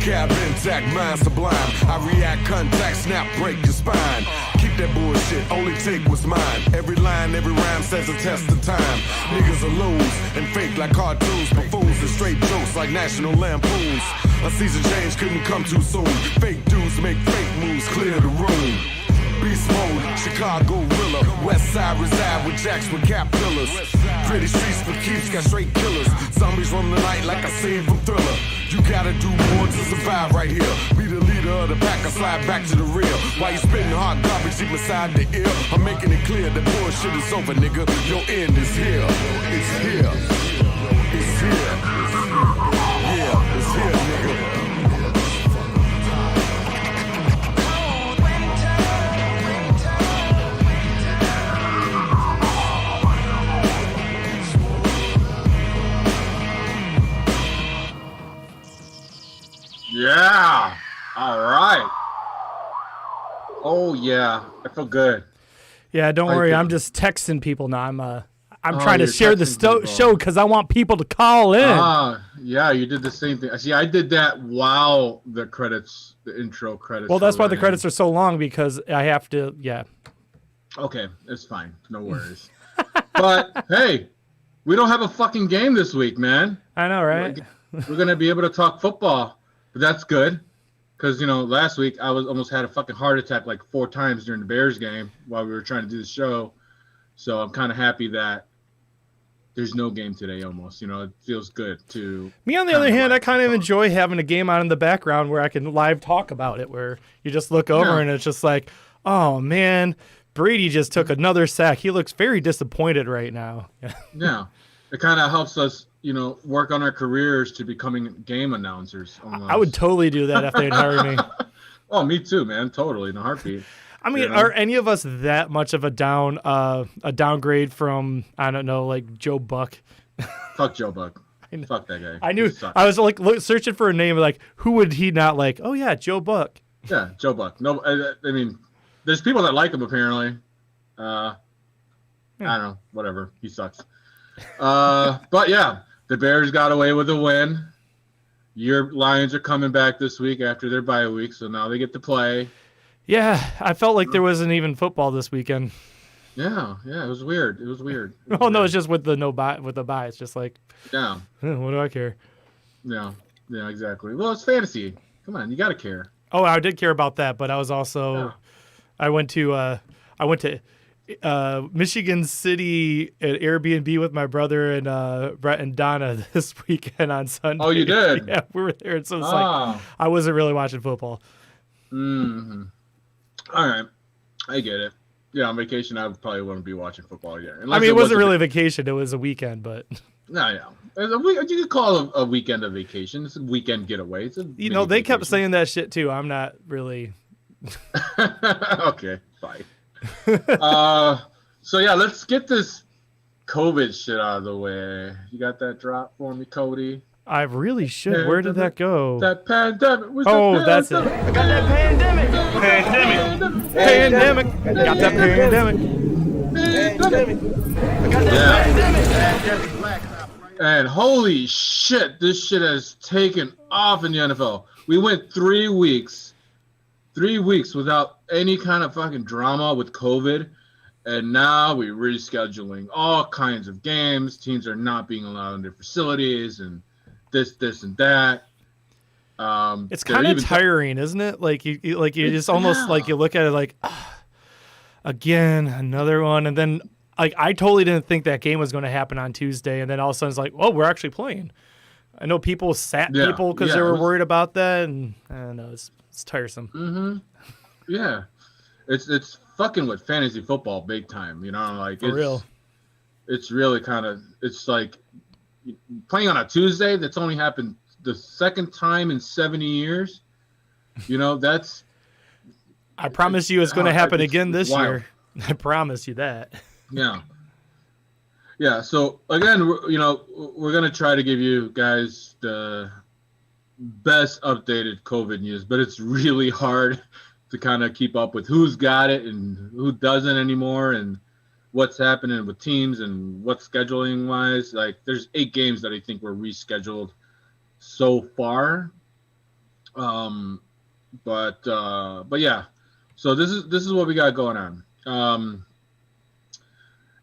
Vocab intact, mind sublime. I react, contact, snap, break your spine. Keep that bullshit, only take what's mine. Every line, every rhyme says a test of time. Niggas are loose and fake like cartoons. Buffoons and straight jokes like National Lampoons. A season change couldn't come too soon. Fake dudes make fake moves, clear the room. Beast mode, Chicago Rilla. West side reside with jacks with cap pillars. Pretty streets for keeps, got straight killers. Zombies roam the night like I seen from Thriller. You gotta do more to survive right here. Be the leader of the pack or slide back to the real. While you spitting hard garbage deep inside the ear, I'm making it clear that bullshit is over, nigga. Your end is here. It's here. It's here. Yeah, it's here, nigga. Yeah. All right. Oh yeah, I feel good. Yeah, don't worry. I'm just texting people now. I'm trying to share the show because I want people to call in. Yeah, you did the same thing. See, I did that while the intro credits. Well, that's why the credits are so long because I have to. Yeah. Okay, it's fine. No worries. But hey, we don't have a fucking game this week, man. I know, right? We're gonna be able to talk football. But that's good, because, last week I almost had a fucking heart attack like 4 times during the Bears game while we were trying to do the show. So I'm kind of happy that there's no game today almost. It feels good to... Me, on the other hand, I kind of enjoy having a game on in the background where I can live talk about it, where you just look over and it's just like, oh, man, Brady just took another sack. He looks very disappointed right now. Yeah. It kind of helps us... work on our careers to becoming game announcers. Almost. I would totally do that if they'd hire me. Oh, me too, man. Totally, in a heartbeat. I mean, are any of us that much of a downgrade from, I don't know, like Joe Buck? Fuck Joe Buck. Fuck that guy. I knew. I was like searching for a name, like who would he not like? Oh yeah, Joe Buck. Yeah, Joe Buck. No, I mean, there's people that like him apparently. I don't know. Whatever. He sucks. But yeah. The Bears got away with a win. Your Lions are coming back this week after their bye week, so now they get to play. Yeah, I felt like there wasn't even football this weekend. Yeah, it was weird. No, it's just with the bye. It's just like, yeah. What do I care? Yeah, exactly. Well, it's fantasy. Come on, you gotta care. Oh, I did care about that, but I was also, yeah. I went to Michigan City at Airbnb with my brother and Brett and Donna this weekend on Sunday. Oh, you did? Yeah, we were there. And so it's like I wasn't really watching football. Mm-hmm. All right. I get it. Yeah, on vacation, I probably wouldn't be watching football yet. I mean, it wasn't really a vacation. It was a weekend, but... No, yeah. You could call a weekend a vacation. It's a weekend getaway. It's they kept saying that shit, too. I'm not really... Okay, fine. So yeah, let's get this COVID shit out of the way. You got that drop for me, Cody? I really should. Pandemic. Where did that go? That pandemic. That's it. I got that pandemic. Pandemic. Got that pandemic. I got that pandemic. And holy shit, this shit has taken off in the NFL. We went 3 weeks without any kind of fucking drama with COVID, and now we're rescheduling all kinds of games. Teams are not being allowed in their facilities, and this and that. It's kind of tiring, isn't it? Like you just almost like you look at it like, again, another one, and then like I totally didn't think that game was going to happen on Tuesday, and then all of a sudden it's like, oh, we're actually playing. I know people sat people because they were worried about that, and I don't know, it's tiresome. Mm-hmm. Yeah, it's fucking with fantasy football big time. Like for real. It's really kind of like playing on a Tuesday. That's only happened the second time in 70 years. That's. I promise you, it's going to happen again this year. I promise you that. Yeah. Yeah. So again, we're going to try to give you guys the best updated COVID news, but it's really hard to kind of keep up with who's got it and who doesn't anymore, and what's happening with teams and what's scheduling wise. Like there's 8 games that I think were rescheduled so far. But yeah. So this is what we got going on.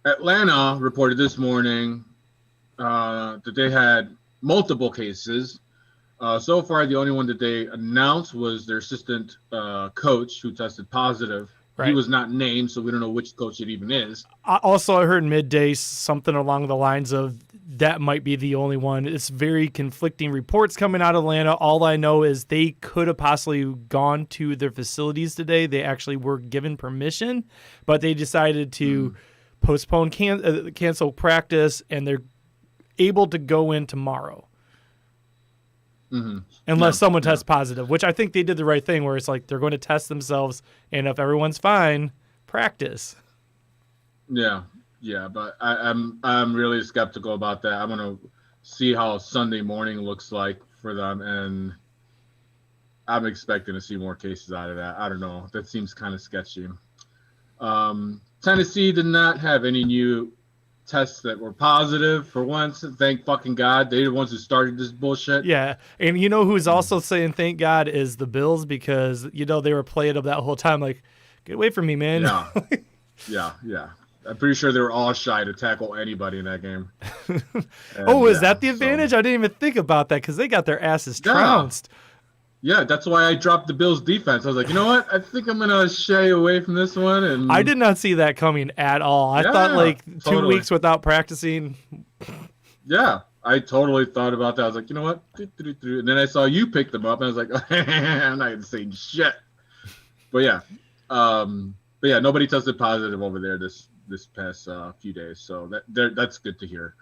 Atlanta reported this morning that they had multiple cases. So far, the only one that they announced was their assistant coach who tested positive. Right. He was not named, so we don't know which coach it even is. Also, I heard midday something along the lines of that might be the only one. It's very conflicting reports coming out of Atlanta. All I know is they could have possibly gone to their facilities today. They actually were given permission, but they decided to postpone, cancel practice, and they're able to go in tomorrow. Unless someone tests positive, which I think they did the right thing, where it's like they're going to test themselves, and if everyone's fine, practice. Yeah, but I'm really skeptical about that. I'm gonna see how Sunday morning looks like for them, and I'm expecting to see more cases out of that. I don't know. That seems kind of sketchy. Tennessee did not have any new tests that were positive for once. Thank fucking God. They're the ones who started this bullshit. Yeah. And you know who's also saying thank God is the Bills, because, you know, they were playing up that whole time like, get away from me, man. Yeah. Yeah. I'm pretty sure they were all shy to tackle anybody in that game. And, is that the advantage? I didn't even think about that because they got their asses trounced. Yeah, that's why I dropped the Bills defense. I was like, you know what? I think I'm going to shy away from this one. And I did not see that coming at all. I thought like 2 weeks without practicing. Yeah, I totally thought about that. I was like, you know what? And then I saw you pick them up, and I was like, I'm not going to say shit. But yeah, nobody tested positive over there this past few days. So that's good to hear.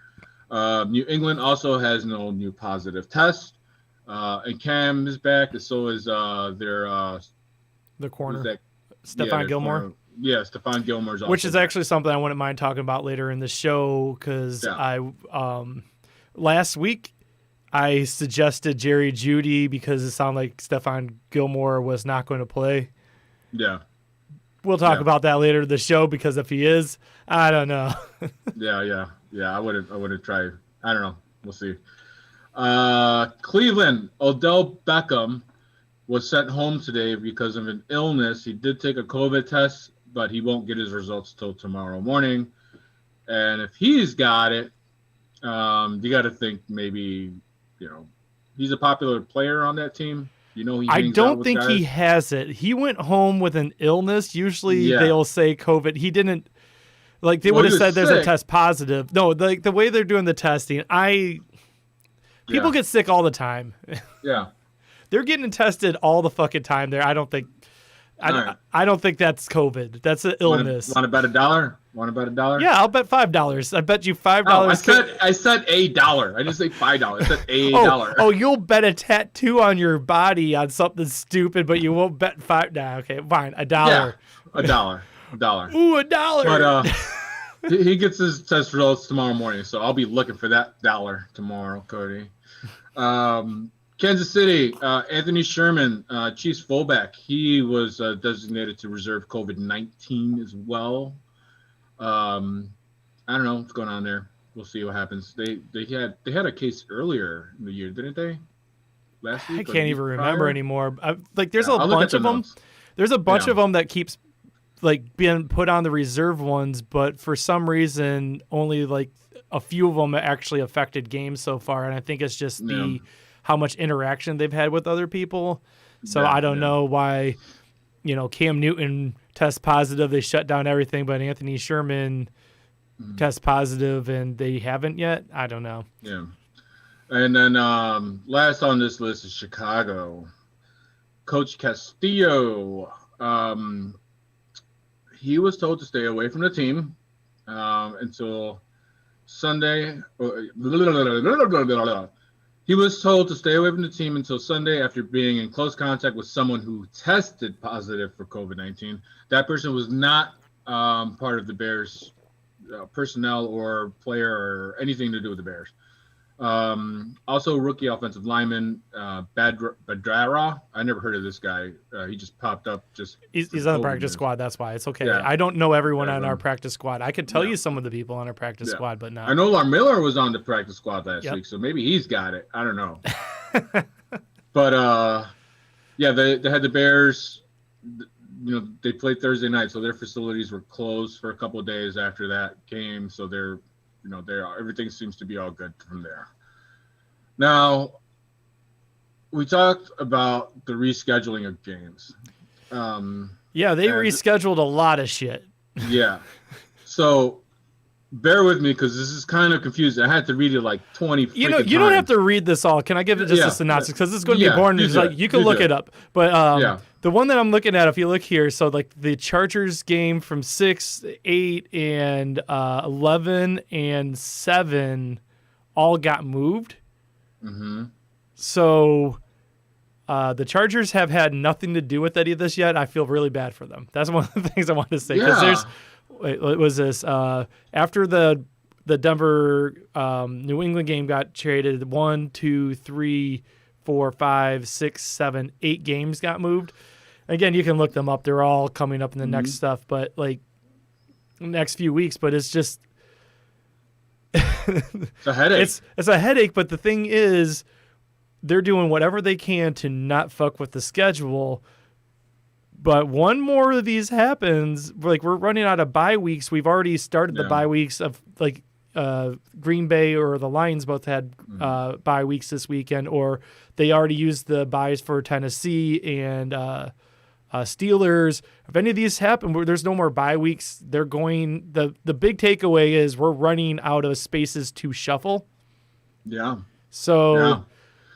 New England also has no new positive tests. And Cam is back, and so is their corner, Stephon Gilmore. Corner. Yeah, Stephon Gilmore's also which is actually something I wouldn't mind talking about later in the show, because I last week I suggested Jerry Jeudy because it sounded like Stephon Gilmore was not going to play. Yeah. We'll talk about that later in the show, because if he is, I don't know. Yeah. I wouldn't try. I don't know. We'll see. Cleveland, Odell Beckham was sent home today because of an illness. He did take a COVID test, but he won't get his results till tomorrow morning. And if he's got it, you got to think maybe, he's a popular player on that team. I don't think he has it. He went home with an illness. Usually they'll say COVID. He didn't. Like they would have said there's a test positive. No, like the way they're doing the testing, people get sick all the time. Yeah. They're getting tested all the fucking time there. I don't think that's COVID. That's an illness. Want to bet $1? Yeah, I'll bet $5. I bet you $5. Oh, I said $1. I didn't say $5. I said $1. Oh, you'll bet a tattoo on your body on something stupid, but you won't bet $5. Nah, okay, fine. $1. Yeah, $1. Ooh, $1. But he gets his test results tomorrow morning, so I'll be looking for that $1 tomorrow, Cody. Kansas City, Anthony Sherman, Chiefs fullback. He was designated to reserve COVID-19 as well. I don't know what's going on there. We'll see what happens. They had a case earlier in the year, didn't they? Last week? I can't even remember anymore. There's a bunch of them. There's a bunch of them that keeps being put on the reserve ones, but for some reason only a few of them actually affected games so far, and I think it's just how much interaction they've had with other people. So I don't know why, Cam Newton tests positive, they shut down everything, but Anthony Sherman tests positive and they haven't yet. I don't know. Yeah. And then last on this list is Chicago. Coach Castillo. He was told to stay away from the team until Sunday. He was told to stay away from the team until Sunday after being in close contact with someone who tested positive for COVID-19. That person was not part of the Bears personnel or player or anything to do with the Bears. Also, rookie offensive lineman Badra. I never heard of this guy. He just popped up. He's on the practice squad. That's why it's okay. Yeah. I don't know everyone on our practice squad. I could tell you some of the people on our practice squad, but not. I know Lar Miller was on the practice squad last week, so maybe he's got it. I don't know. But Yeah, they had the Bears. They played Thursday night, so their facilities were closed for a couple of days after that game. So everything seems to be all good from there. Now, we talked about the rescheduling of games. Yeah, they rescheduled a lot of shit. Yeah. So bear with me because this is kind of confusing. I had to read it like 20 You don't have to read this all. Can I give it just a synopsis? Because it's going to be boring. You can look it up. But the one that I'm looking at, if you look here, so like the Chargers game from 6, 8, and 11 and 7 all got moved. Mm-hmm. So the Chargers have had nothing to do with any of this yet. I feel really bad for them. That's one of the things I wanted to say. Because it was this after the Denver New England game got traded, 1, 2, 3, 4, 5, 6, 7, 8 games got moved. Again, you can look them up. They're all coming up in the next stuff, but like next few weeks. But it's just it's a headache. It's a headache. But the thing is, they're doing whatever they can to not fuck with the schedule. But one more of these happens, like we're running out of bye weeks. We've already started the bye weeks of like Green Bay or the Lions both had bye weeks this weekend, or they already used the byes for Tennessee and Steelers. If any of these happen, there's no more bye weeks. They're going. The big takeaway is we're running out of spaces to shuffle. Yeah. So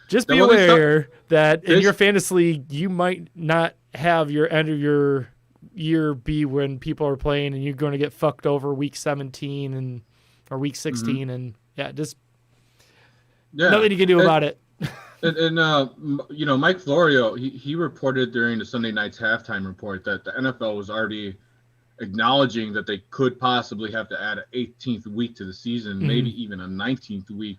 just be aware that in your fantasy league, you might not have your end of your year be when people are playing and you're going to get fucked over week 17 or week 16 and nothing you can do about it. And Mike Florio, he reported during the Sunday night's halftime report that the NFL was already acknowledging that they could possibly have to add an 18th week to the season, maybe even a 19th week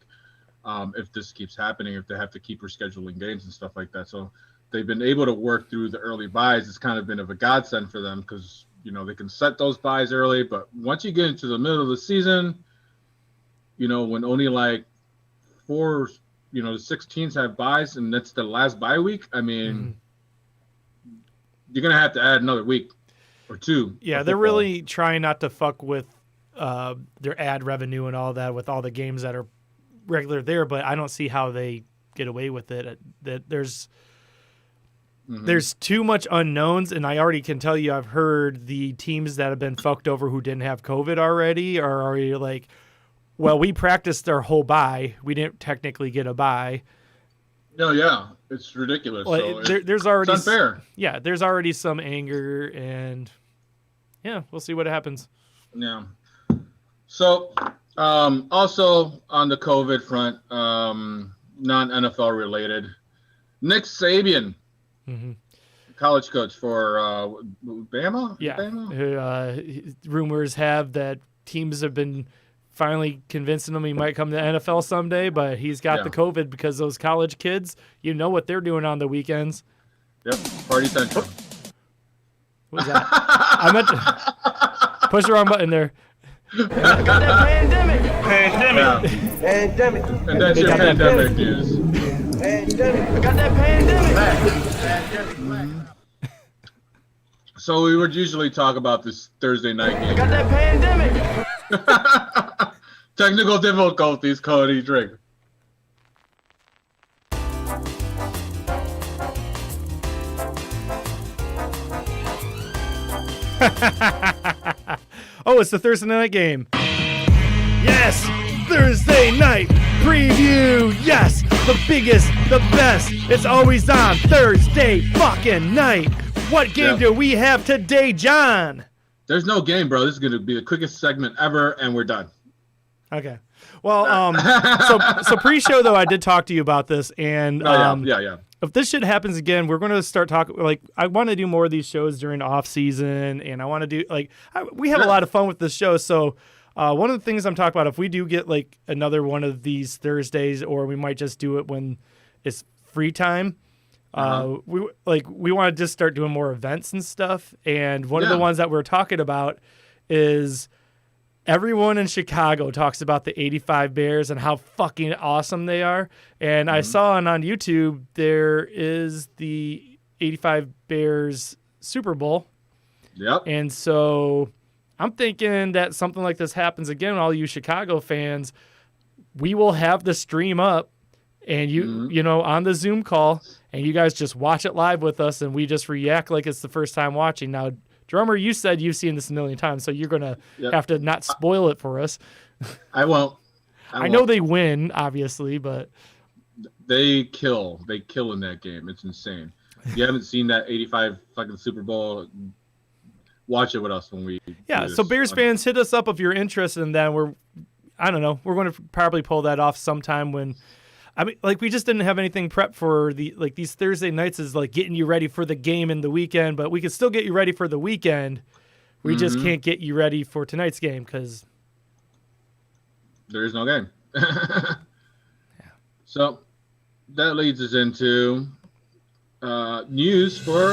if this keeps happening, if they have to keep rescheduling games and stuff like that. So they've been able to work through the early buys. It's kind of been of a godsend for them because, they can set those buys early. But once you get into the middle of the season, when only like 4, the 6 teams have buys and that's the last bye week, I mean, you're going to have to add another week or 2. Yeah, they're really trying not to fuck with their ad revenue and all that with all the games that are regular there, but I don't see how they get away with it. That there's too much unknowns, and I already can tell you I've heard the teams that have been fucked over who didn't have COVID already are already like, well, we practiced our whole bye. We didn't technically get a bye. No, yeah. It's ridiculous. Well, so there's already it's unfair. Yeah, there's already some anger, and we'll see what happens. Yeah. So, also on the COVID front, non-NFL related, Nick Saban, college coach for Bama? Yeah. Bama? Rumors have that teams have been finally convincing him he might come to the NFL someday, but he's got the COVID because those college kids, what they're doing on the weekends. Yep, Party Central. What was that? I meant to push the wrong button there. Got that pandemic. Yeah. Pandemic. And that's your pandemic news. Pandemic. Got that pandemic. So we would usually talk about this Thursday night game. Got that pandemic. Technical difficulties, Cody, drink. Oh, it's the Thursday night game. Yes, Thursday night preview. Yes, the biggest, the best. It's always on Thursday fucking night. What game do we have today, John? There's no game, bro. This is going to be the quickest segment ever, and we're done. Okay. Well, so pre-show, though, I did talk to you about this, and yeah. If this shit happens again, we're going to start talking. Like, I want to do more of these shows during off season, and I want to do we have a lot of fun with this show. So, one of the things I'm talking about, if we do get like another one of these Thursdays, or we might just do it when it's free time. We want to just start doing more events and stuff. And one of the ones that we're talking about is everyone in Chicago talks about the 85 Bears and how fucking awesome they are. And I saw on YouTube there is the '85 Bears Super Bowl. Yep. And so I'm thinking that something like this happens again. All you Chicago fans, we will have the stream up, and you know, on the Zoom call, and you guys just watch it live with us, and we just react like it's the first time watching. Now, Drummer, you said you've seen this a million times, so you're gonna have to not spoil it for us. I won't. I know they win, obviously, but they kill. They kill in that game. It's insane. If you haven't seen that '85 fucking Super Bowl, watch it with us when we. Yeah. So Bears fans, hit us up if you're interested in that. I don't know. We're going to probably pull that off sometime when. I mean, like, we just didn't have anything prepped for these Thursday nights is like getting you ready for the game in the weekend, but we could still get you ready for the weekend. We just can't get you ready for tonight's game because there is no game. So that leads us into news for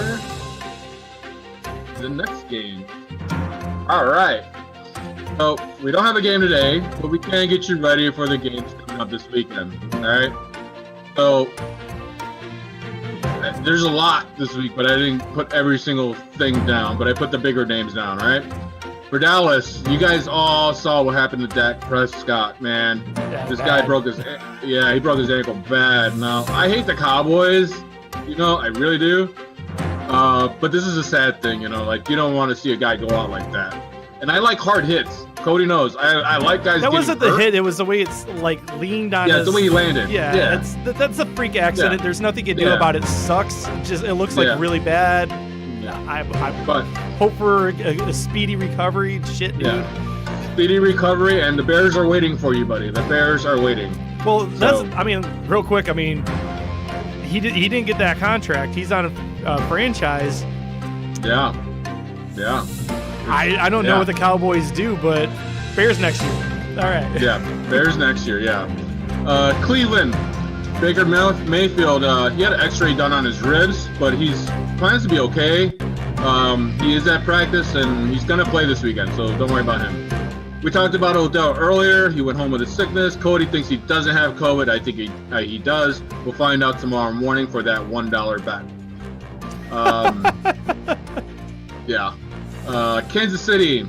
the next game. All right. So we don't have a game today, but we can get you ready for the games coming up this weekend. All right. So there's a lot this week, but I didn't put every single thing down, but I put the bigger names down. All right. For Dallas, you guys all saw what happened to Dak Prescott, man. Yeah, this bad. guy broke his ankle bad. Now, I hate the Cowboys, you know, I really do. But this is a sad thing, you know, like, you don't want to see a guy go out like that. And I like hard hits. Cody knows. I like guys. That wasn't the hurt. hit. It was the way it's like leaned on. Yeah, it's the way he landed. Yeah. That's a freak accident. Yeah. There's nothing you can do about it. It sucks. It looks like really bad. I hope for a speedy recovery. Shit, dude. Yeah. Speedy recovery, and the Bears are waiting for you, buddy. The Bears are waiting. Well, I mean, real quick. I mean, he didn't get that contract. He's on a franchise. Yeah. Yeah. I don't know what the Cowboys do, but Bears next year. All right. Yeah, Bears next year. Yeah. Cleveland, Baker Mayfield. He had an X-ray done on his ribs, but he's plans to be okay. He is at practice, and he's gonna play this weekend, so don't worry about him. We talked about Odell earlier. He went home with a sickness. Cody thinks he doesn't have COVID. I think he does. We'll find out tomorrow morning for that $1 bet. Yeah. Kansas City.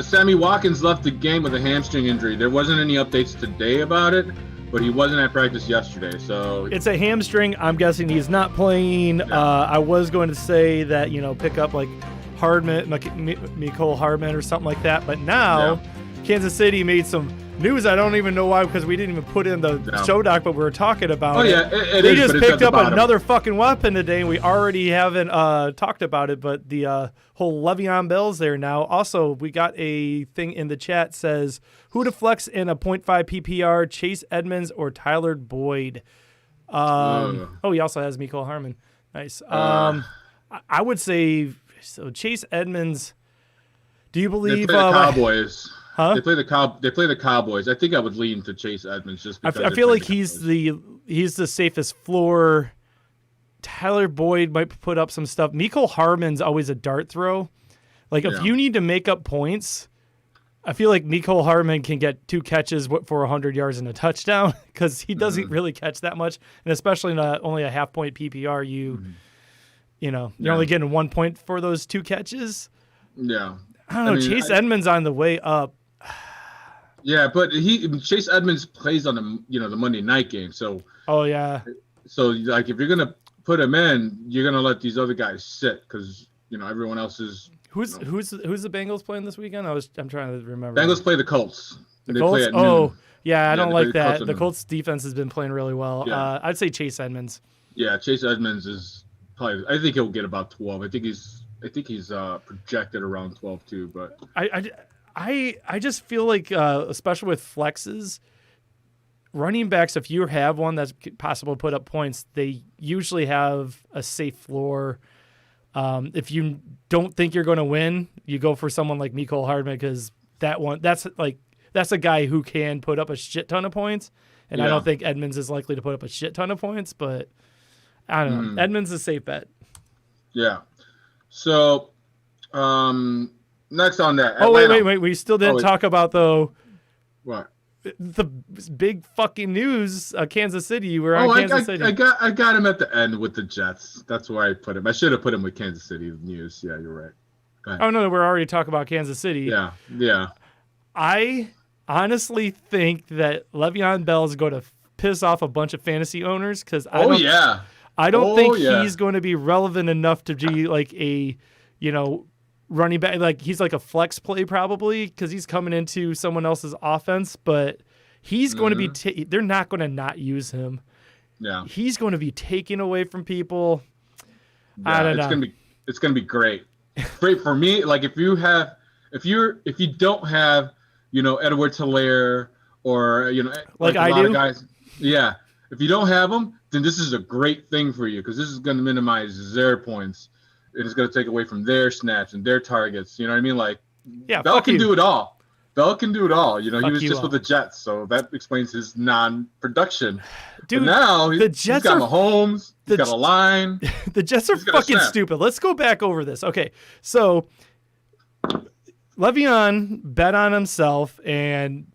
Sammy Watkins left the game with a hamstring injury. There wasn't any updates today about it, but he wasn't at practice yesterday. So it's a hamstring. I'm guessing he's not playing. Yeah. I was going to say that, you know, pick up like Hardman, Mecole Hardman or something like that. But now Kansas City made some news. I don't even know why, because we didn't even put in the show doc, but we were talking about it. Yeah, they just picked up another fucking weapon today, and we already haven't talked about it, but the whole Le'Veon Bell's there now. Also, we got a thing in the chat says, who to flex in a 0.5 PPR, Chase Edmonds or Tyler Boyd? Oh, he also has Mecole Hardman. Nice. I would say, so Chase Edmonds, do you believe... They play the Cowboys. Huh? They play the Cowboys. I think I would lean to Chase Edmonds just because I feel like he's the safest floor. Tyler Boyd might put up some stuff. Mecole Hardman's always a dart throw. Like, if you need to make up points, I feel like Mecole Hardman can get 2 catches for 100 yards and a touchdown, because he doesn't really catch that much, and especially in only a half-point PPR, you're only getting 1 point for those 2 catches. Yeah. I don't know. Chase Edmonds on the way up. Yeah, but Chase Edmonds plays on the Monday night game, so. Oh yeah. So like, if you're gonna put him in, you're gonna let these other guys sit, because everyone else is. Who's the Bengals playing this weekend? I'm trying to remember. Bengals play the Colts. The Colts. Yeah, I don't like that. The Colts defense has been playing really well. Yeah. I'd say Chase Edmonds. Yeah, Chase Edmonds is probably. I think he'll get about 12. I think he's projected around 12 too. But I just feel like, especially with flexes, running backs, if you have one that's possible to put up points, they usually have a safe floor. If you don't think you're going to win, you go for someone like Mecole Hardman, because that's a guy who can put up a shit ton of points. And I don't think Edmonds is likely to put up a shit ton of points, but I don't know. Edmonds is a safe bet. Yeah. So, next on that. Atlanta. Oh, wait. We still didn't talk about, though. What? the big fucking news, Kansas City. We're on Kansas City. I got him at the end with the Jets. That's where I put him. I should have put him with Kansas City news. Yeah, you're right. Go ahead. Oh no, we're already talking about Kansas City. Yeah. I honestly think that Le'Veon Bell is going to piss off a bunch of fantasy owners because I don't think he's going to be relevant enough to be like a, running back. Like he's like a flex play probably because he's coming into someone else's offense, but he's going to be. They're not going to not use him. Yeah, he's going to be taken away from people. Yeah, I don't know. It's gonna be great. Great for me. Like if you don't have Edwards-Helaire or like I a lot do. of guys. Yeah, if you don't have them, then this is a great thing for you because this is going to minimize their points. It's going to take away from their snaps and their targets. You know what I mean? Like, Bell can do it all. Bell can do it all. He was just with the Jets, so that explains his non-production. Dude, but now the Jets he's got Mahomes. He's got a line. The Jets are fucking stupid. Let's go back over this. Okay, so Le'Veon bet on himself, and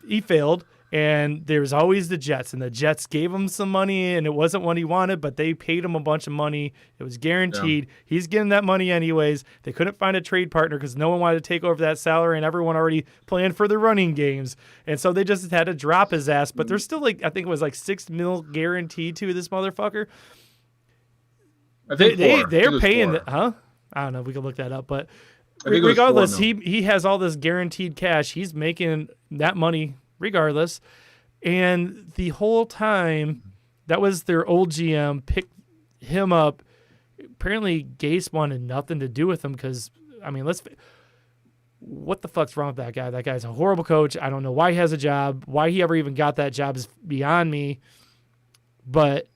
he failed. And there's always the Jets, and the Jets gave him some money, and it wasn't what he wanted, but they paid him a bunch of money. It was guaranteed. Yeah. He's getting that money anyways. They couldn't find a trade partner because no one wanted to take over that salary, and everyone already planned for the running games. And so they just had to drop his ass. But there's still I think it was $6 million guaranteed to this motherfucker. I think they're paying I don't know. We can look that up, but regardless, he has all this guaranteed cash. He's making that money regardless. And the whole time, that was their old GM, picked him up. Apparently, Gase wanted nothing to do with him because, what the fuck's wrong with that guy? That guy's a horrible coach. I don't know why he has a job. Why he ever even got that job is beyond me. But,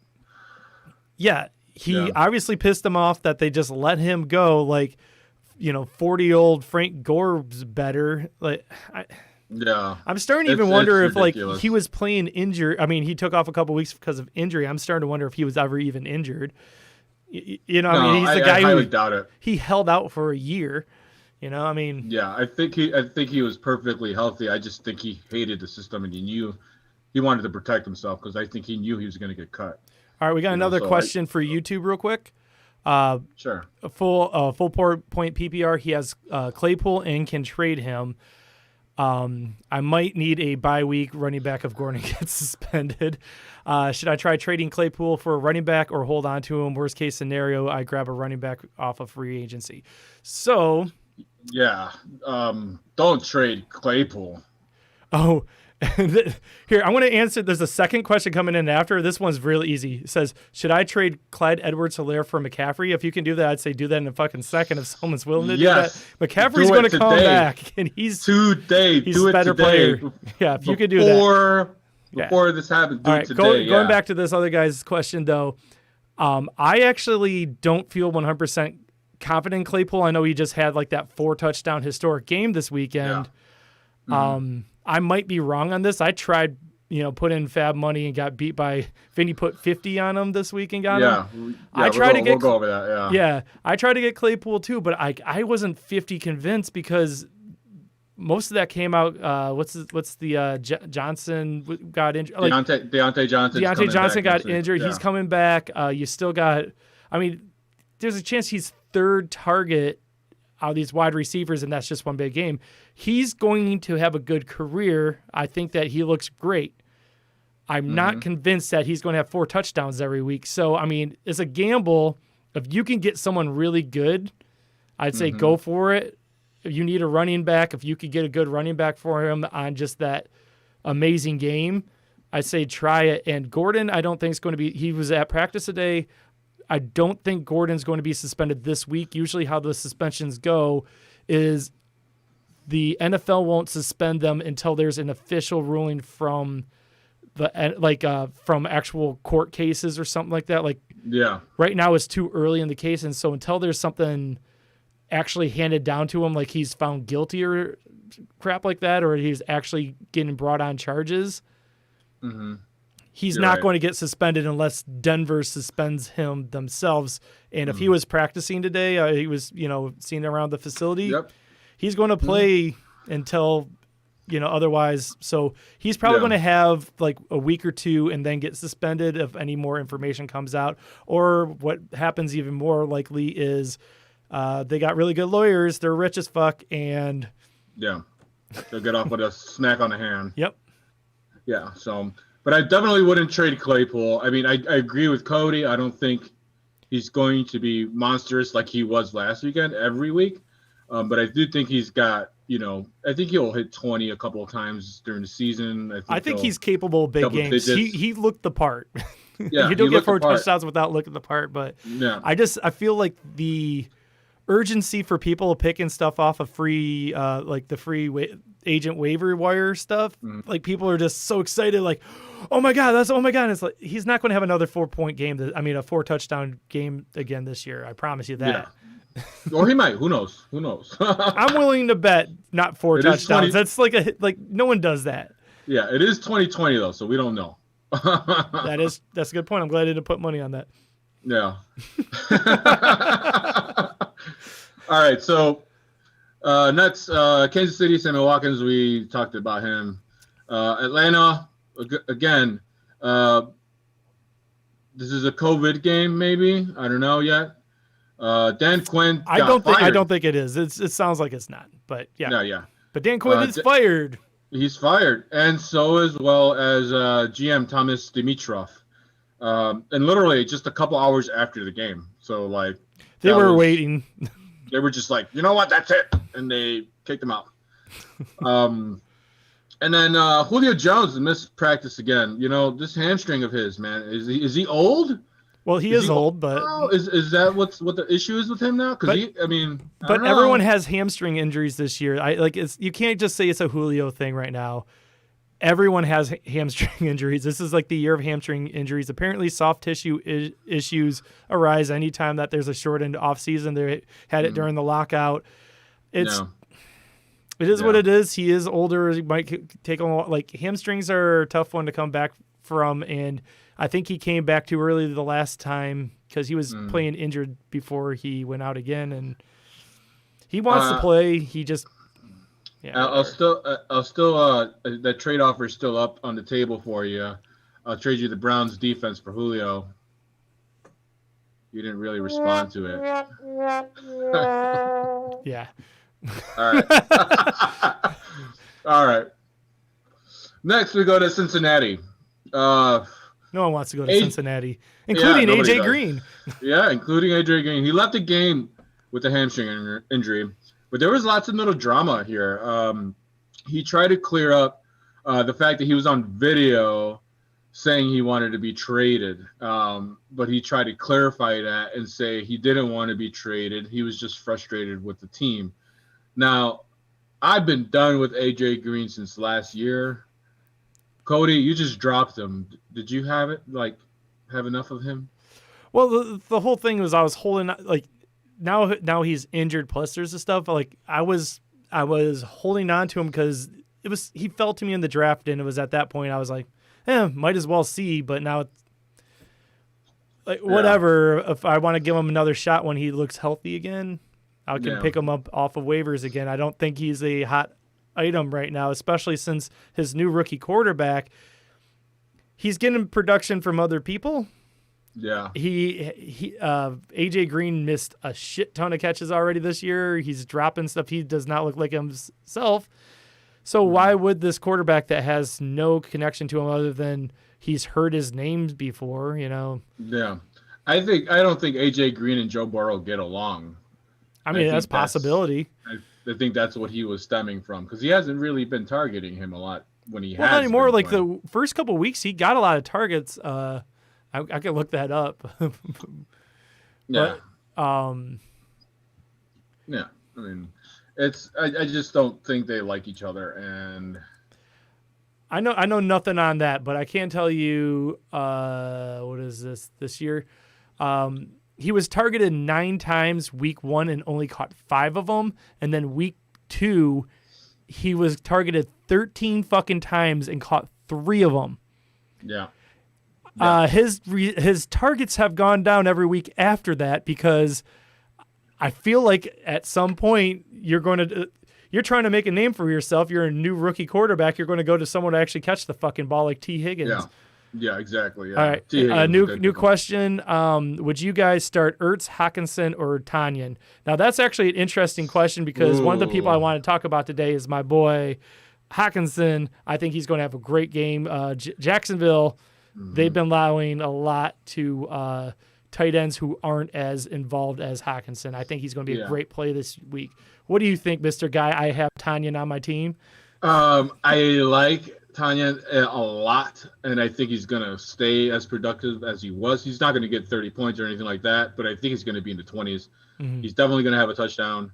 yeah, he obviously pissed him off that they just let him go. 40-year-old Frank Gore's better. Yeah, I'm starting to even wonder if he was playing injured. He took off a couple weeks because of injury. I'm starting to wonder if he was ever even injured. He's the guy who doubt it. He held out for a year. Yeah, I think he was perfectly healthy. I just think he hated the system and he wanted to protect himself because I think he knew he was going to get cut. All right, we got another question for YouTube real quick. Sure. A full point PPR. He has Claypool and can trade him. I might need a bye week. Running back if Gordon gets suspended. Should I try trading Claypool for a running back or hold on to him? Worst case scenario, I grab a running back off of free agency. So, yeah, don't trade Claypool. Oh, here, I want to answer. There's a second question coming in after. This one's really easy. It says, should I trade Clyde Edwards-Helaire for McCaffrey? If you can do that, I'd say do that in a fucking second if someone's willing to do that. McCaffrey's going to come back, and he's a better player. Yeah, if you could do that. Before this happens, all right, going back to this other guy's question, though, I actually don't feel 100% confident in Claypool. I know he just had that 4-touchdown historic game this weekend. Yeah. I might be wrong on this. I tried, put in fab money and got beat by Vinny. Put 50 on him this week and got him. I tried to get. We'll go over that. Yeah, I tried to get Claypool too, but I wasn't 50 convinced because most of that came out. What's the Johnson got injured? Deontay Johnson. Deontay Johnson got injured. Yeah. He's coming back. You still got. There's a chance he's third target out of these wide receivers, and that's just one big game. He's going to have a good career. I think that he looks great. I'm not convinced that he's going to have 4 touchdowns every week. So, it's a gamble. If you can get someone really good, I'd say go for it. If you need a running back, if you could get a good running back for him on just that amazing game, I'd say try it. And Gordon, I don't think is going to be – he was at practice today. I don't think Gordon's going to be suspended this week. Usually how the suspensions go is the NFL won't suspend them until there's an official ruling from from actual court cases or something like that. Right now it's too early in the case, and so until there's something actually handed down to him, like he's found guilty or crap like that, or he's actually getting brought on charges, he's not going to get suspended unless Denver suspends him themselves. And if he was practicing today, he was, seen around the facility, he's going to play until, otherwise. So he's probably going to have like a week or two and then get suspended if any more information comes out. Or what happens even more likely is they got really good lawyers. They're rich as fuck. And yeah, they'll get off with a smack on the hand. Yep. Yeah. So, but I definitely wouldn't trade Claypool. I mean, I agree with Cody. I don't think he's going to be monstrous like he was last weekend every week. But I do think he's got, I think he'll hit 20 a couple of times during the season. I think he's capable of big games. He looked the part. Yeah, he don't get 4 touchdowns without looking the part. But yeah. I feel like the urgency for people picking stuff off of free, like the free agent waiver wire stuff, like people are just so excited, like, oh my god. And it's like he's not going to have another 4-point game. A 4 touchdown game again this year. I promise you that. Yeah. Or he might. Who knows? I'm willing to bet not 4 touchdowns. That's like no one does that. Yeah, it is 2020 though, so we don't know. That's a good point. I'm glad I didn't put money on that. Yeah. All right, so next, Kansas City, Sammy Watkins. We talked about him. Atlanta again. This is a COVID game, maybe. I don't know yet. Dan Quinn. I don't think it is. It sounds like it's not. But yeah. Yeah. But Dan Quinn is fired. He's fired, and so as well as GM Thomas Dimitroff. And literally just a couple hours after the game. So like they were waiting. They were just like, you know what, that's it, and they kicked him out. And then Julio Jones missed practice again. This hamstring of his, man, is he old? Well, he is old, but is that what the issue is with him now? Because but everyone has hamstring injuries this year. You can't just say it's a Julio thing right now. Everyone has hamstring injuries. This is like the year of hamstring injuries. Apparently, soft tissue issues arise anytime that there's a shortened off season. They had it during the lockout. It is what it is. He is older. He might take a while. Like hamstrings are a tough one to come back from, and I think he came back too early the last time because he was playing injured before he went out again, and he wants to play. He just, I'll still that trade offer is still up on the table for you. I'll trade you the Browns defense for Julio. You didn't really respond to it. Yeah. All right. All right. Next, we go to Cincinnati. No one wants to go to Cincinnati, including AJ Green. Yeah, including AJ Green. He left the game with a hamstring injury, but there was lots of little drama here. He tried to clear up the fact that he was on video saying he wanted to be traded, but he tried to clarify that and say he didn't want to be traded. He was just frustrated with the team. Now, I've been done with AJ Green since last year. Cody, you just dropped him. Did you have enough of him? Well, the whole thing was I was holding now he's injured. Plus, there's the stuff like I was holding on to him because he fell to me in the draft, and it was at that point I was like, might as well see. But now it's like whatever. If I want to give him another shot when he looks healthy again, I can pick him up off of waivers again. I don't think he's a hot item right now, especially since his new rookie quarterback, he's getting production from other people. Yeah. He AJ Green missed a shit ton of catches already this year. He's dropping stuff. He does not look like himself. So why would this quarterback that has no connection to him other than he's heard his names before, Yeah. I don't think AJ Green and Joe Burrow get along. I mean, that's a possibility. I think that's what he was stemming from because he hasn't really been targeting him a lot when he has. Not anymore. Like the first couple of weeks, he got a lot of targets. I could look that up. Yeah. But, yeah. I mean, I just don't think they like each other, and I know nothing on that, but I can tell you what is this year? He was targeted 9 times week 1 and only caught 5 of them. And then week 2, he was targeted 13 fucking times and caught 3 of them. Yeah. His targets have gone down every week after that because I feel like at some point you're going to you're trying to make a name for yourself. You're a new rookie quarterback. You're going to go to someone to actually catch the fucking ball like T. Higgins. Yeah, exactly. Yeah. All right. New question. Would you guys start Ertz, Hawkinson, or Tanyan? Now, that's actually an interesting question because one of the people I want to talk about today is my boy Hawkinson. I think he's going to have a great game. Jacksonville, they've been allowing a lot to tight ends who aren't as involved as Hawkinson. I think he's going to be a great play this week. What do you think, Mr. Guy? I have Tanyan on my team. I like Tanyan a lot, and I think he's going to stay as productive as he was. He's not going to get 30 points or anything like that, but I think he's going to be in the 20s. He's definitely going to have a touchdown.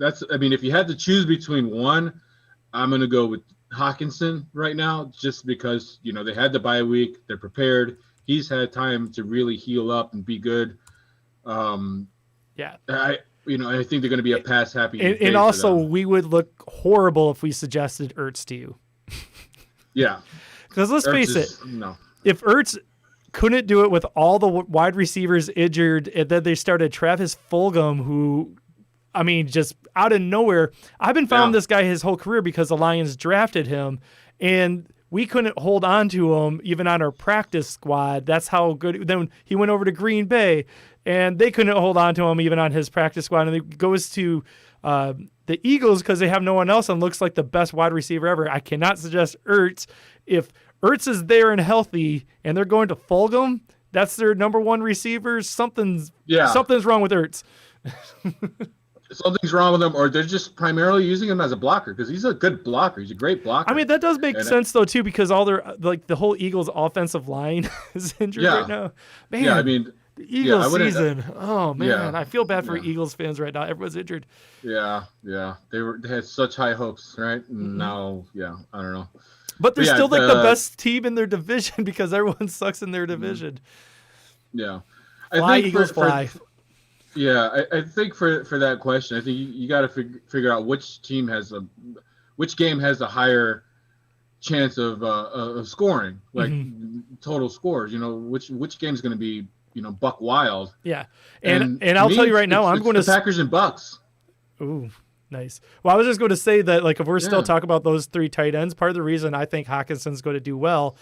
If you had to choose between one, I'm going to go with Hawkinson right now, just because, they had the bye week. They're prepared. He's had time to really heal up and be good. I think they're going to be a pass happy. And also, we would look horrible if we suggested Ertz to you. Yeah. Because let's face it, if Ertz couldn't do it with all the wide receivers injured, and then they started Travis Fulgham, who, just out of nowhere. I've been following this guy his whole career because the Lions drafted him, and we couldn't hold on to him even on our practice squad. That's how good. Then he went over to Green Bay, and they couldn't hold on to him even on his practice squad. And he goes to the Eagles because they have no one else and looks like the best wide receiver ever. I cannot suggest Ertz. If Ertz is there and healthy and they're going to Fulgham, that's their number one receiver, something's wrong with Ertz. Something's wrong with him, or they're just primarily using him as a blocker because he's a good blocker. He's a great blocker. That does make sense though too, because all their the whole Eagles offensive line is injured right now. Man, the Eagles season. Oh man, I feel bad for Eagles fans right now. Everyone's injured. Yeah. They had such high hopes, right? And now, I don't know. But they're still the best team in their division because everyone sucks in their division. Yeah, fly Eagles fly. I think for that question, I think you got to figure out which game has a higher chance of scoring, like total scores. Which game is going to be buck wild. Yeah, and I'll tell you right now, I'm going to Packers and Bucks. Ooh, nice. Well, I was just going to say that if we're still talking about those three tight ends, part of the reason I think Hawkinson's going to do well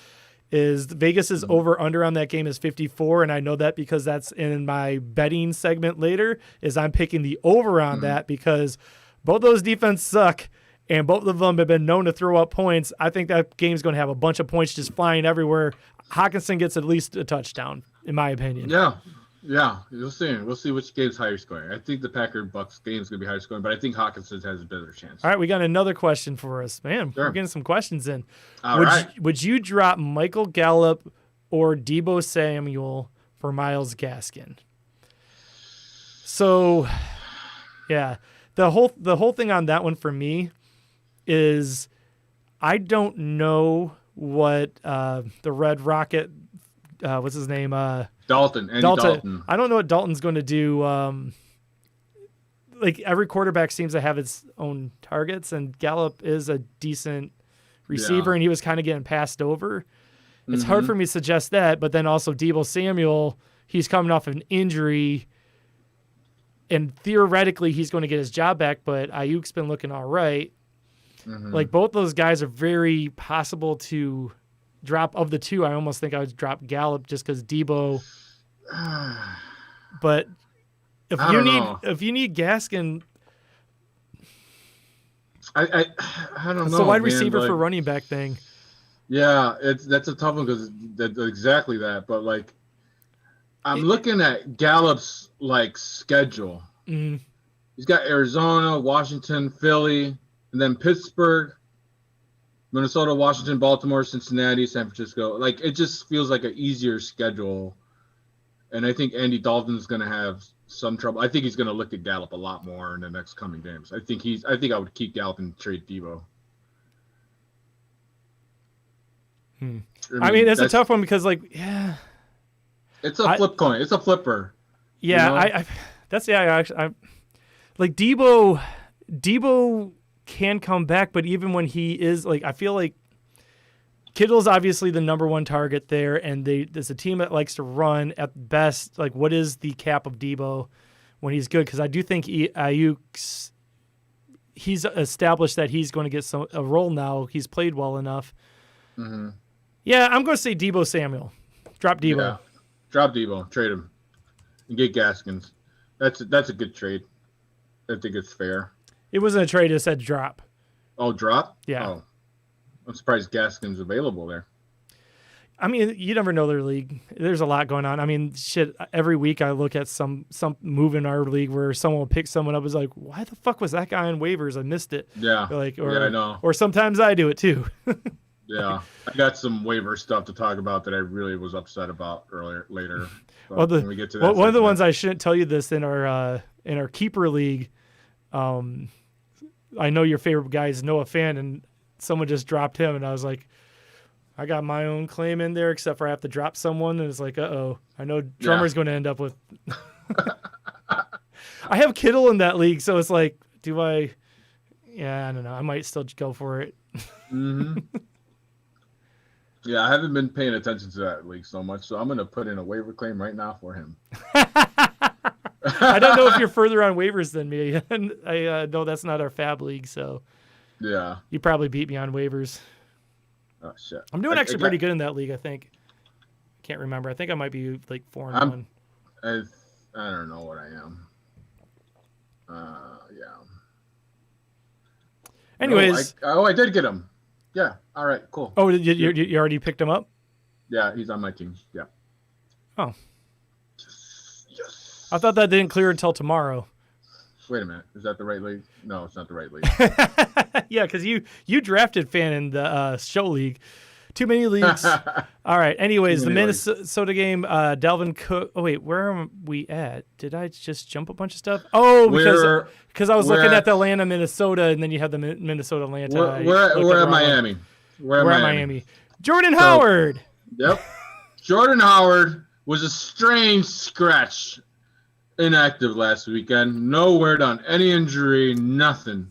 is Vegas's over-under on that game is 54, and I know that because that's in my betting segment later, is I'm picking the over on that because both those defenses suck, and both of them have been known to throw up points. I think that game's going to have a bunch of points just flying everywhere. Hawkinson gets at least a touchdown, in my opinion. Yeah, we'll see. We'll see which game's higher scoring. I think the Packer-Bucks game is going to be higher scoring, but I think Hawkinson has a better chance. All right, we got another question for us. Man, we're getting some questions in. Right. Would you drop Michael Gallup or Deebo Samuel for Myles Gaskin? So, the whole thing on that one for me is I don't know what the Red Rocket, what's his name? Dalton. I don't know what Dalton's going to do. Every quarterback seems to have its own targets, and Gallup is a decent receiver, and he was kind of getting passed over. It's hard for me to suggest that, but then also Deebo Samuel, he's coming off an injury, and theoretically he's going to get his job back, but Ayuk's been looking all right. Both those guys are very possible to drop. Of the two, I almost think I would drop Gallup just because Deebo. But if you need Gaskin, I don't know. It's the wide receiver for running back thing. Yeah, that's a tough one because that's exactly that. But I'm looking at Gallup's schedule. He's got Arizona, Washington, Philly, and then Pittsburgh, Minnesota, Washington, Baltimore, Cincinnati, San Francisco. It just feels like an easier schedule. And I think Andy Dalton's going to have some trouble. I think he's going to look at Gallup a lot more in the next coming games. I think I would keep Gallup and trade Deebo. That's a tough one because it's a flip coin. It's a flipper. Yeah, Deebo can come back, but even when he is I feel like Kittle's obviously the number one target there, and there's a team that likes to run at best. What is the cap of Deebo when he's good, because I do think Ayuk's he's established that he's going to get a role now. He's played well enough. Mm-hmm. Yeah, I'm going to say Deebo Samuel. Drop Deebo. Yeah. Drop Deebo. Trade him. And get Gaskins. That's a good trade. I think it's fair. It wasn't a trade. It said drop. Oh, drop? Yeah. Oh. I'm surprised Gaskins available there. I mean, you never know their league. There's a lot going on. I mean, shit, every week I look at some move in our league where someone will pick someone up. Is like, why the fuck was that guy on waivers? I missed it. Yeah. Like, yeah, I know. Or sometimes I do it too. Yeah. I got some waiver stuff to talk about that I really was upset about later. Well, when we get to that one of the segment. ones I shouldn't tell you this in our keeper league. I know your favorite guy is Noah Fan, and someone just dropped him, and I was like, I got my own claim in there, except for I have to drop someone, and it's like, I know Drummer's going to end up with. I have Kittle in that league, so it's like, do I? Yeah, I don't know. I might still go for it. Mm-hmm. Yeah, I haven't been paying attention to that league so much, so I'm going to put in a waiver claim right now for him. I don't know if you're further on waivers than me. I know that's not our Fab league, so yeah, you probably beat me on waivers. Oh shit! I'm doing actually pretty good in that league. I think. Can't remember. I think I might be like 4-1. I don't know what I am. Yeah. Anyways. I did get him. Yeah. All right. Cool. Oh, you already picked him up? Yeah, he's on my team. Yeah. Oh. Yes. I thought that didn't clear until tomorrow. Wait a minute. Is that the right league? No, it's not the right league. Yeah, because you drafted Fan in the show league. Too many leagues. All right. Anyways, the Minnesota game, Dalvin Cook. Oh, wait. Where are we at? Did I just jump a bunch of stuff? Oh, because I was looking at the Atlanta, Minnesota, and then you have the Minnesota, Atlanta. We're at Miami. We're at Miami. Jordan Howard. Yep. Jordan Howard was a strange scratch. Inactive last weekend. No word on any injury. Nothing.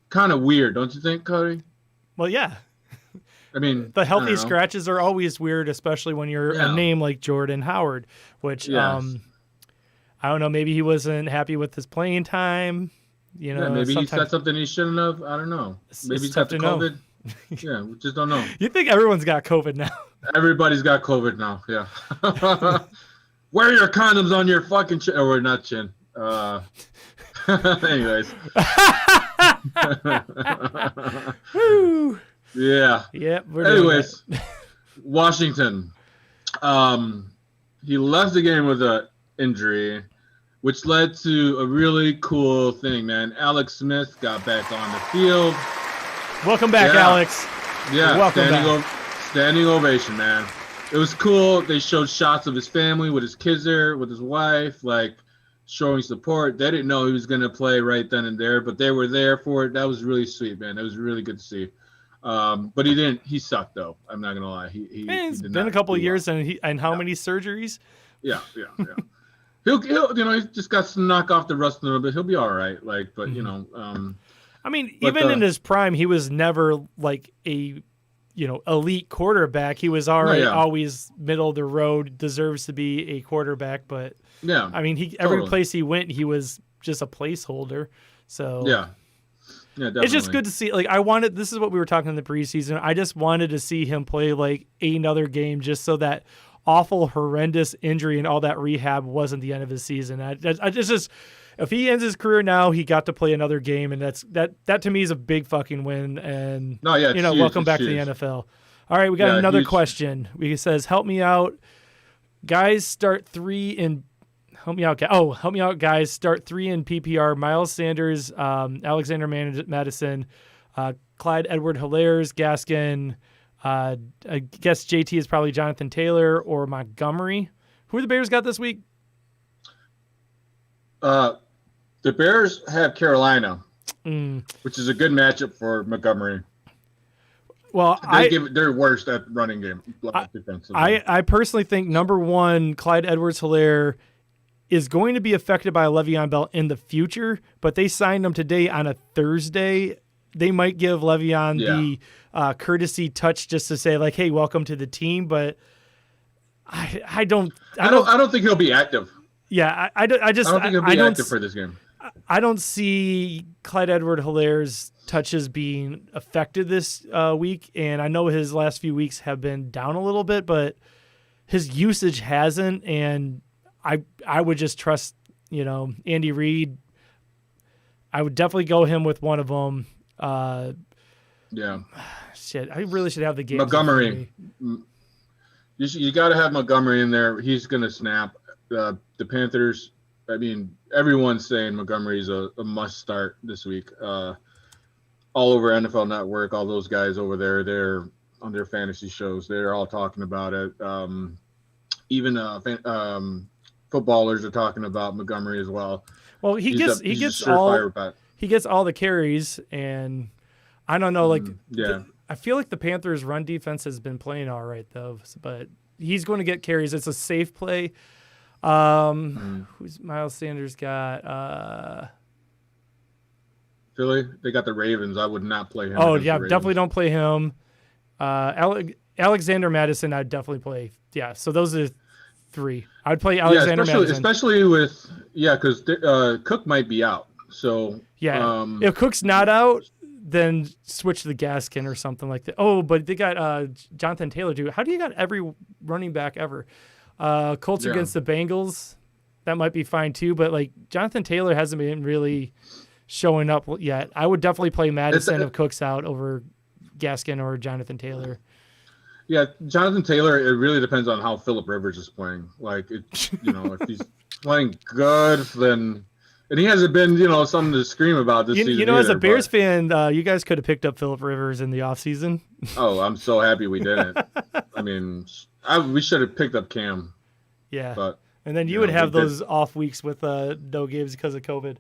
Kind of weird, don't you think, Cody? Well, yeah. I mean, the healthy scratches are always weird, especially when you're a name like Jordan Howard, which I don't know. Maybe he wasn't happy with his playing time. You know, maybe he said something he shouldn't have. I don't know. Maybe he's got the COVID. Yeah, we just don't know. You think everyone's got COVID now? Everybody's got COVID now. Yeah. Wear your condoms on your fucking chin, or not chin. Anyways. Woo. Yeah. Yep. Anyways, Washington. He left the game with an injury, which led to a really cool thing, man. Alex Smith got back on the field. Welcome back, Alex. Yeah. Welcome back. Standing ovation, man. It was cool. They showed shots of his family with his kids there, with his wife, like showing support. They didn't know he was going to play right then and there, but they were there for it. That was really sweet, man. It was really good to see. But he didn't. He sucked, though. I'm not going to lie. It's been a couple of years, and how many surgeries? Yeah. He'll he just got to knock off the rust a little bit. He'll be all right. But I mean, even in his prime, he was never like a elite quarterback. He was always middle of the road, deserves to be a quarterback, but I mean, every place he went, he was just a placeholder. So yeah, definitely. It's just good to see. Like this is what we were talking in the preseason. I just wanted to see him play like another game, just so that awful, horrendous injury and all that rehab wasn't the end of his season. If he ends his career now, he got to play another game, and that to me is a big fucking win. And welcome back to the NFL. All right, we got another question. He says, "Help me out, guys. Start 3 in. Help me out. Oh, help me out, guys. Start 3 in PPR. Miles Sanders, Alexander Madison, Clyde Edwards-Helaire, Gaskin. I guess JT is probably Jonathan Taylor or Montgomery. Who the Bears got this week?" The Bears have Carolina, which is a good matchup for Montgomery. Well, they're worst at running game defensively. I personally think number 1, Clyde Edwards-Helaire is going to be affected by Le'Veon Bell in the future, but they signed him today on a Thursday. They might give Le'Veon the courtesy touch just to say like, "Hey, welcome to the team," but I don't think he'll be active. Yeah, I don't think he'll be active for this game. I don't see Clyde Edward-Hilaire's touches being affected this week, and I know his last few weeks have been down a little bit, but his usage hasn't, and I would just trust, Andy Reid. I would definitely go him with one of them. Yeah. Shit, I really should have the game. Montgomery. You got to have Montgomery in there. He's going to snap. The Panthers, I mean, everyone's saying Montgomery's a must start this week. All over NFL Network, all those guys over there, they're on their fantasy shows. They're all talking about it. Even footballers are talking about Montgomery as well. Well, he gets all the carries, and I don't know, I feel like the Panthers' run defense has been playing all right though, but he's going to get carries. It's a safe play. Who's Miles Sanders got? Philly, they got the Ravens. I would not play him. Oh yeah, definitely don't play him. Alexander Madison, I'd definitely play. Yeah, so those are three. I'd play Alexander Madison, especially with because Cook might be out. So yeah, if Cook's not out, then switch to the Gaskin or something like that. Oh, but they got Jonathan Taylor too. How do you got every running back ever? Colts against the Bengals, that might be fine too. But like Jonathan Taylor hasn't been really showing up yet. I would definitely play Madison if Cook's out over Gaskin or Jonathan Taylor. Yeah, Jonathan Taylor. It really depends on how Phillip Rivers is playing. Like if he's playing good, then. And he hasn't been, something to scream about this season. As a Bears fan, you guys could have picked up Phillip Rivers in the offseason. Oh, I'm so happy we didn't. I mean, we should have picked up Cam. Yeah. But and then you would have those off weeks with no games because of COVID.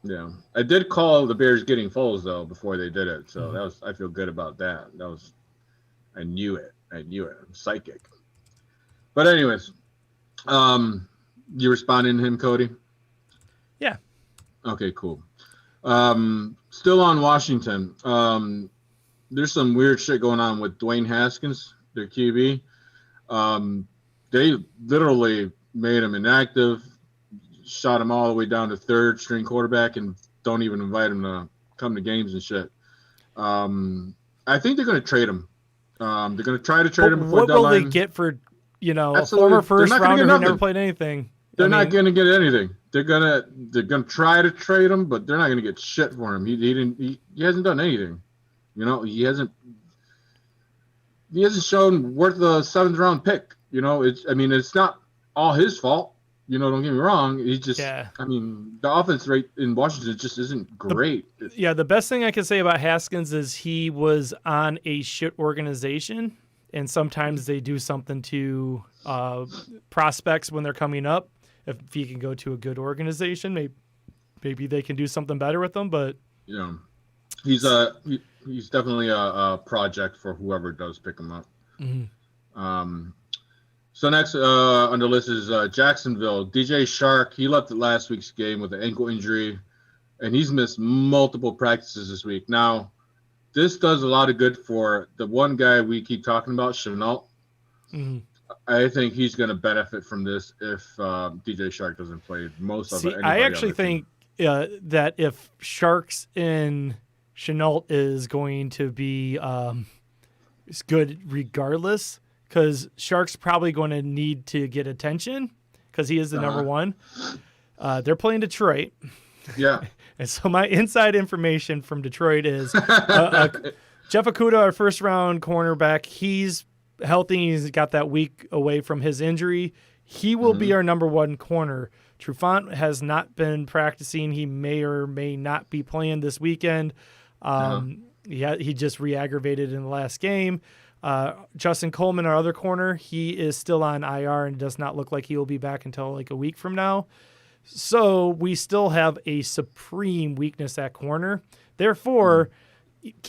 Yeah. I did call the Bears getting Foles, though, before they did it. So I feel good about that. I knew it. I'm psychic. But anyways, you responding to him, Cody? Yeah. Okay, cool. Still on Washington. There's some weird shit going on with Dwayne Haskins, their QB. They literally made him inactive, shot him all the way down to third string quarterback, and don't even invite him to come to games and shit. I think they're going to trade him. They're going to try to trade him before deadline. What will they get for, a former first rounder who never played anything? They're not going to get anything. They're gonna try to trade him, but they're not going to get shit for him. He hasn't done anything. He hasn't shown worth the 7th round pick. It's not all his fault. Don't get me wrong. He just, the offense rate in Washington just isn't great. The best thing I can say about Haskins is he was on a shit organization, and sometimes they do something to prospects when they're coming up. If he can go to a good organization, maybe they can do something better with them. But he's definitely a project for whoever does pick him up. Mm-hmm. So next on the list is Jacksonville. DJ Chark. He left last week's game with an ankle injury, and he's missed multiple practices this week. Now, this does a lot of good for the one guy we keep talking about, Shenault. Mm-hmm. I think he's going to benefit from this if DJ Chark doesn't play most of it. I actually think that if Sharks in Shenault is going to be it's good regardless, because Shark's probably going to need to get attention because he is the number one. They're playing Detroit. Yeah. And so my inside information from Detroit is Jeff Okudah, our first-round cornerback, he's healthy. He's got that week away from his injury. He will be our number one corner. Trufant has not been practicing. He may or may not be playing this weekend. He just re-aggravated in the last game. Justin Coleman, our other corner, he is still on IR and does not look like he will be back until like a week from now. So we still have a supreme weakness at corner. Therefore,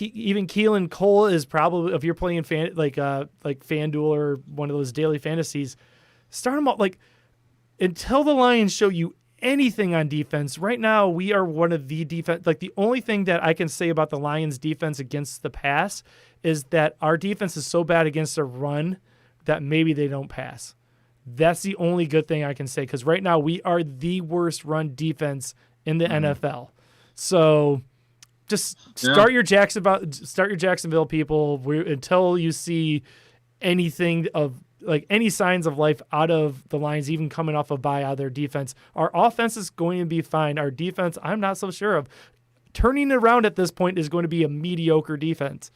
even Keelan Cole is probably, if you're playing like FanDuel or one of those daily fantasies, start him up until the Lions show you anything on defense. Right now, we are one of the defense. Like the only thing that I can say about the Lions defense against the pass is that our defense is so bad against the run that maybe they don't pass. That's the only good thing I can say, because right now we are the worst run defense in the NFL. So just start your Jacksonville people until you see anything of like any signs of life out of the Lions, even coming off a bye out of their defense. Our offense is going to be fine. Our defense, I'm not so sure of. Turning it around at this point is going to be a mediocre defense.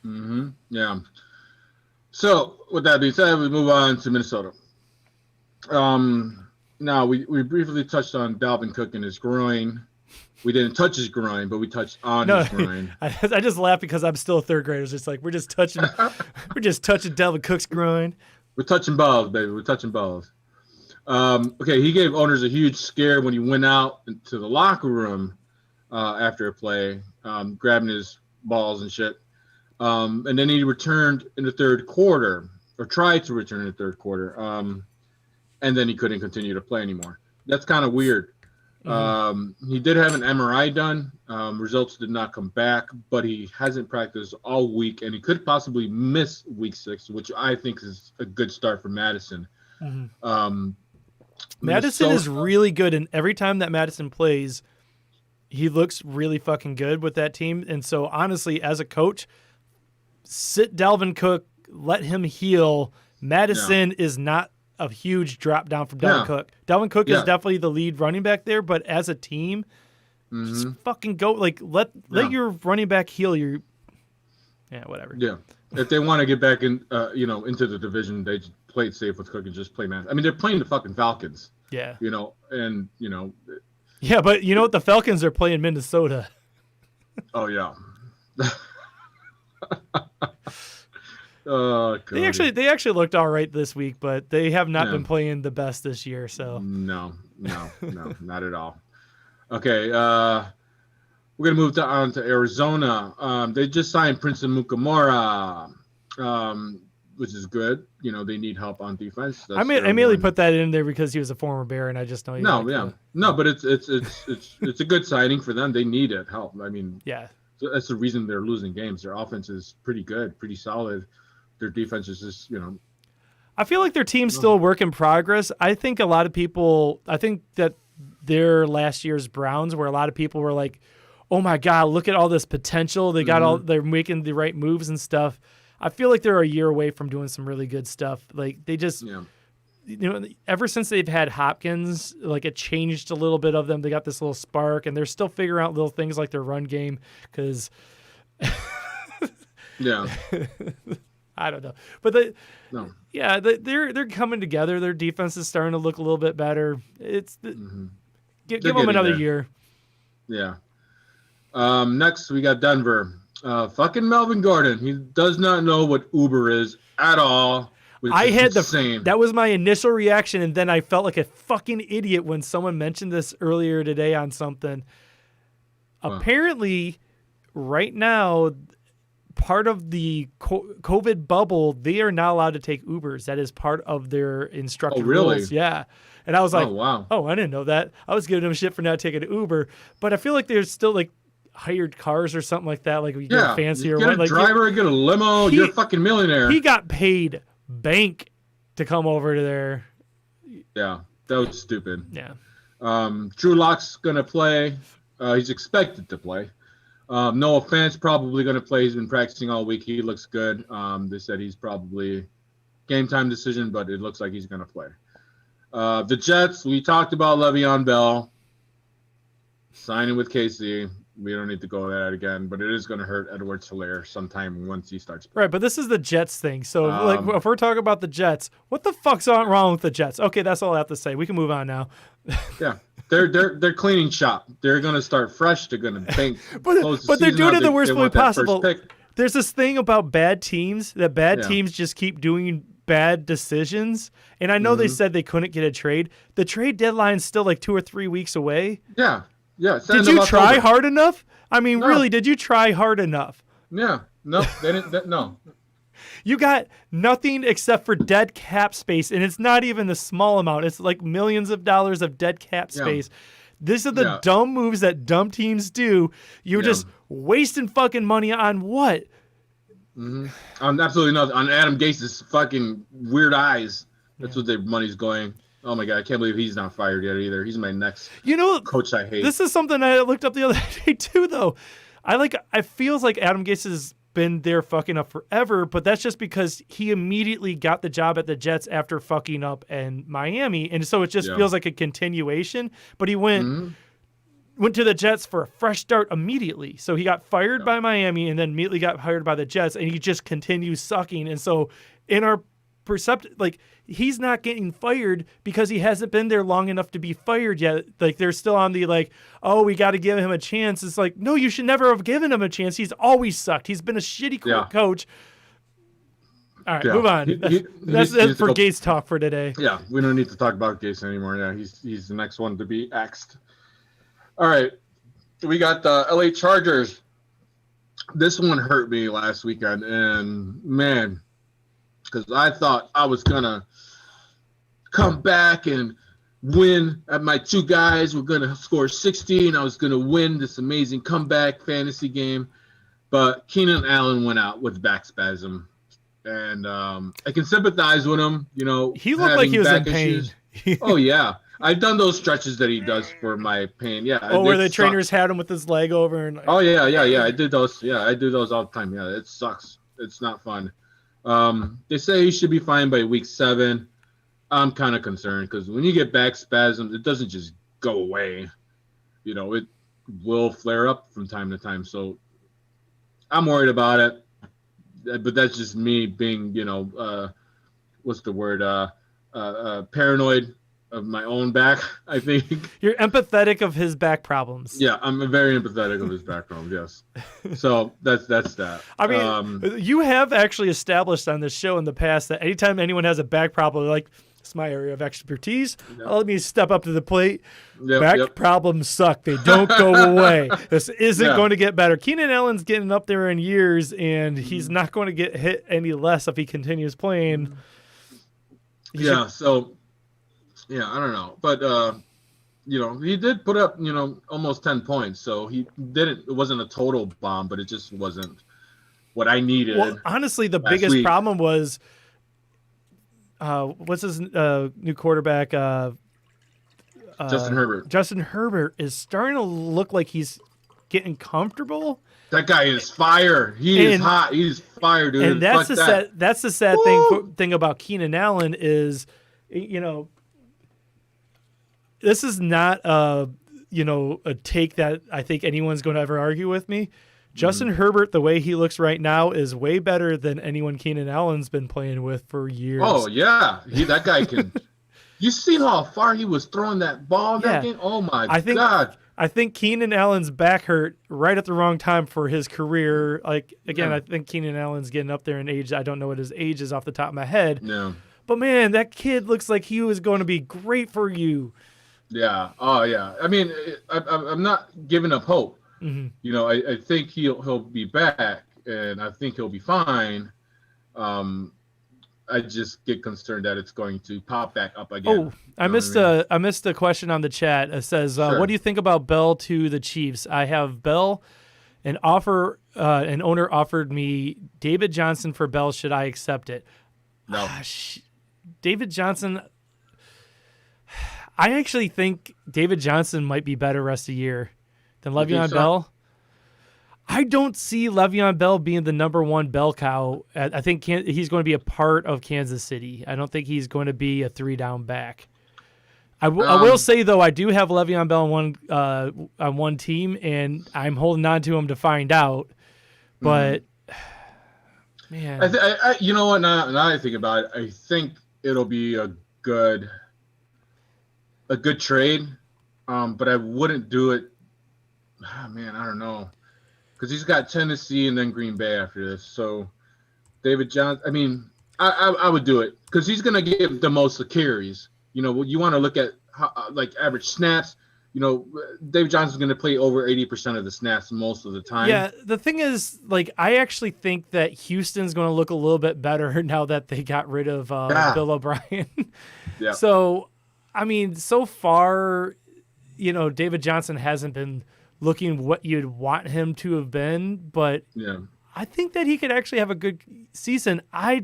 Mm-hmm. Yeah. So with that being said, we move on to Minnesota. Now we briefly touched on Dalvin Cook and his groin. We didn't touch his groin, but we touched on his groin. I just laugh because I'm still a third grader. It's just like we're just touching Dalvin Cook's groin. We're touching balls, baby. We're touching balls. Okay, he gave owners a huge scare when he went out into the locker room after a play, grabbing his balls and shit. And then he returned in the third quarter, or tried to return in the third quarter, and then he couldn't continue to play anymore. That's kind of weird. He did have an MRI done. Results did not come back, but he hasn't practiced all week, and he could possibly miss week 6, which I think is a good start for Madison. Madison is really good, and every time that Madison plays, he looks really fucking good with that team. And so, honestly, as a coach, sit Dalvin Cook, let him heal. Madison is not a huge drop down from Dalvin Cook. Dalvin Cook is definitely the lead running back there, but as a team, just fucking go. Like let your running back heal your. Yeah, whatever. Yeah, if they want to get back in, into the division, they just play it safe with Cook and just play man. I mean, they're playing the fucking Falcons. Yeah. Yeah, but you know what? The Falcons are playing Minnesota. Oh yeah. Oh, they actually looked all right this week, but they have not been playing the best this year. So no, not at all. Okay, we're gonna move on to Arizona. They just signed Prince Mukamura, which is good. They need help on defense. I merely put that in there because he was a former Bear, and I just know. No, but it's a good signing for them. They needed help. I mean, that's the reason they're losing games. Their offense is pretty good, pretty solid. Their defense is just, I feel like their team's still a work in progress. I think that their last year's Browns, where a lot of people were like, oh my God, look at all this potential. They got they're making the right moves and stuff. I feel like they're a year away from doing some really good stuff. Like they just, ever since they've had Hopkins, like it changed a little bit of them. They got this little spark, and they're still figuring out little things like their run game because, I don't know, but they're coming together. Their defense is starting to look a little bit better. Give them another year. Yeah. Next we got Denver. Fucking Melvin Gordon. He does not know what Uber is at all. That was my initial reaction, and then I felt like a fucking idiot when someone mentioned this earlier today on something. Apparently, right now, part of the COVID bubble, they are not allowed to take Ubers. That is part of their instructor rules. Yeah. And I was like, I didn't know that. I was giving them shit for not taking an Uber. But I feel like there's still like hired cars or something like that. Like you get a fancier one. Get a driver, get a limo. You're a fucking millionaire. He got paid bank to come over to there. Yeah, that was stupid. Yeah. Drew Lock's going to play. He's expected to play. Noah Fant's probably going to play. He's been practicing all week. He looks good. They said he's probably game time decision, but it looks like he's going to play. The Jets, we talked about Le'Veon Bell signing with KC. We don't need to go over that again, but it is going to hurt Edwards-Helaire sometime once he starts playing. Right, but this is the Jets thing. So, if we're talking about the Jets, what the fuck's wrong with the Jets? Okay, that's all I have to say. We can move on now. Yeah, they're cleaning shop. They're going to start fresh. They're going to bank. but they're doing it the worst way possible. There's this thing about bad teams that teams just keep doing bad decisions. And I know they said they couldn't get a trade. The trade deadline's still like 2 or 3 weeks away. Yeah. Yeah. Did you try hard enough? I mean, really, did you try hard enough? Yeah. No, they didn't. No. You got nothing except for dead cap space, and it's not even a small amount. It's like millions of dollars of dead cap space. These are the dumb moves that dumb teams do. You're just wasting fucking money on what? On absolutely nothing. On Adam Gase's fucking weird eyes. That's what their money's going. Oh my God, I can't believe he's not fired yet either. He's my next coach I hate. This is something I looked up the other day too, though. I feels like Adam Gase has been there fucking up forever, but that's just because he immediately got the job at the Jets after fucking up in Miami, and so it just feels like a continuation. But he went to the Jets for a fresh start immediately. So he got fired by Miami and then immediately got hired by the Jets, and he just continues sucking. And so in our he's not getting fired because he hasn't been there long enough to be fired yet. Like, they're still on the we got to give him a chance. It's like, no, you should never have given him a chance. He's always sucked. He's been a shitty coach. All right, move on. That's for Gase talk for today. Yeah, we don't need to talk about Gase anymore. Yeah, he's the next one to be axed. All right, we got the LA Chargers. This one hurt me last weekend, and man, because I thought I was gonna come back and win. My two guys were gonna score 60, and I was gonna win this amazing comeback fantasy game. But Keenan Allen went out with back spasm, and I can sympathize with him. You know, he looked like he was in pain. Oh yeah. I've done those stretches that he does for my pain. Yeah. Oh, where the trainers had him with his leg over and. Oh yeah. I did those. Yeah, I do those all the time. Yeah, it sucks. It's not fun. They say he should be fine by week 7. I'm kind of concerned because when you get back spasms, it doesn't just go away. You know, it will flare up from time to time. So I'm worried about it. But that's just me being, what's the word? Paranoid of my own back, I think. You're empathetic of his back problems. Yeah, I'm very empathetic of his back problems, yes. So that's that. I mean, you have actually established on this show in the past that anytime anyone has a back problem, they're like, it's my area of expertise. Let me step up to the plate. Back problems suck. They don't go away. This isn't going to get better. Keenan Allen's getting up there in years, and he's not going to get hit any less if he continues playing. I don't know. But, he did put up, almost 10 points. So it wasn't a total bomb, but it just wasn't what I needed. Well, honestly, the biggest problem was, what's his new quarterback? Justin Herbert. Justin Herbert is starting to look like he's getting comfortable. That guy is fire. He is hot. He's fire, dude. And that's the sad thing about Keenan Allen is, this is not a take that I think anyone's going to ever argue with me. Justin Herbert, the way he looks right now, is way better than anyone Keenan Allen's been playing with for years. Oh yeah, that guy can. You see how far he was throwing that ball that game? Oh my God! I think Keenan Allen's back hurt right at the wrong time for his career. I think Keenan Allen's getting up there in age. I don't know what his age is off the top of my head. Yeah. But man, that kid looks like he was going to be great for you. Yeah. Oh, yeah. I mean, I'm not giving up hope. Mm-hmm. I think he'll be back, and I think he'll be fine. I just get concerned that it's going to pop back up again. Oh, I missed a question on the chat. It says, Sure. "What do you think about Bell to the Chiefs?" I have Bell. An owner offered me David Johnson for Bell. Should I accept it? No. David Johnson. I actually think David Johnson might be better rest of the year than Le'Veon Bell. I don't see Le'Veon Bell being the number one bell cow. I think he's going to be a part of Kansas City. I don't think he's going to be a 3-down back. I will say, though, I do have Le'Veon Bell on one team, and I'm holding on to him to find out. But, man. You know what? Now I think about it, I think it'll be a good trade, but I wouldn't do it. I don't know, because he's got Tennessee and then Green Bay after this. So David Johnson, I would do it because he's gonna get the most carries. You want to look at average snaps. David Johnson's gonna play over 80% of the snaps most of the time. Yeah, the thing is, I actually think that Houston's going to look a little bit better now that they got rid of Bill O'Brien. Yeah. So. So far, David Johnson hasn't been looking what you'd want him to have been, but I think that he could actually have a good season. I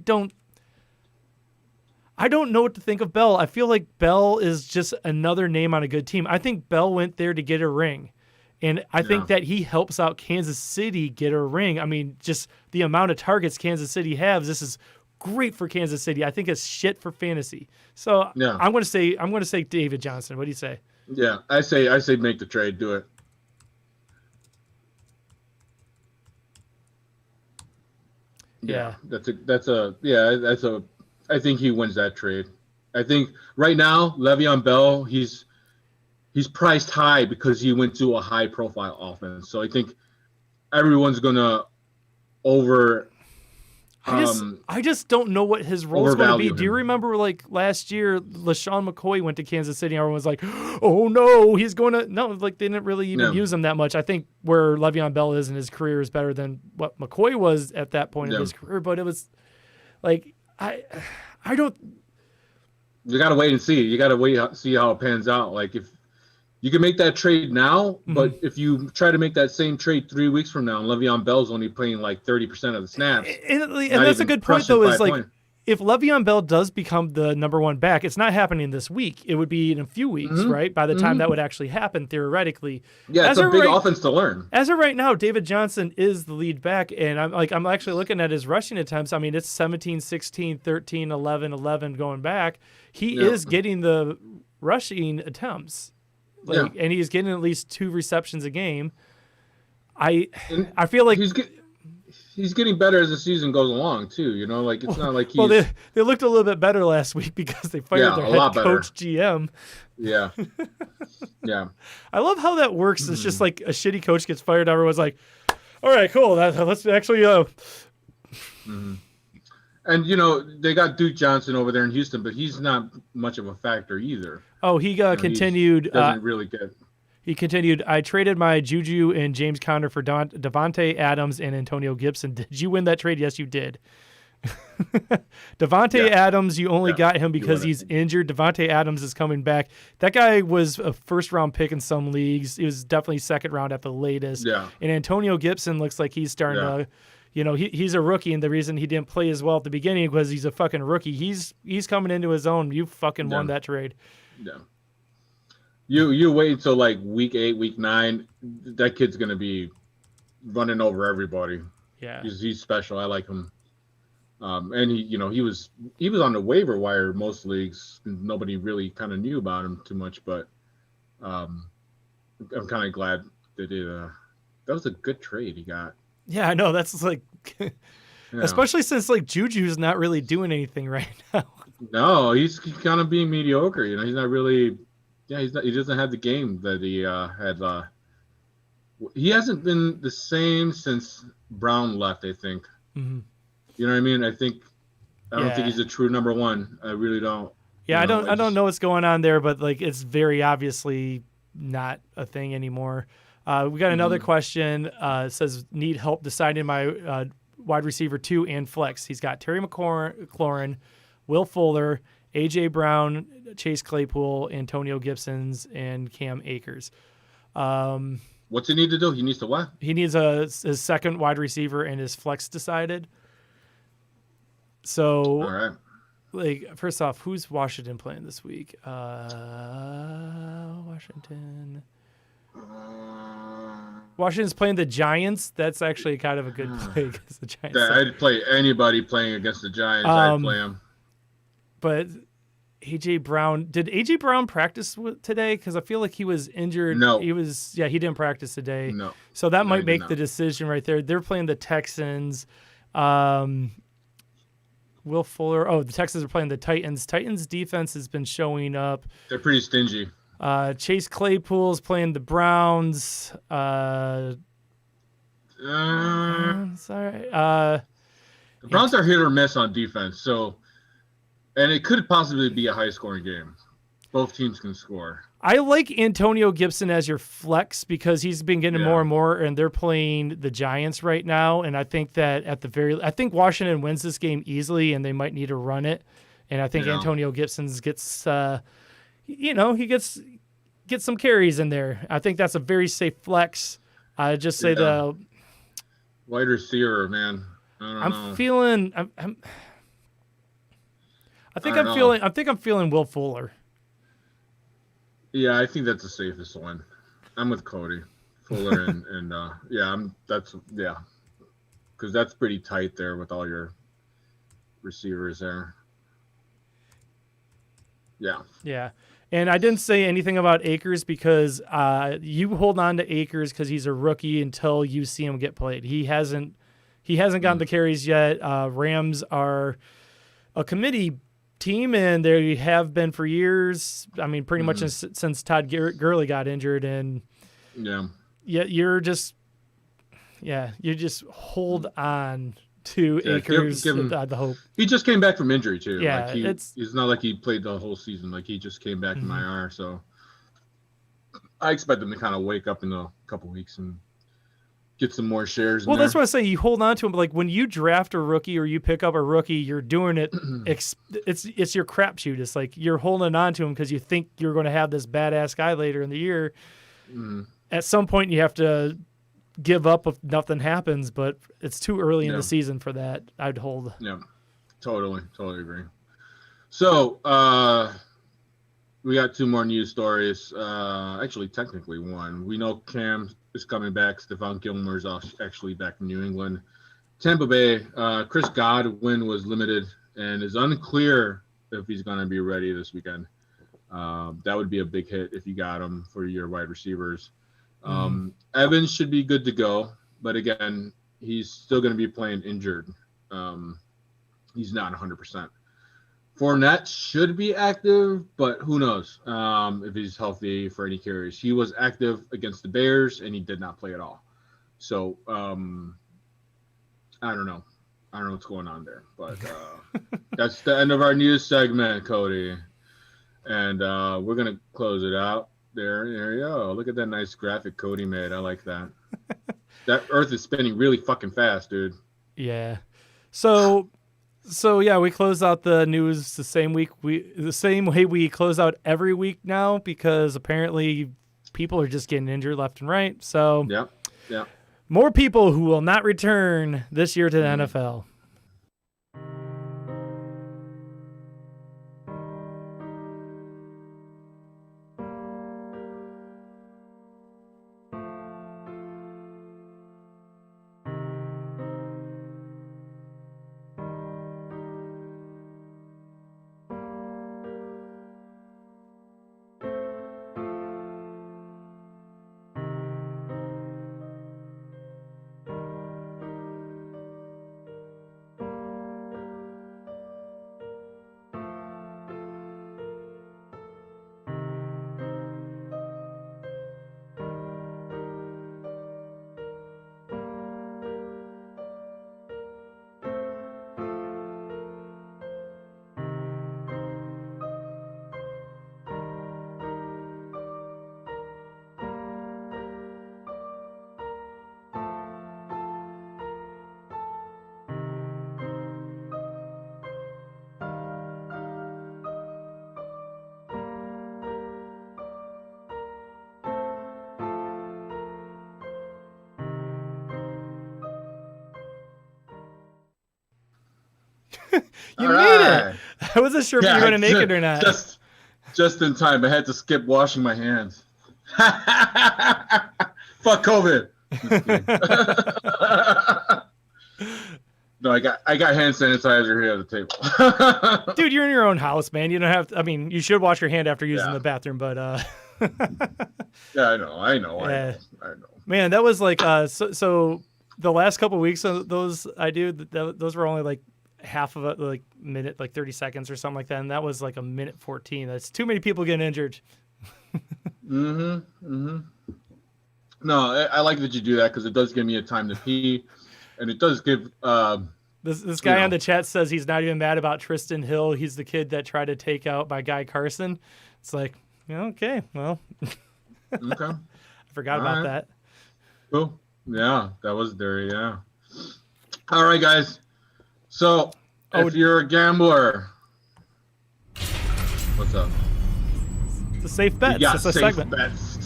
I don't know what to think of Bell. I feel like Bell is just another name on a good team. I think Bell went there to get a ring. And I think that he helps out Kansas City get a ring. I mean, just the amount of targets Kansas City has, this is great for Kansas City. I think it's shit for fantasy. So I'm going to say David Johnson. What do you say? Yeah, I say make the trade. Do it. Yeah. I think he wins that trade. I think right now Le'Veon Bell, he's priced high because he went to a high profile offense. So I think everyone's gonna I just don't know what his role is going to be. Overvalue Do you him. remember like last year, LaShawn McCoy went to Kansas City and everyone was like, oh no, he's going to, no, like they didn't really even use him that much. I think where Le'Veon Bell is in his career is better than what McCoy was at that point in his career. But it was like, I don't. You got to wait and see. You got to wait see how it pans out. Like if you can make that trade now, but if you try to make that same trade 3 weeks from now, and Le'Veon Bell's only playing like 30% of the snaps, and that's a good point though. Is like if Le'Veon Bell does become the number one back, it's not happening this week. It would be in a few weeks, right? By the time that would actually happen, theoretically. Yeah, it's a big offense to learn. As of right now, David Johnson is the lead back, and I'm actually looking at his rushing attempts. I mean, it's 17, 16, 13, 11, 11 going back. He is getting the rushing attempts. And he's getting at least 2 receptions a game. I feel like he's getting better as the season goes along too. You know, like it's not like he's. Well, they looked a little bit better last week because they fired their head coach GM. Yeah, yeah. I love how that works. It's just like a shitty coach gets fired. Everyone's like, "All right, cool. Let's actually." And you know they got Duke Johnson over there in Houston, but he's not much of a factor either. Oh, he continued. Doesn't really get. He continued. I traded my Juju and James Conner for Devontae Adams and Antonio Gibson. Did you win that trade? Yes, you did. Devontae Adams, you only got him because he's injured. Devontae Adams is coming back. That guy was a first-round pick in some leagues. He was definitely second round at the latest. Yeah. And Antonio Gibson looks like he's starting to. You know, he's a rookie, and the reason he didn't play as well at the beginning was he's a fucking rookie. He's coming into his own. You fucking won that trade. Yeah. You wait until like week 8, week 9. That kid's gonna be running over everybody. Yeah. He's special. I like him. And he was on the waiver wire most leagues. Nobody really kind of knew about him too much, but I'm kind of glad that that was a good trade he got. Yeah, I know. That's like, especially since like Juju's not really doing anything right now. No, he's kind of being mediocre. You know, he's not really. Yeah, he doesn't have the game that he had. He hasn't been the same since Brown left. I think. Mm-hmm. You know what I mean? I don't think he's a true number one. I really don't. Yeah, I don't know what's going on there, but like it's very obviously not a thing anymore. We got another question. It says, need help deciding my wide receiver 2 and flex. He's got Terry McLaurin, Will Fuller, A.J. Brown, Chase Claypool, Antonio Gibson's, and Cam Akers. What's he need to do? He needs to what? He needs his second wide receiver and his flex decided. So, all right. Like, first off, who's Washington playing this week? Washington's playing the Giants. That's actually kind of a good play because the Giants. I'd play anybody playing against the Giants. I'd play him. But A.J. Brown, did A.J. Brown practice today? Because I feel like he was injured. No. He didn't practice today. No. So that might make the decision right there. They're playing the Texans. Will Fuller. Oh, the Texans are playing the Titans. Titans defense has been showing up. They're pretty stingy. Chase Claypool's playing the Browns. Sorry. The Browns are hit or miss on defense, and it could possibly be a high-scoring game. Both teams can score. I like Antonio Gibson as your flex because he's been getting more and more, and they're playing the Giants right now. And I think that I think Washington wins this game easily, and they might need to run it. And I think Antonio Gibson gets, he gets some carries in there. I think that's a very safe flex. I just say the wide receiver, man. I don't know. feeling. I think I'm feeling Will Fuller. Yeah, I think that's the safest one. I'm with Cody, Fuller, because that's pretty tight there with all your receivers there. Yeah. Yeah. And I didn't say anything about Akers because you hold on to Akers because he's a rookie until you see him get played. He hasn't gotten the carries yet. Rams are a committee team, and they have been for years. I mean, pretty much since Todd Gurley got injured, and you just hold on to Akers, give him the hope. He just came back from injury too. Yeah, like it's not like he played the whole season. Like he just came back from IR. So I expect him to kind of wake up in a couple weeks and get some more shares. Well, that's what I say. You hold on to him. Like when you draft a rookie or you pick up a rookie, you're doing it. It's your crapshoot. It's like you're holding on to him because you think you're going to have this badass guy later in the year. At some point, you have to give up if nothing happens, but it's too early in the season for that. I'd hold. Yeah, totally agree. So we got two more news stories. Actually, technically one. We know Cam is coming back. Stephon Gilmore's actually back in New England. Tampa Bay, Chris Godwin was limited and is unclear if he's going to be ready this weekend. That would be a big hit if you got him for your wide receivers. Evans should be good to go, but again, he's still going to be playing injured. He's not 100%. Fournette should be active, but who knows if he's healthy for any carries. He was active against the Bears, and he did not play at all. So I don't know. I don't know what's going on there, but that's the end of our news segment, Cody. And we're going to close it out. There you go. Look at that nice graphic Cody made. I like that. That Earth is spinning really fucking fast, dude. Yeah. So yeah, we close out the news the same way we close out every week now because apparently people are just getting injured left and right. So yeah. More people who will not return this year to the NFL. You made it. I wasn't sure if you were going to make it or not. Just in time. I had to skip washing my hands. Fuck COVID. No, I got hand sanitizer here at the table. Dude, you're in your own house, man. You don't have to, I mean, you should wash your hand after using the bathroom, but yeah, I know. Man, that was like so the last couple of weeks of those those were only like half of a minute, like 30 seconds or something like that, and that was like a minute 14. That's too many people getting injured. No, I like that you do that because it does give me a time to pee, and it does give this guy on the chat says he's not even mad about Tristan Hill. He's the kid that tried to take out my guy Carson. It's like, okay, well, okay, I forgot about that. Cool. Yeah, that was there. Yeah. All right, guys. So, if you're a gambler, what's up? The safe bets. It's a safe segment. Bets.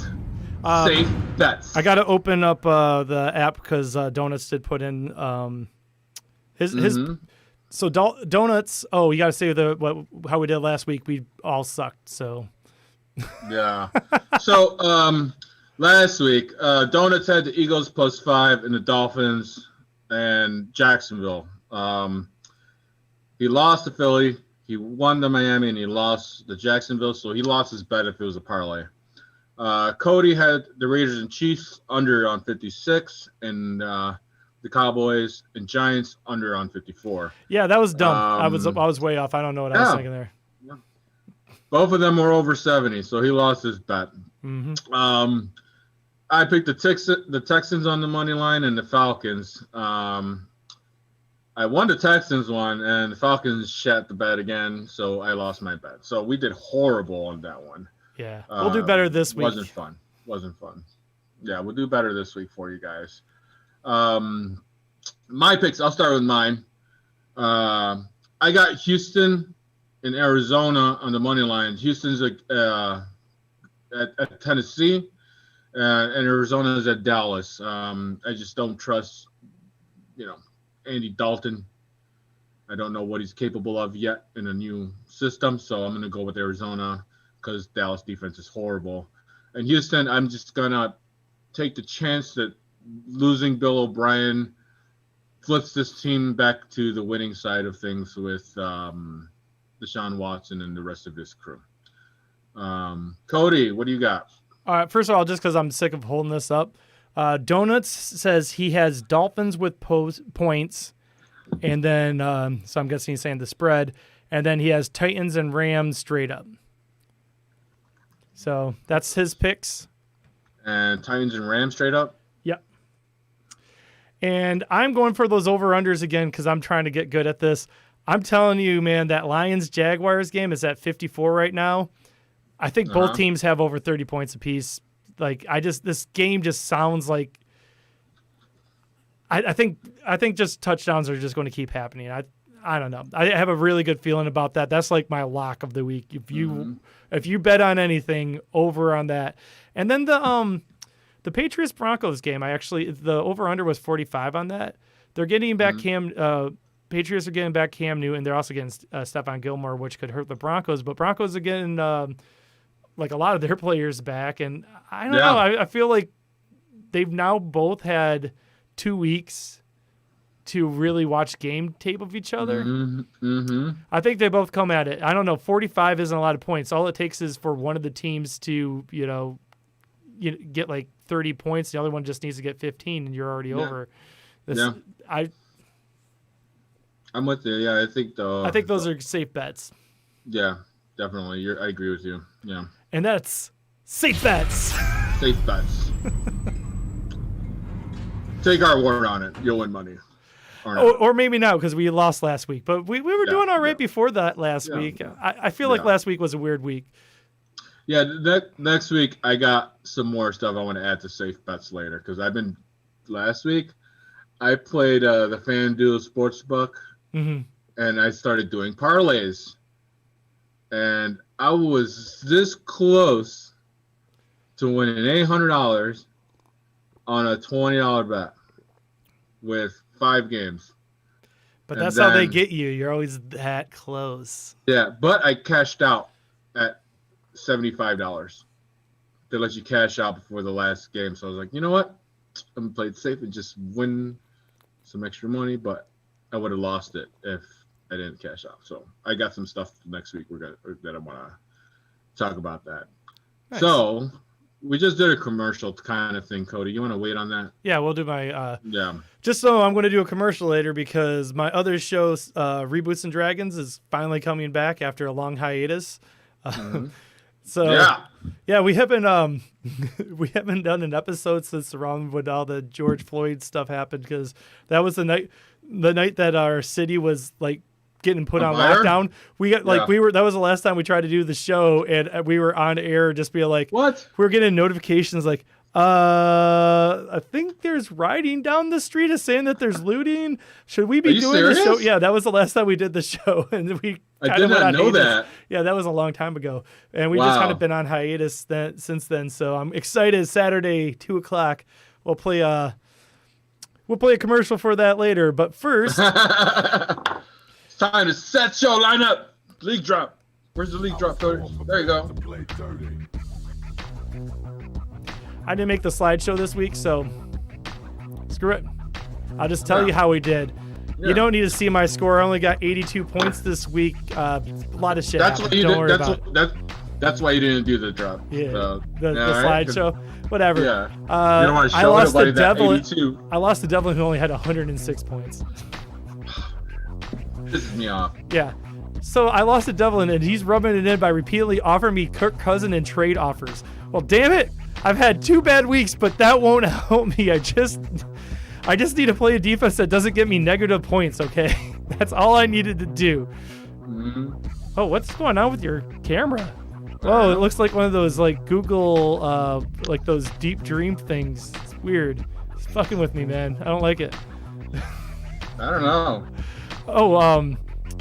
Safe bets. I got to open up the app because Donuts did put in his So donuts. Oh, you got to say how we did last week. We all sucked. So Yeah. So last week, donuts had the Eagles +5 and the Dolphins and Jacksonville. He lost to Philly. He won to Miami, and he lost to Jacksonville. So he lost his bet if it was a parlay. Cody had the Raiders and Chiefs under on 56, and the Cowboys and Giants under on 54. Yeah, that was dumb. I was way off. I don't know what I was thinking there. Yeah. Both of them were over 70, so he lost his bet. Mm-hmm. I picked the Texans on the money line and the Falcons. I won the Texans one, and the Falcons shat the bet again, so I lost my bet. So we did horrible on that one. Yeah, we'll do better this week. Wasn't fun. Yeah, we'll do better this week for you guys. My picks, I'll start with mine. I got Houston and Arizona on the money line. Houston's at Tennessee, and Arizona's at Dallas. I just don't trust, Andy Dalton. I don't know what he's capable of yet in a new system, so I'm going to go with Arizona because Dallas defense is horrible. And Houston, I'm just going to take the chance that losing Bill O'Brien flips this team back to the winning side of things with Deshaun Watson and the rest of this crew. Cody, what do you got? All right, first of all, just because I'm sick of holding this up, Donuts says he has Dolphins with points, and then so I'm guessing he's saying the spread, and then he has Titans and Rams straight up. So that's his picks. And Titans and Rams straight up? Yep. And I'm going for those over-unders again because I'm trying to get good at this. I'm telling you, man, that Lions-Jaguars game is at 54 right now. I think both teams have over 30 points apiece. This game just sounds like I think just touchdowns are just going to keep happening. I don't know. I have a really good feeling about that. That's like my lock of the week. If you bet on anything, over on that. And then the Patriots Broncos game, the over under was 45 on that. They're getting back Patriots are getting back Cam Newton. They're also getting Stephon Gilmore, which could hurt the Broncos. But Broncos are getting like a lot of their players back, and I don't know. I feel like they've now both had 2 weeks to really watch game tape of each other. Mm-hmm. I think they both come at it. I don't know. 45 isn't a lot of points. All it takes is for one of the teams to, get like 30 points. The other one just needs to get 15, and you're already over. I'm with you. Yeah, I think those are safe bets. Yeah, definitely. I agree with you. Yeah. And that's safe bets. Safe bets. Take our word on it. You'll win money. Or maybe not because we lost last week. But we were doing all right before that last week. I feel like last week was a weird week. Yeah, next week I got some more stuff I want to add to safe bets later because last week I played the FanDuel Sportsbook and I started doing parlays. And I was this close to winning $800 on a $20 bet with 5 games. But that's how they get you. You're always that close. Yeah, but I cashed out at $75. They let you cash out before the last game. So I was like, you know what? I'm going to play it safe and just win some extra money. But I would have lost it if I didn't cash out. So I got some stuff next week that I want to talk about that. Nice. So we just did a commercial kind of thing, Cody. You want to wait on that? Yeah, we'll do my Just so I'm going to do a commercial later because my other show, Reboots and Dragons, is finally coming back after a long hiatus. So we haven't we haven't done an episode since around when all the George Floyd stuff happened because that was the night that our city was like getting put on lockdown. We got that was the last time we tried to do the show, and we were on air just being like, what? We were getting notifications like, I think there's riding down the street is saying that there's looting. Should we be doing the show? Yeah, that was the last time we did the show, and we I did not know that. Yeah, that was a long time ago, and we just kind of been on hiatus since then. So I'm excited. Saturday, 2:00, we'll play a commercial for that later. But first. time to set your lineup. League drop. Where's the league drop, Cody? There you go. I didn't make the slideshow this week, so screw it. I'll just tell you how we did. Yeah. You don't need to see my score. I only got 82 points this week. A lot of shit. That's happened. what you Don't did. worry about it. That's why you didn't do the drop. Yeah, So, the right? slideshow, whatever. Yeah. You don't want to I show lost everybody to that Devlin. 82. I lost to Devlin, who only had 106 points. Pisses me off. Yeah. So I lost to Devlin, and he's rubbing it in by repeatedly offering me Kirk Cousin and trade offers. Well, damn it! I've had 2 bad weeks, but that won't help me. I just need to play a defense that doesn't get me negative points. Okay, that's all I needed to do. Mm-hmm. Oh, what's going on with your camera? Oh, it looks like one of those like Google, like those deep dream things. It's weird. It's fucking with me, man. I don't like it. I don't know. Oh,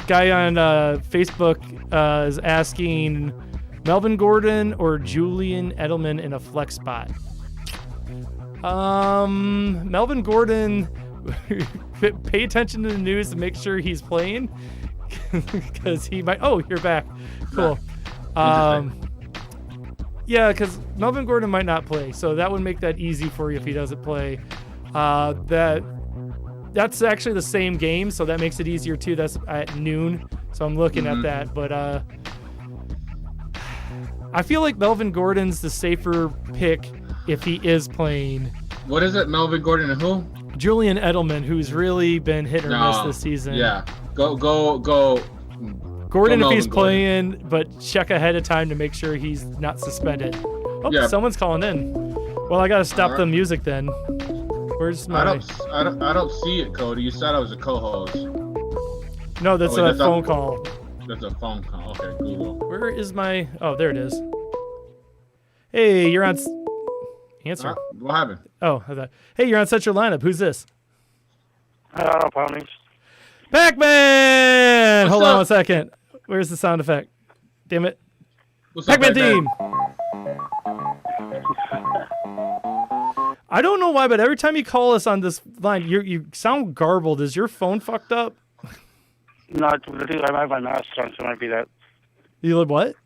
guy on Facebook is asking Melvin Gordon or Julian Edelman in a flex spot. Melvin Gordon, pay attention to the news to make sure he's playing, because he might. Oh, you're back. Cool. Yeah, because Melvin Gordon might not play, so that would make that easy for you if he doesn't play. That's actually the same game, so that makes it easier too. That's at noon, so I'm looking at that. But I feel like Melvin Gordon's the safer pick if he is playing. What is it, Melvin Gordon and who? Julian Edelman, who's really been hit or miss this season. Yeah, go. Gordon, if he's Melvin playing, but check ahead of time to make sure he's not suspended. Oh, Yeah. Someone's calling in. Well, I gotta stop the music then. Where's my? I don't see it, Cody. You said I was a co-host. No, that's a phone call. That's a phone call. Okay, Google. Where is my? Oh, there it is. Hey, you're on. Answer. What happened? Oh, I thought. Hey, you're on Set Your Lineup. Who's this? Hello, ponies. Pac-Man! What's Hold up? on 1 second. Where's the sound effect? Damn it. What's up, Pac-Man Pac-Man? team! I don't know why, but every time you call us on this line, you sound garbled. Is your phone fucked up? No, I have my mask on, so it might be that. You live what?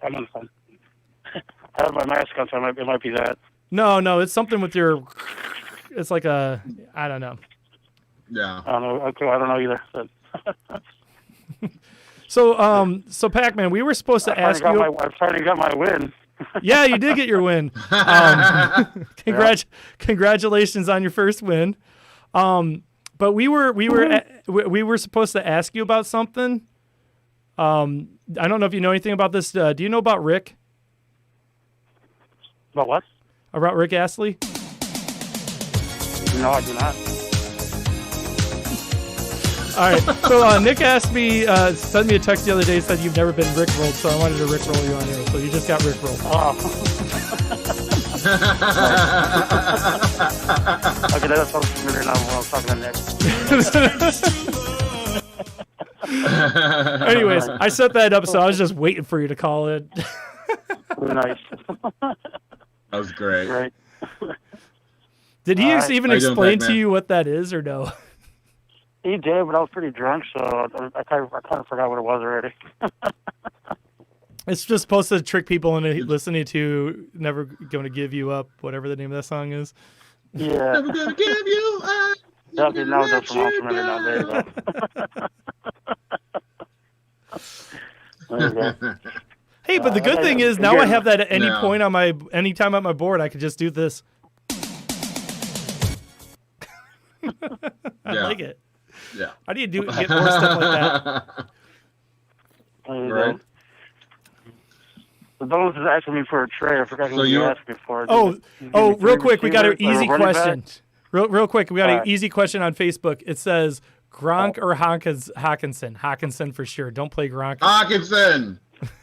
I'm on the phone. I have my mask on, so it might be that. No, it's something with your. It's like a. I don't know. Yeah. I don't know. Okay, I don't know either. But So Pac-Man, we were supposed to ask you. I finally got my win. Yeah, you did get your win. Congratulations on your first win. But we were supposed to ask you about something. I don't know if you know anything about this. Do you know about Rick? About what? About Rick Astley? No, I do not. All right. So Nick asked me, sent me a text the other day, said you've never been Rickrolled, so I wanted to Rickroll you on here. So you just got Rickrolled. Oh. Okay, that's so familiar now when I was talking to Nick. Anyways, I set that up, so I was just waiting for you to call it. Nice. That was great. Great. Did he even How you doing, explain to Pac-Man? you what that is, or no? He did, but I was pretty drunk, so I kind of forgot what it was already. It's just supposed to trick people into listening to "Never Gonna Give You Up," whatever the name of that song is. Yeah. Never gonna give you up. Okay, now that's from familiar now. There you go. There you go. Hey, but the good thing is now I have that at any point on any time on my board. I could just do this. I like it. Yeah. I need to get more stuff like that. There you Right. go. The bonus is asking me for a trade. I forgot who you asked me for. Real quick, we got an easy question. Back? Real quick, we got All an right. easy question on Facebook. It says Gronk or Hawkinson. Hawkinson for sure. Don't play Gronk. Hawkinson.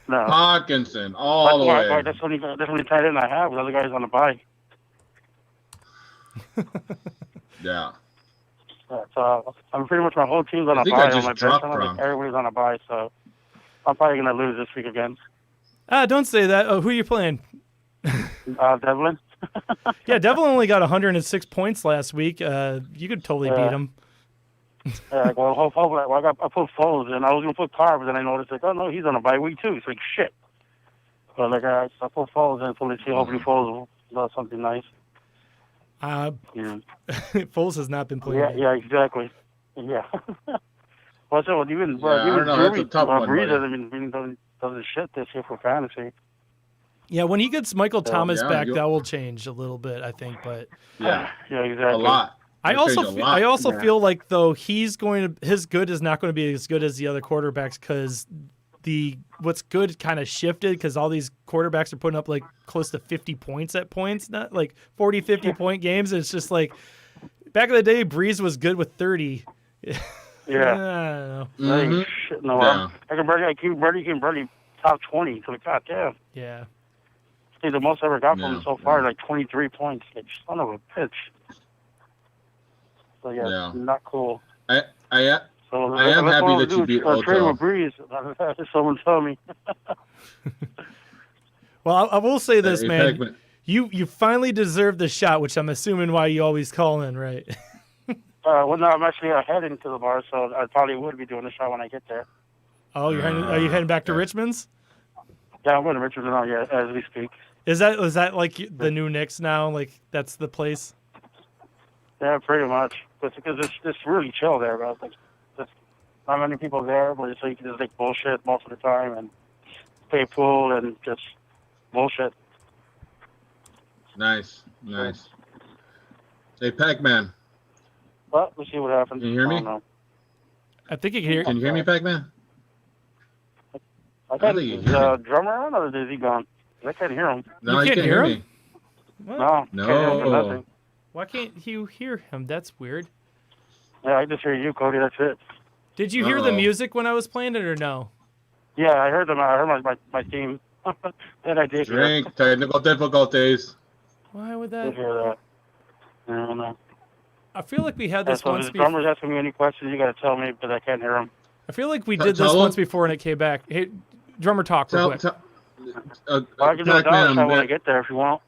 No. Hawkinson. All the way. That's only tight end I have. The other guy's on the bye. Yeah. So I'm pretty much my whole team's on a think bye. I On just my bench, dropped I'm like, Gronk. everybody's on a bye, so I'm probably gonna lose this week again. Don't say that. Oh, who are you playing? Devlin. Yeah, Devlin only got 106 points last week. You could totally beat him. Like, well, hopefully, I put Foles in. I was gonna put Carr, but then I noticed like, oh no, he's on a bye week too. It's like shit. But like, I put Foles in, so let's see. Hopefully, Foles does something nice. Yeah. Foles has not been playing. Yeah, exactly. Yeah. Well, so even I don't know, that's a tough one, Breeze buddy. doesn't shit this year for fantasy. Yeah, when he gets Michael Thomas yeah, back, that will change a little bit, I think. But Yeah, exactly. a lot. I also Yeah. feel like though his good is not going to be as good as the other quarterbacks because what's good kind of shifted because all these quarterbacks are putting up like close to 50 points at points, not like 40, 50 point games. It's just like back in the day, Breeze was good with 30. Yeah. I don't know. Like, shit, no, Yeah. I can barely top 20. So like, goddamn. Yeah. I think the most I ever got from him Yeah, so far, like 23 points. Like, son of a bitch. So Yeah. not cool. I So I am that's happy what that you beat I'll trade Otto. with Breeze. Someone tell me. Well, I will say this, Hey, man. Pac-Man. You finally deserve the shot, which I'm assuming why you always call in, right? Well, no, I'm actually heading to the bar, so I probably would be doing the shot when I get there. Oh, are you heading back to Richmond's? Yeah, I'm going to Richmond now, yeah, as we speak. Is that like the new Knicks now? Like that's the place? Yeah, pretty much. But because it's really chill there, bro. Like, there's not many people there, but so you can just like bullshit most of the time and play pool and just bullshit. Nice. Hey, Pac-Man. But we'll see what happens. Can you hear me? I don't know. I think you can hear. Can you hear me, Pac-Man? I thought think you is can hear me. drummer on or is he gone? I can't hear him. No, You you can't can't hear hear him? me. What? No, can't hear him for No. nothing. Why can't you hear him? That's weird. Yeah, I just hear you, Cody. That's it. Did you hear the Uh-oh. music when I was playing it or no? Yeah, I heard them. I heard my team. That I did hear. Drink. Technical difficulties. Why would I did that? hear that. I don't know. I feel like we had Yeah, this so once if the before. drummer's asking me any questions, you got to tell me, but I can't hear him. I feel like we Tell did this him. once before and it came back. Hey, drummer, talk real quick. Well, I can do a dollar Pac-Man, shot when I get there if you want.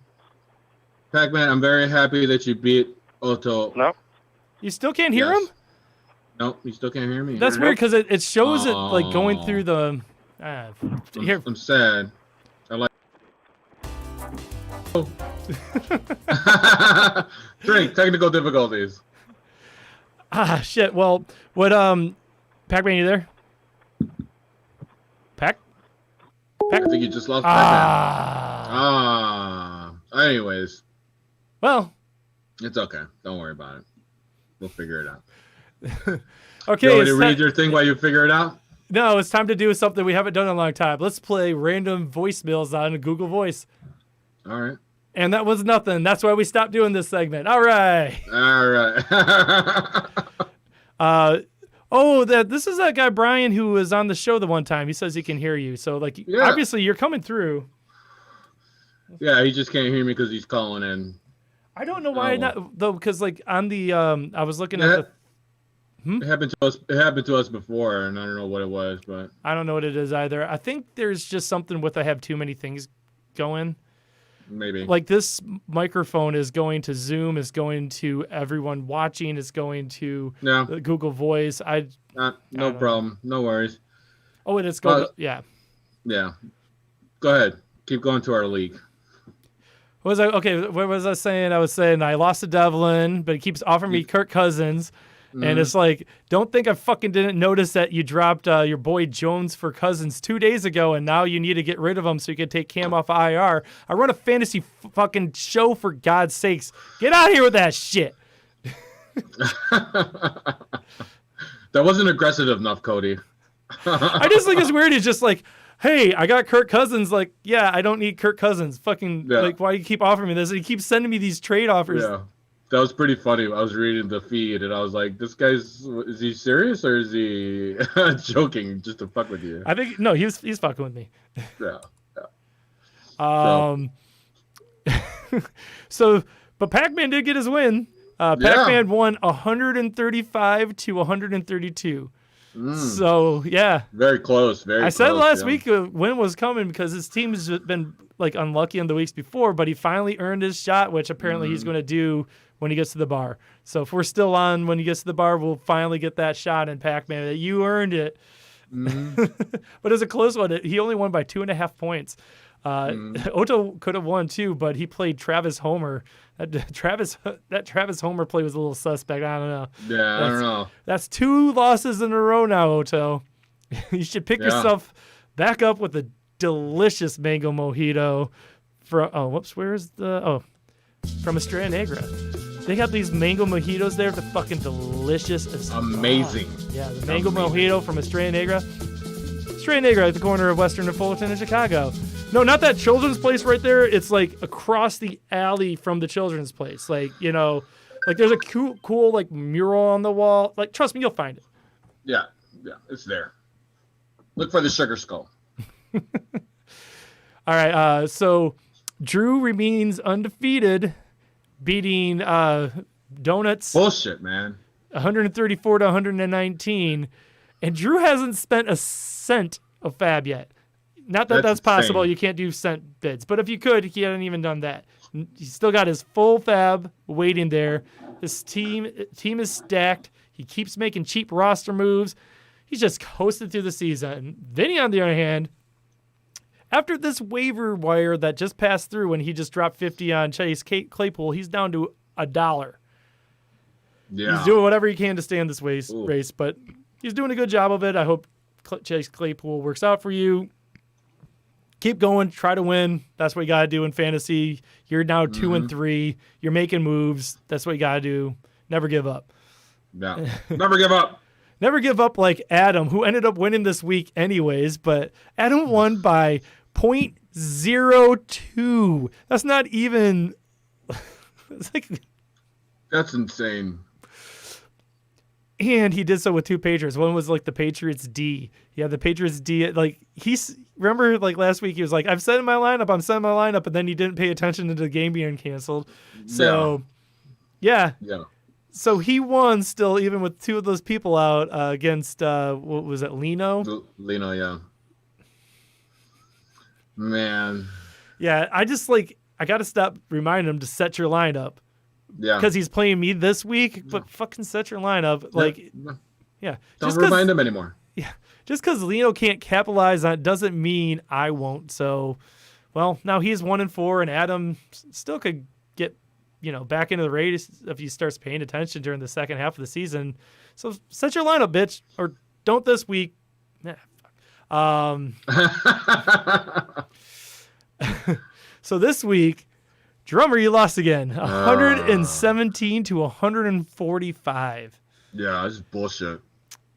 Pac-Man, I'm very happy that you beat Otto. No? You still can't hear Yes. him? Nope, you still can't hear me. That's weird because it shows it like going Oh. through the. Here, I'm sad. I like. Drink. Technical difficulties. shit. Well, what Pac-Man, you there? Pac? I think you just lost Pac-Man. Ah. Anyways, Well, it's okay. Don't worry about it. We'll figure it out. okay. You want me to it's read ti- your thing while you figure it out? No, it's time to do something we haven't done in a long time. Let's play random voicemails on Google Voice. All right. And that was nothing. That's why we stopped doing this segment. All right. All right. This is that guy Brian who was on the show the one time. He says he can hear you. So like Yeah. obviously you're coming through. Yeah, he just can't hear me because he's calling in. I don't know why Oh, well. not though, because like on the I was looking Yeah. at the It happened to us. It happened to us before, and I don't know what it was, but I don't know what it is either. I think there's just something with I have too many things going. maybe. Like this microphone is going to Zoom, is going to everyone watching, is going to No, Google Voice. no don't know. problem. No worries. Oh, and it's going. Well- Yeah. Yeah. Go ahead. Keep going to our league. What was I saying? I was saying I lost to Devlin, but he keeps offering me Kirk Cousins. And it's like, don't think I fucking didn't notice that you dropped your boy Jones for Cousins 2 days ago, and now you need to get rid of him so you can take Cam off IR. I run a fantasy fucking show, for God's sakes. Get out of here with that shit. That wasn't aggressive enough, Cody. I just think it's weird. It's just like, hey, I got Kirk Cousins. Like, yeah, I don't need Kirk Cousins. Fucking, Yeah. like, why do you keep offering me this? And he keeps sending me these trade offers. Yeah. That was pretty funny. I was reading the feed and I was like, is he serious or is he joking just to fuck with you? I think, no, he's fucking with me. Yeah. But Pac-Man did get his win. Pac-Man won 135 to 132. So yeah, Very close. I said close, last yeah. week a win was coming because his team has been like unlucky in the weeks before, but he finally earned his shot, which apparently he's going to do when he gets to the bar. So if we're still on when he gets to the bar, we'll finally get that shot in Pac-Man. You earned it. Mm-hmm. But it was a close one. He only won by 2.5 points. Otto could have won too, but he played Travis Homer. That Travis Homer play was a little suspect. I don't know. Yeah, I don't know. That's 2 losses in a row now, Otto. You should pick yourself back up with a delicious mango mojito. From Estrella Negra. They got these mango mojitos there. They're fucking delicious as Amazing. fuck. Yeah, the mango mojito from Estrella Negra. Estrella Negra at the corner of Western and Fullerton in Chicago. No, not that children's place right there. It's like across the alley from the children's place. Like, like there's a cool like mural on the wall. Like, trust me, you'll find it. Yeah, it's there. Look for the sugar skull. All right, so Drew remains undefeated, beating Donuts Bullshit, man. 134 to 119, and Drew hasn't spent a cent of fab yet. Not that that's possible. insane. You can't do cent bids, but if you could, he hadn't even done that. He's still got his full fab waiting there. His team is stacked. He keeps making cheap roster moves. He's just coasted through the season. Vinny, on the other hand, after this waiver wire that just passed through when he just dropped 50 on Chase Claypool, he's down to $1. Yeah. He's doing whatever he can to stay in this race, but he's doing a good job of it. I hope Chase Claypool works out for you. Keep going. Try to win. That's what you got to do in fantasy. You're now 2-3. You're making moves. That's what you got to do. Never give up. Yeah. Never give up. Never give up like Adam, who ended up winning this week anyways, but Adam won by 0.02. That's not even... That's insane. And he did so with 2 Patriots. One was like the Patriots D. Yeah, the Patriots D. Like remember like last week he was like, I'm setting my lineup, and then he didn't pay attention to the game being canceled. So yeah. So he won still, even with 2 of those people out against what was it, Lino? Lino, yeah. Man. Yeah, I got to stop reminding him to set your lineup. Yeah. Because he's playing me this week, but fucking set your lineup. Like, yeah. Don't remind him anymore. Yeah. Just because Lino can't capitalize on it doesn't mean I won't. So, well, now he's 1-4, and Adam still could get, back into the race if he starts paying attention during the second half of the season. So set your lineup, bitch, or don't this week. So this week, drummer, you lost again. 117 to 145. Yeah, this is bullshit.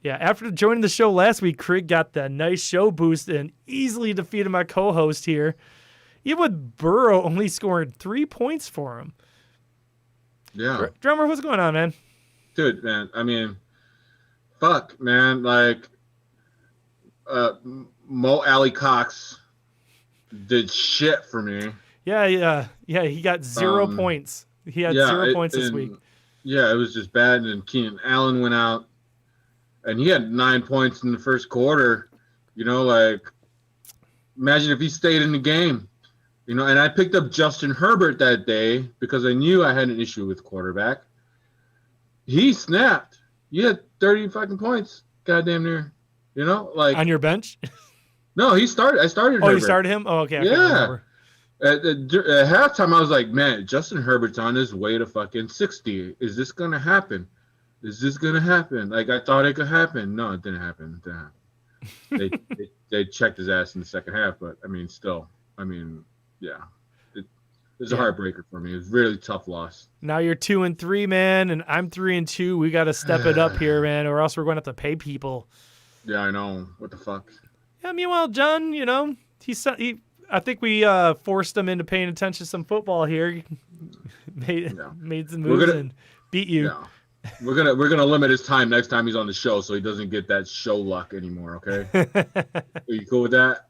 Yeah, after joining the show last week, Craig got that nice show boost and easily defeated my co-host here. Even with Burrow only scoring 3 points for him. Yeah. Drummer, what's going on, man? Dude, man, I mean, fuck, man. Like, Mo Alley Cox did shit for me. Yeah, he got 0 points. He had 0 points this week. Yeah, it was just bad. And Keenan Allen went out, and he had 9 points in the first quarter. Like, imagine if he stayed in the game. And I picked up Justin Herbert that day because I knew I had an issue with quarterback. He snapped. He had 30 fucking points, goddamn near. Like on your bench? No, he started. I started. Oh, Herbert. you started him? Oh, okay. Yeah. At halftime, I was like, man, Justin Herbert's on his way to fucking 60. Is this gonna happen? Like, I thought it could happen. No, it didn't happen. They checked his ass in the second half, but yeah. It was a heartbreaker for me. It was a really tough loss. Now you're 2-3, man, and I'm 3-2. We got to step it up here, man, or else we're going to have to pay people. Yeah, I know. What the fuck? Yeah, meanwhile, John, I think we forced him into paying attention to some football here. made some moves and beat you. Yeah. We're gonna limit his time next time he's on the show, so he doesn't get that show luck anymore. Okay? Are you cool with that?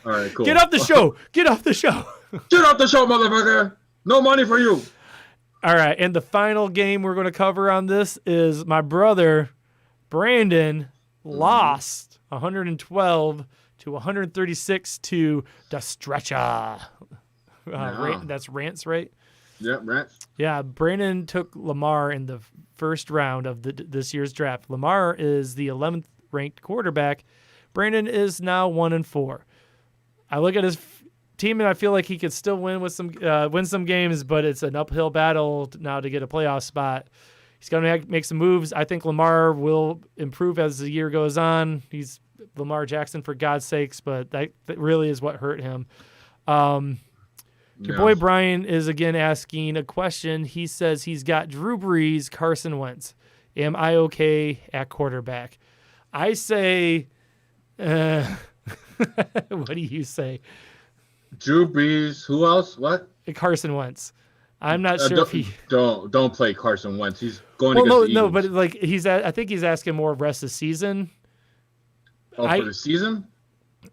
All right, cool. Get off the show. Get off the show. Get off the show, motherfucker. No money for you. All right, and the final game we're going to cover on this is my brother Brandon lost 112 to 136 to the Stretcher. That's Rants, right? Yeah, Rants. Yeah, Brandon took Lamar in the first round of this year's draft. Lamar is the 11th ranked quarterback. Brandon is now 1-4. I look at his team and I feel like he could still win some games, but it's an uphill battle now to get a playoff spot. He's going to make some moves. I think Lamar will improve as the year goes on. He's Lamar Jackson, for God's sakes, but that really is what hurt him. Your boy Brian is again asking a question. He says he's got Drew Brees, Carson Wentz. Am I okay at quarterback? I say, what do you say? Drew Brees. Who else? What? Carson Wentz. I'm not sure if he don't play Carson Wentz. He's going against the Eagles. But like I think he's asking more rest of the season. Oh, for the season?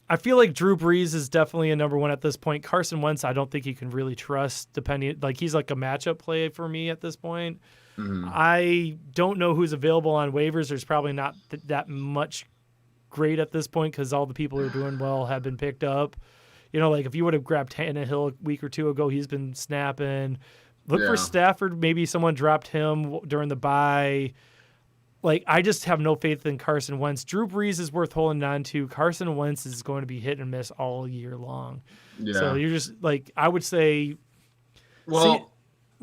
I feel like Drew Brees is definitely a number one at this point. Carson Wentz, I don't think you can really trust. He's like a matchup play for me at this point. Mm-hmm. I don't know who's available on waivers. There's probably not that much great at this point because all the people who are doing well have been picked up. Like if you would have grabbed Tannehill a week or two ago, he's been snapping. Look for Stafford. Maybe someone dropped him during the bye. Like, I just have no faith in Carson Wentz. Drew Brees is worth holding on to. Carson Wentz is going to be hit and miss all year long. Yeah. So you're just like, I would say. Well,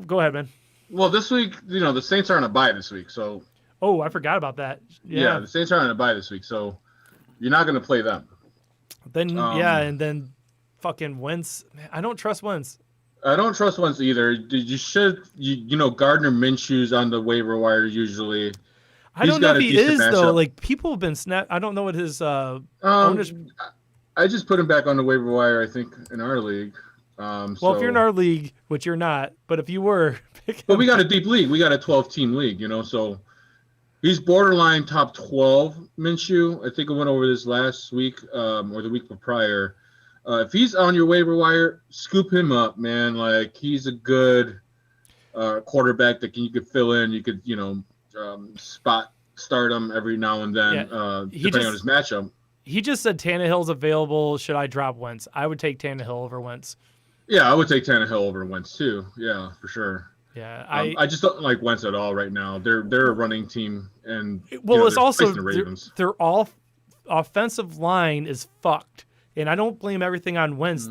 go ahead, man. Well, this week, the Saints are on a bye this week, so. Oh, I forgot about that. Yeah, the Saints are on a bye this week, so you're not going to play them. Then and then fucking Wentz. Man, I don't trust Wentz. I don't trust Wentz either. You should, Gardner Minshew's on the waiver wire usually. I don't know if he is though. Like people have been I don't know what his owners. I just put him back on the waiver wire. I think in our league. Well, if you're in our league, which you're not, but if you were, but we got a deep league. We got a 12-team league. So he's borderline top 12. Minshew. I think I went over this last week or the week prior. If he's on your waiver wire, scoop him up, man. Like he's a good quarterback that you could fill in. You could start him every now and then, depending on his matchup. He just said Tannehill's available. Should I drop Wentz? I would take Tannehill over Wentz. Yeah, I would take Tannehill over Wentz too. Yeah, for sure. Yeah, I just don't like Wentz at all right now. They're a running team, and it's also they're all offensive line is fucked. And I don't blame everything on Wentz.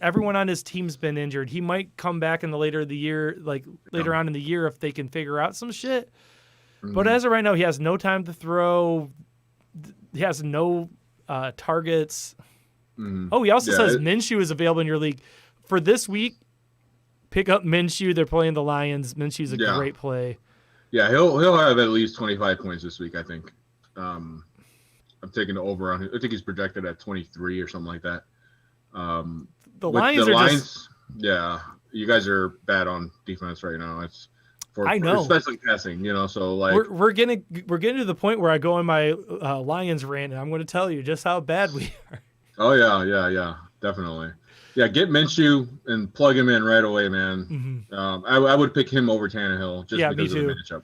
Everyone on his team's been injured. He might come back in the later on in the year if they can figure out some shit. But as of right now, he has no time to throw. He has no targets. Oh, he also says Minshew is available in your league. For this week, pick up Minshew. They're playing the Lions. Minshew's a great play. Yeah, he'll have at least 25 points this week, I think. I'm taking the over on him. I think he's projected at 23 or something like that. The Lions. Yeah, you guys are bad on defense right now. I know, especially passing. So like we're getting to the point where I go in my Lions rant, and I'm going to tell you just how bad we are. Oh yeah, definitely. Yeah, get Minshew and plug him in right away, man. Mm-hmm. I would pick him over Tannehill just because of the matchup.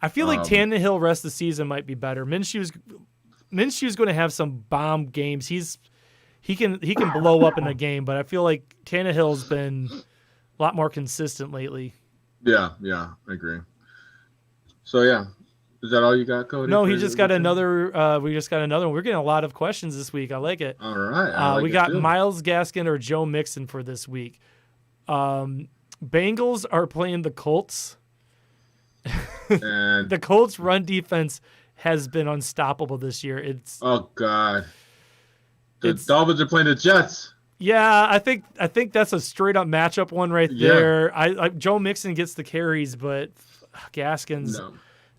I feel like Tannehill rest of the season might be better. Minshew's going to have some bomb games. He can blow up in a game, but I feel like Tannehill's been a lot more consistent lately. Yeah, I agree. So yeah, is that all you got, Cody? No, we just got another one. We're getting a lot of questions this week. I like it. All right. We got Myles Gaskin or Joe Mixon for this week. Bengals are playing the Colts. And the Colts' run defense has been unstoppable this year. Oh God. The Dolphins are playing the Jets. Yeah, I think that's a straight up matchup one right there. Joe Mixon gets the carries, but Gaskins,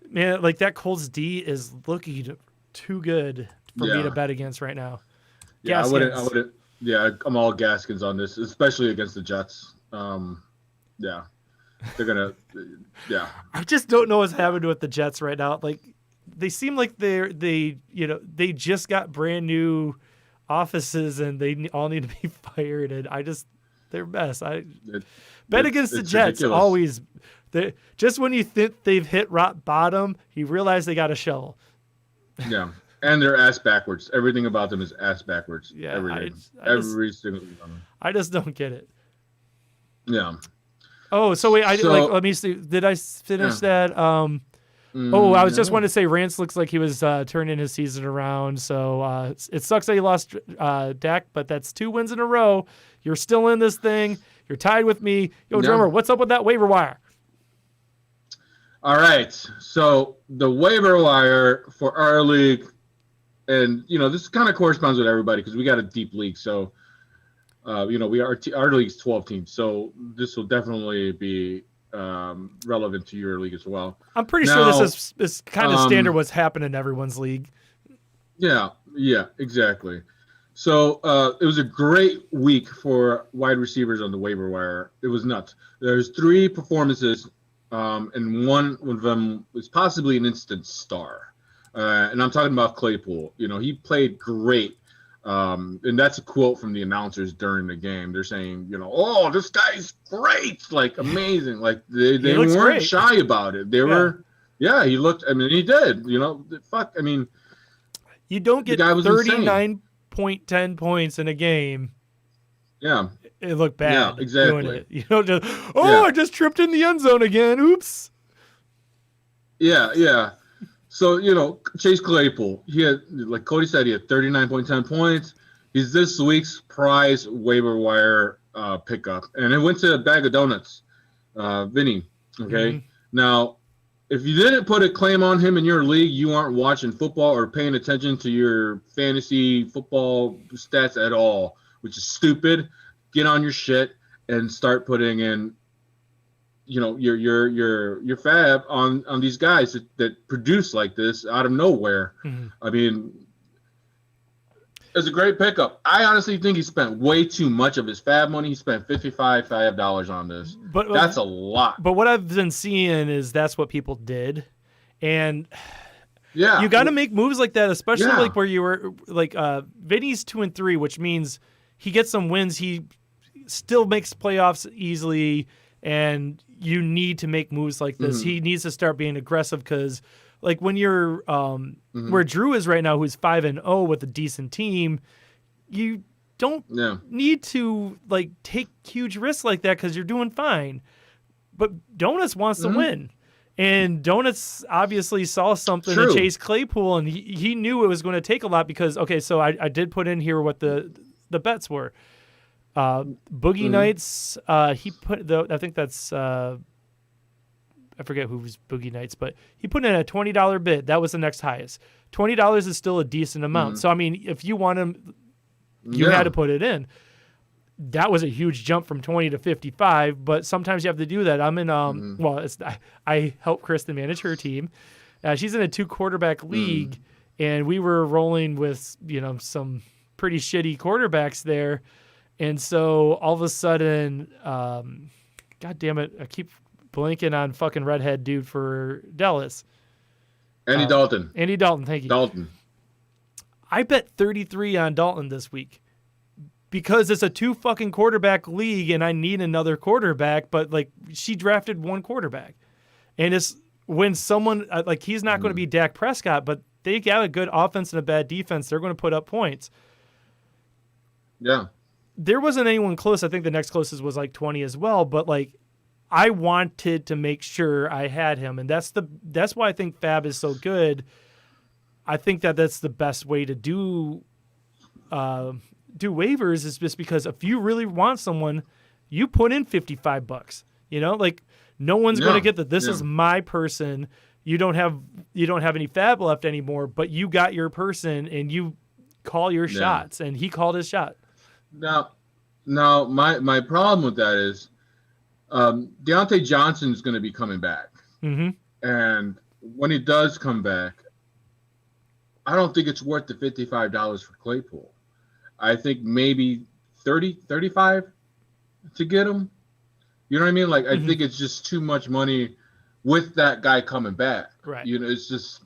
man, like that Colts D is looking too good for me to bet against right now. Yeah, Gaskins. I wouldn't. Yeah, I'm all Gaskins on this, especially against the Jets. Yeah, they're gonna. Yeah, I just don't know what's happening with the Jets right now. Like they seem like they just got brand new offices and they all need to be fired, and they're a mess. Bet against the Jets ridiculous. Always. Just when you think they've hit rock bottom, you realize they got a shovel. Yeah, and they're ass backwards. Everything about them is ass backwards. Yeah, every single one. I just don't get it. Yeah. Oh, so wait, let me see. Did I finish that? I was just wanting to say Rance looks like he was turning his season around. So it sucks that he lost Dak, but that's 2 wins in a row. You're still in this thing. You're tied with me. Yo, drummer, what's up with that waiver wire? All right. So the waiver wire for our league, and this kind of corresponds with everybody because we got a deep league. So our league's 12 teams. So this will definitely be relevant to your league as well. I'm pretty sure this is kind of standard what's happened in everyone's league. Yeah, exactly. So it was a great week for wide receivers on the waiver wire. It was nuts. There's 3 performances, and one of them was possibly an instant star. And I'm talking about Claypool. He played great. And that's a quote from the announcers during the game. They're saying, oh, this guy's great, like amazing. Like they weren't great. Shy about it. They were, he looked. I mean, he did. Fuck. I mean, you don't get 39.10 points in a game. Yeah, it looked bad. Yeah, exactly. Doing it. I just tripped in the end zone again. Oops. Yeah. So, Chase Claypool, he had, like Cody said, he had 39.10 points. He's this week's prize waiver wire pickup. And it went to a bag of donuts, Vinny. Okay. Mm-hmm. Now, if you didn't put a claim on him in your league, you aren't watching football or paying attention to your fantasy football stats at all, which is stupid. Get on your shit and start putting in your fab on these guys that produce like this out of nowhere. Mm-hmm. I mean, it's a great pickup. I honestly think he spent way too much of his fab money. He spent $55 on this. But that's a lot. But what I've been seeing is that's what people did. And you got to make moves like that, especially like where you were like Vinny's 2-3, which means he gets some wins. He still makes playoffs easily. And you need to make moves like this. Mm-hmm. He needs to start being aggressive because, like, when you're where Drew is right now, who's 5-0 with a decent team, you don't need to like take huge risks like that because you're doing fine. But Donuts wants to win, and Donuts obviously saw something in Chase Claypool, and he knew it was going to take a lot because so I did put in here what the bets were. Boogie Nights, he put I think that's I forget who was Boogie Nights, but he put in a $20 bid. That was the next highest. $20 is still a decent amount. So I mean, if you want him, you had to put it in. That was a huge jump from 20 to 55, but sometimes you have to do that. I'm in I help Kristen manage her team. She's in a 2-quarterback league, and we were rolling with some pretty shitty quarterbacks there. And so all of a sudden, God damn it, I keep blanking on fucking redhead dude for Dallas. Andy Dalton. Andy Dalton, thank you. Dalton. I bet 33 on Dalton this week because it's a 2 quarterback league and I need another quarterback, but like she drafted 1 quarterback. And it's when someone, like he's not going to be Dak Prescott, but they got a good offense and a bad defense. They're going to put up points. Yeah. There wasn't anyone close. I think the next closest was like 20 as well. But like, I wanted to make sure I had him, and that's why I think Fab is so good. I think that's the best way to do waivers is just because if you really want someone, you put in $55. Like no one's going to get that. This is my person. You don't have any Fab left anymore, but you got your person, and you call your shots, and he called his shot. Now, my problem with that is Deontay Johnson is going to be coming back. Mm-hmm. And when he does come back, I don't think it's worth the $55 for Claypool. I think maybe 30, 35 to get him. You know what I mean? Like, I think it's just too much money with that guy coming back. Right. It's just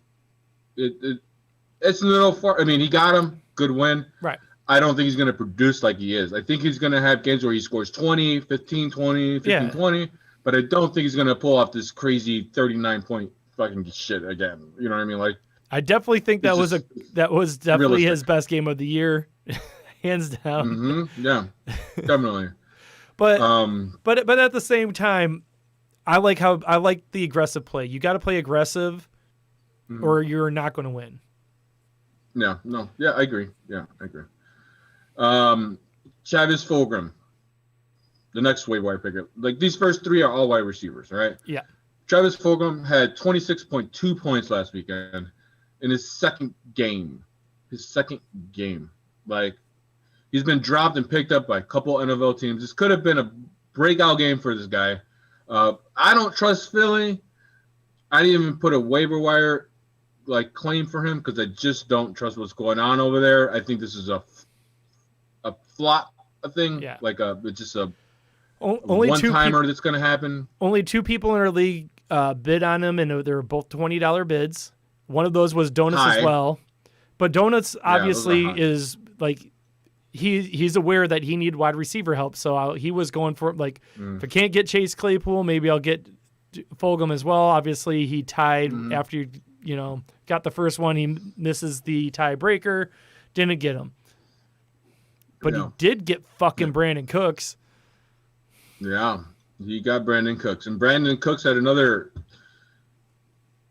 it's a little far. I mean, he got him. Good win. Right. I don't think he's going to produce like he is. I think he's going to have games where he scores 20, 15, 20, 15, 20. But I don't think he's going to pull off this crazy 39-point fucking shit again. You know what I mean? Like, I definitely think that was definitely his best game of the year, hands down. Mm-hmm. Yeah, definitely. But at the same time, I like the aggressive play. You got to play aggressive, or you're not going to win. Yeah, no, yeah, I agree. Travis Fulgham, the next waiver wire picker. Like these first three are all wide receivers, right? Yeah. Travis Fulgham had 26.2 points last weekend in his second game. Like he's been dropped and picked up by a couple NFL teams. This could have been a breakout game for this guy. I don't trust Philly. I didn't even put a waiver wire claim for him because I just don't trust what's going on over there. I think this is a flop thing, just a only one-timer that's going to happen. Only two people in our league bid on him, and they were both $20 bids. One of those was Donuts as well. But Donuts obviously is like he's aware that he needed wide receiver help, so he was going for if I can't get Chase Claypool, maybe I'll get Fulgham as well. Obviously, he tied after got the first one. He misses the tiebreaker, didn't get him. But he did get fucking Brandon Cooks. Yeah, he got Brandon Cooks. And Brandon Cooks had another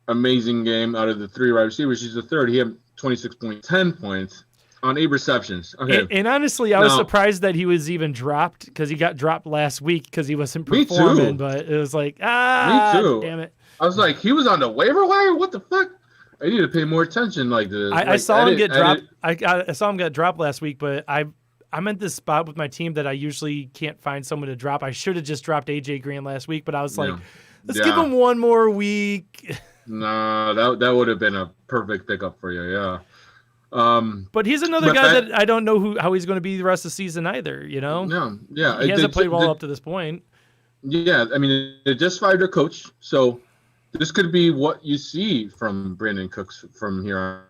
amazing game out of the three wide receivers. He's the third. He had 26.10 points on 8 receptions. Okay. And honestly, I was surprised that he was even dropped because he got dropped last week because he wasn't performing. Me too. But it was like, me too. Damn it. I was like, he was on the waiver wire? What the fuck? I need to pay more attention like this. I saw him get dropped. I saw him get dropped last week, but I'm at this spot with my team that I usually can't find someone to drop. I should have just dropped AJ Green last week, but I was like, let's give him one more week. No, that would have been a perfect pickup for you, yeah. But he's another guy that I don't know how he's going to be the rest of the season either, you know? Yeah. He hasn't played well up to this point. Yeah, I mean, they just fired their coach, so this could be what you see from Brandon Cooks from here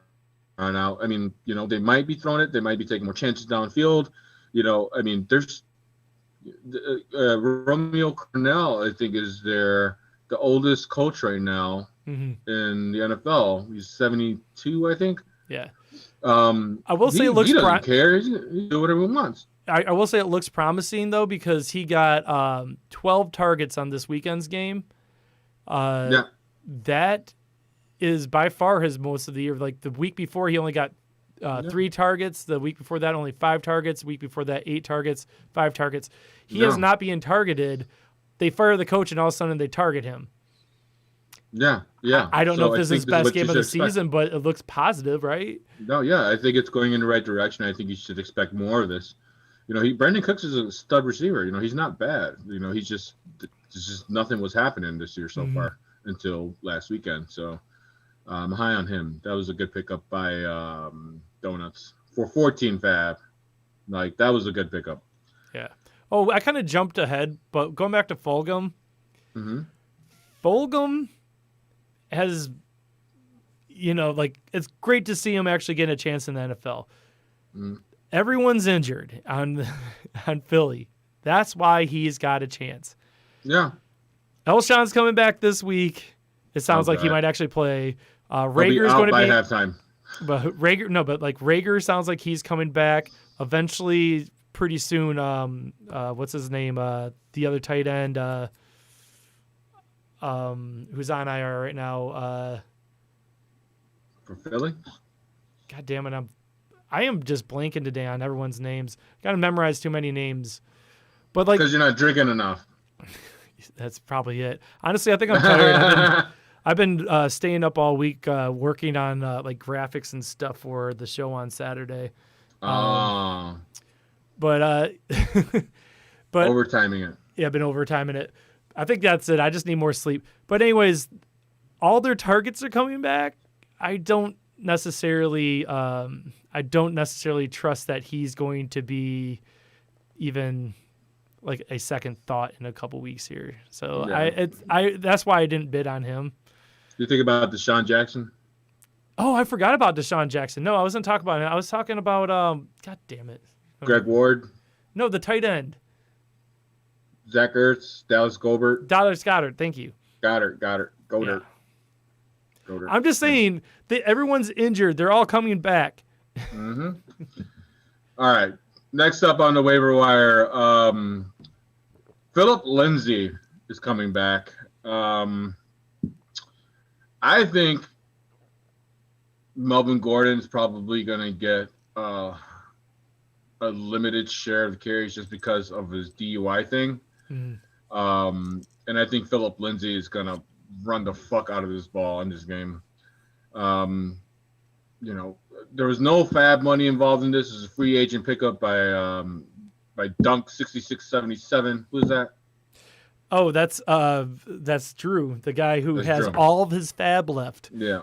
on out. I mean, they might be throwing it. They might be taking more chances downfield. I mean, there's Romeo Cornell, I think, is the oldest coach right now in the NFL. He's 72, I think. Yeah. I will say he doesn't care. He do whatever he wants. I will say it looks promising, though, because he got 12 targets on this weekend's game. That is by far his most of the year. Like the week before, he only got 3 targets. The week before that, only 5 targets. The week before that, 8 targets, 5 targets. He is not being targeted. They fire the coach, and all of a sudden they target him. Yeah. I don't know if this is his best game of the season, but it looks positive, right? No, yeah, I think it's going in the right direction. I think you should expect more of this. Brandon Cooks is a stud receiver. He's not bad. He's just nothing was happening this year so far until last weekend. So I'm high on him. That was a good pickup by Donuts for 14 fab. Like that was a good pickup. Yeah. Oh, I kind of jumped ahead, but going back to Fulgham. Fulgham has, it's great to see him actually getting a chance in the NFL. Everyone's injured on Philly. That's why he's got a chance. Yeah. Elshon's coming back this week. It sounds like he might actually play. Rager's going to be by halftime. But Rager sounds like he's coming back eventually pretty soon. What's his name? The other tight end who's on IR right now. For Philly? God damn it, I am just blanking today on everyone's names. Got to memorize too many names. But because you're not drinking enough. That's probably it. Honestly, I think I'm tired. I've been staying up all week working on graphics and stuff for the show on Saturday. But overtiming it. Yeah, I've been overtiming it. I think that's it. I just need more sleep. But anyways, all their targets are coming back. I don't necessarily trust that he's going to be even like a second thought in a couple weeks here. So that's why I didn't bid on him. You think about Deshaun Jackson? Oh, I forgot about Deshaun Jackson. No, I wasn't talking about him. I was talking about God damn it. Greg Ward. No, the tight end. Zach Ertz, Dallas Goedert. Dallas Goedert, thank you. Goedert. Yeah. I'm just saying that everyone's injured. They're all coming back. All right. Next up on the waiver wire, Philip Lindsay is coming back. I think Melvin Gordon's probably going to get a limited share of the carries just because of his DUI thing. Mm-hmm. And I think Philip Lindsay is going to run the fuck out of this ball in this game. There was no fab money involved in this. This is a free agent pickup by Dunk 6677. Who is that? Oh, that's Drew, the guy who has Drew. all of his fab left. Yeah.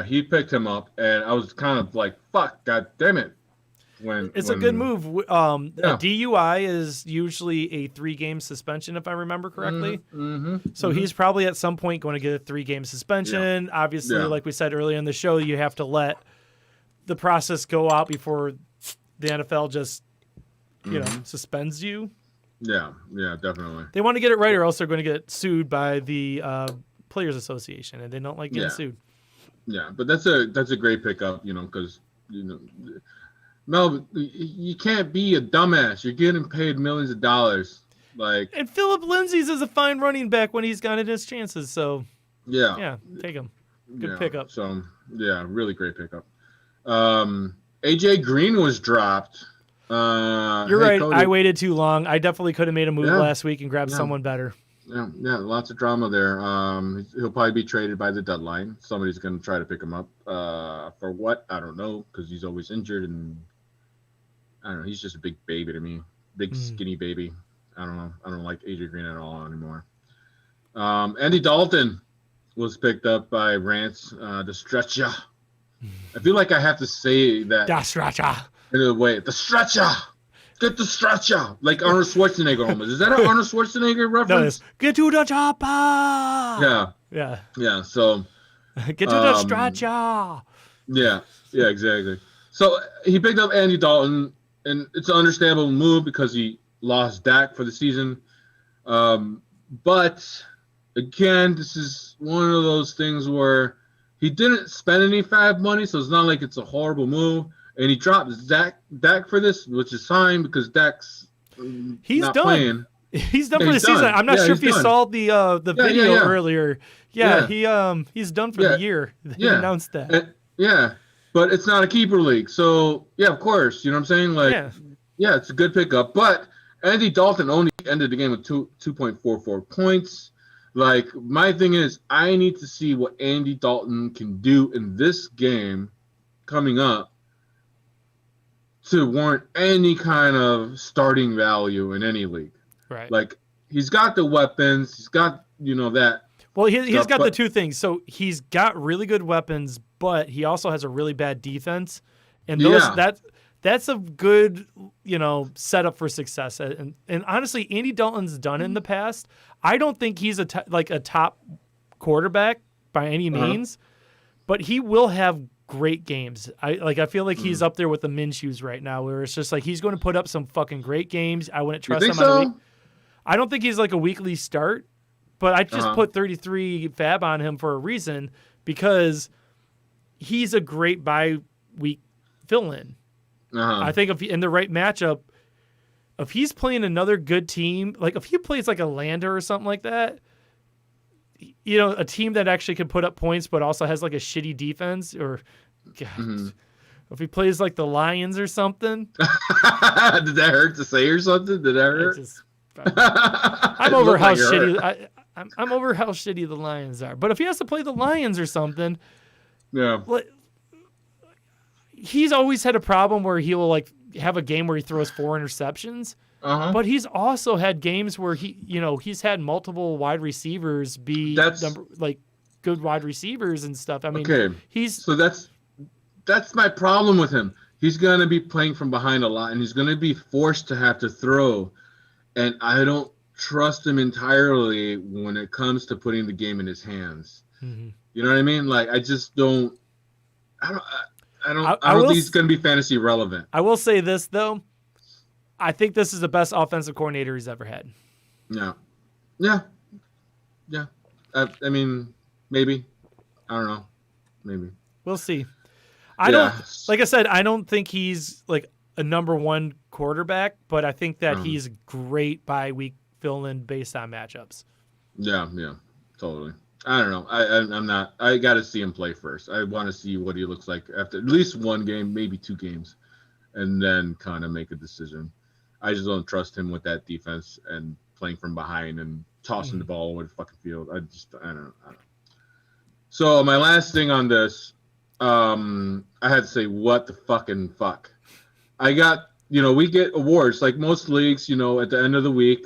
He picked him up, and I was kind of like, "Fuck, god damn it!" It's a good move. A DUI is usually a 3-game suspension, if I remember correctly. So he's probably at some point going to get a 3-game suspension. Yeah. Obviously, like we said earlier in the show, you have to let the process go out before the NFL just, suspends you. Yeah, definitely. They want to get it right, or else they're going to get sued by the Players Association, and they don't like getting sued. Yeah, but that's a great pickup, because Mel, you can't be a dumbass. You're getting paid millions of dollars, And Philip Lindsay's is a fine running back when he's gotten his chances. So yeah, take him. Good pickup. So really great pickup. AJ Green was dropped. You're right. Cody. I waited too long. I definitely could have made a move last week and grabbed someone better. Yeah, lots of drama there. He'll probably be traded by the deadline. Somebody's going to try to pick him up. For what? I don't know, because he's always injured, and I don't know. He's just a big baby to me. Big, skinny baby. I don't know. I don't like AJ Green at all anymore. Andy Dalton was picked up by Rance, the stretcher. I feel like I have to say that. The stretcher. In a way, the stretcher. Get the stretcher. Like Arnold Schwarzenegger almost. Is that an Arnold Schwarzenegger reference? No, get to the chopper. Yeah. So get to the stretcher. Yeah, exactly. So he picked up Andy Dalton, and it's an understandable move because he lost Dak for the season. But again, this is one of those things where he didn't spend any fab money, so it's not like it's a horrible move. And he dropped Dak for this, which is fine because Dak's not done. Playing. He's done for the season. I'm not sure if you saw the video earlier. He's done for the year. He announced that. But it's not a keeper league. So, of course. You know what I'm saying? It's a good pickup. But Andy Dalton only ended the game with 2.44 points. My thing is, I need to see what Andy Dalton can do in this game coming up to warrant any kind of starting value in any league. Right. He's got the weapons. He's got, that. Well, he's got the two things. So he's got really good weapons, but he also has a really bad defense. And that's a good, setup for success. And honestly, Andy Dalton's done it in the past. I don't think he's a top quarterback by any means, but he will have great games. I feel like he's up there with the Minshews right now, where it's just he's going to put up some fucking great games. I wouldn't trust him on a week. I don't think he's a weekly start, but I just put 33 fab on him for a reason, because he's a great bye week fill-in. I think if in the right matchup, if he's playing another good team, if he plays a Lander or something like that, a team that actually can put up points but also has a shitty defense, or if he plays the Lions or something. Did that hurt to say or something? Did that hurt? I'm over how shitty I'm over how shitty the Lions are. But if he has to play the Lions or something, he's always had a problem where he will have a game where he throws 4 interceptions. But he's also had games where he's had multiple wide receivers be good wide receivers and stuff. I mean, that's my problem with him. He's gonna be playing from behind a lot, and he's gonna be forced to have to throw. And I don't trust him entirely when it comes to putting the game in his hands. You know what I mean? I just don't. I don't think he's gonna be fantasy relevant. I will say this though. I think this is the best offensive coordinator he's ever had. Yeah. I mean, maybe. I don't know. Maybe. We'll see. I don't think he's a number one quarterback, but I think that he's great by week fill in based on matchups. Yeah, totally. I don't know. I'm not. I got to see him play first. I want to see what he looks like after at least one game, maybe 2 games, and then kind of make a decision. I just don't trust him with that defense and playing from behind and tossing the ball over the fucking field. I don't know. So my last thing on this, I had to say, what the fucking fuck? I got, we get awards like most leagues, at the end of the week,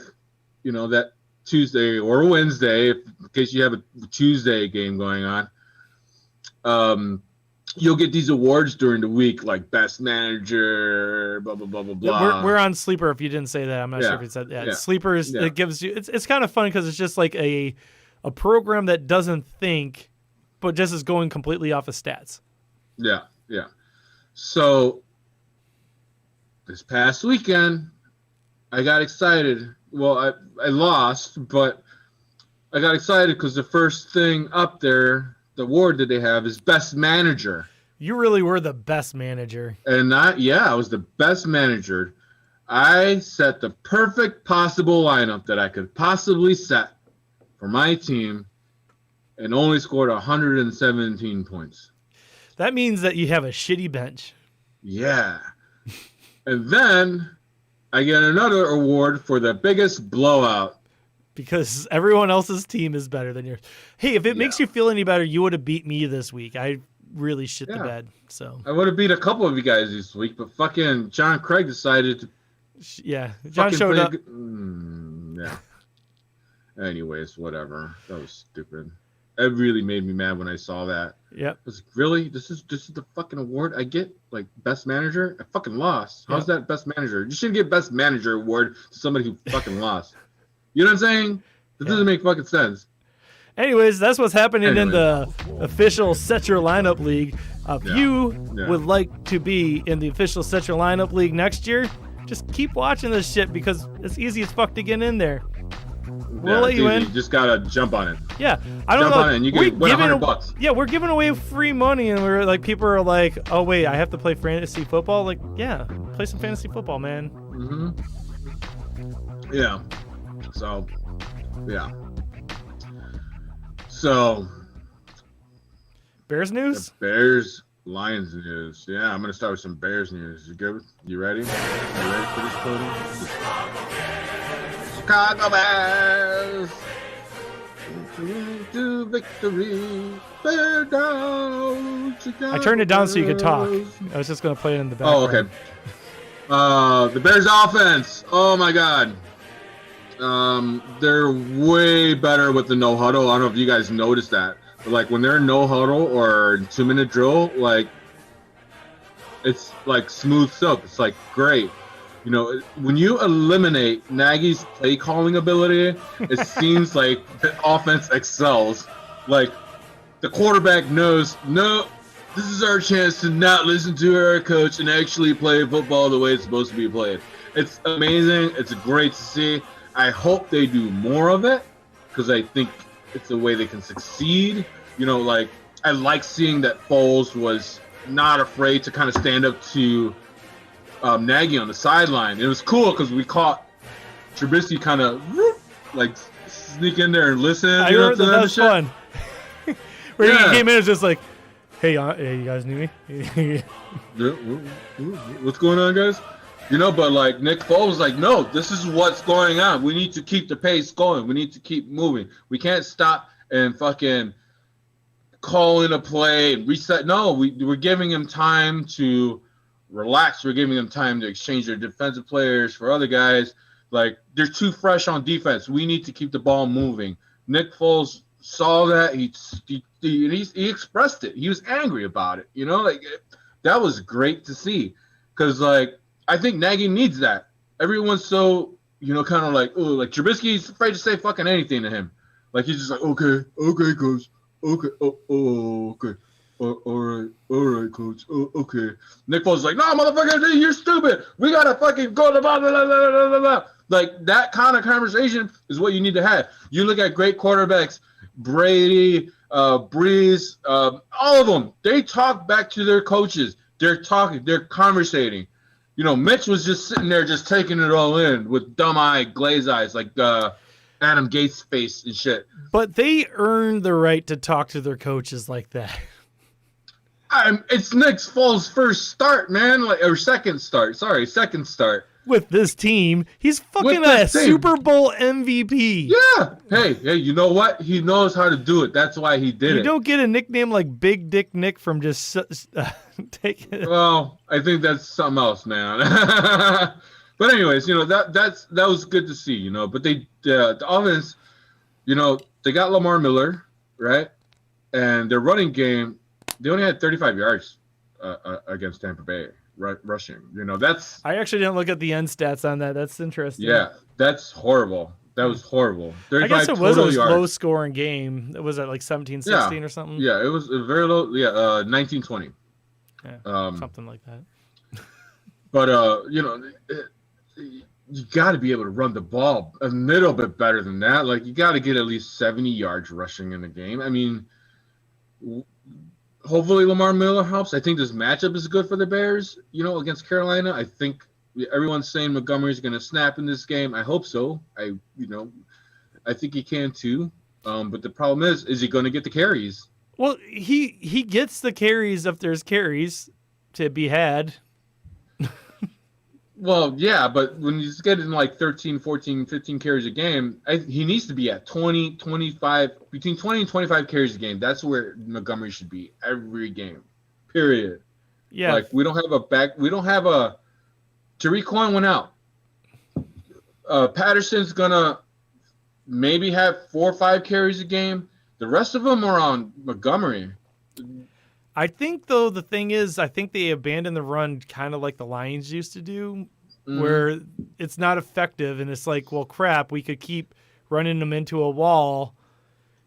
that Tuesday or Wednesday, in case you have a Tuesday game going on. You'll get these awards during the week, like best manager, blah blah blah blah blah. We're on Sleeper. If you didn't say that, I'm not sure if you said that. Yeah. Sleeper is it gives you. It's kind of fun because it's just like a program that doesn't think, but just is going completely off of stats. Yeah. So this past weekend, I got excited. Well, I lost, but I got excited because the first thing up there, the award that they have, is best manager. You really were the best manager. And I was the best manager. I set the perfect possible lineup that I could possibly set for my team and only scored 117 points. That means that you have a shitty bench. Yeah. And then I get another award for the biggest blowout. Because everyone else's team is better than yours. Hey, if it makes you feel any better, you would have beat me this week. I really shit the bed. So I would have beat a couple of you guys this week, but fucking John Craig decided to. Yeah, John showed up. Yeah. Anyways, whatever. That was stupid. It really made me mad when I saw that. Yep. I was like, really? This is the fucking award I get? Like, best manager? I fucking lost. How's that best manager? You shouldn't get best manager award to somebody who fucking lost. You know what I'm saying? That doesn't make fucking sense. Anyways, that's what's happening in the official Set Your Lineup League. If you would like to be in the official Set Your Lineup League next year, just keep watching this shit because it's easy as fuck to get in there. We'll let you in. You just gotta jump on it. Yeah, I don't know. Jump on it and you can win $100. Yeah, we're giving away free money, and we're like, people are like, "Oh wait, I have to play fantasy football." Like, yeah, play some fantasy football, man. Mm-hmm. Yeah. So, yeah. So, Bears news? Bears Lions news. Yeah, I'm gonna start with some Bears news. You good? You ready? You ready for this, Cody? Chicago Bears to victory. Bear down. Chicago I turned it down so you could talk. I was just gonna play it in the background. Oh, okay. The Bears offense. Oh my God. They're way better with the no huddle. I don't know if you guys noticed that, but like when they're no huddle or 2-minute drill, like it's like smooth silk. It's like great. When you eliminate Nagy's play calling ability, it seems like the offense excels. Like the quarterback knows, no, this is our chance to not listen to our coach and actually play football the way it's supposed to be played. It's amazing. It's great to see. I hope they do more of it because I think it's the way they can succeed. I like seeing that Foles was not afraid to kind of stand up to Nagy on the sideline. It was cool because we caught Trubisky kind of like sneak in there and listen. I remember that was fun. Where he came in, it was just like, hey, you guys need me? What's going on, guys? But like Nick Foles was like, no, this is what's going on. We need to keep the pace going. We need to keep moving. We can't stop and fucking call in a play and reset. No, we're giving him time to relax. We're giving them time to exchange their defensive players for other guys. Like, they're too fresh on defense. We need to keep the ball moving. Nick Foles saw that. He expressed it. He was angry about it. That was great to see. Because, I think Nagy needs that. Everyone's so, kind of like, oh, like Trubisky's afraid to say fucking anything to him. Like, he's just like, okay, coach. Okay, okay. All right, coach. Oh, okay. Nick Foles is like, no, motherfucker, you're stupid. We gotta fucking go to blah, blah, blah, blah, blah, blah. Like, that kind of conversation is what you need to have. You look at great quarterbacks, Brady, Breeze, all of them. They talk back to their coaches. They're talking. They're conversating. Mitch was just sitting there just taking it all in with glazed eyes, like Adam Gates' face and shit. But they earned the right to talk to their coaches like that. It's Nick Foles' first start, man, second start. With this team, he's fucking a Super Bowl MVP. Yeah. Hey, you know what? He knows how to do it. That's why he did it. You don't get a nickname like Big Dick Nick from just taking it. Well, I think that's something else, man. But anyways, that was good to see, But the offense, they got Lamar Miller, right? And their running game, they only had 35 yards against Tampa Bay. Rushing, that's. I actually didn't look at the end stats on that. That's interesting. Yeah, that's horrible. That was horrible. I guess it was a low-scoring game. It was at like 17-16 or something. Yeah, it was a very low. Yeah, 19-20. Yeah, something like that. But you got to be able to run the ball a little bit better than that. Like you got to get at least 70 yards rushing in the game. I mean. Hopefully Lamar Miller helps. I think this matchup is good for the Bears, against Carolina. I think everyone's saying Montgomery's going to snap in this game. I hope so. I think he can too. But the problem is he going to get the carries? Well, he gets the carries if there's carries to be had. Well, yeah, but when he's getting like 13, 14, 15 carries a game, he needs to be at 20, 25, between 20 and 25 carries a game. That's where Montgomery should be every game, period. Yeah. Like, we don't have Tariq Cohen went out. Patterson's going to maybe have 4 or 5 carries a game. The rest of them are on Montgomery. I think, though, the thing is, I think they abandoned the run kind of like the Lions used to do, where it's not effective, and it's like, well, crap, we could keep running them into a wall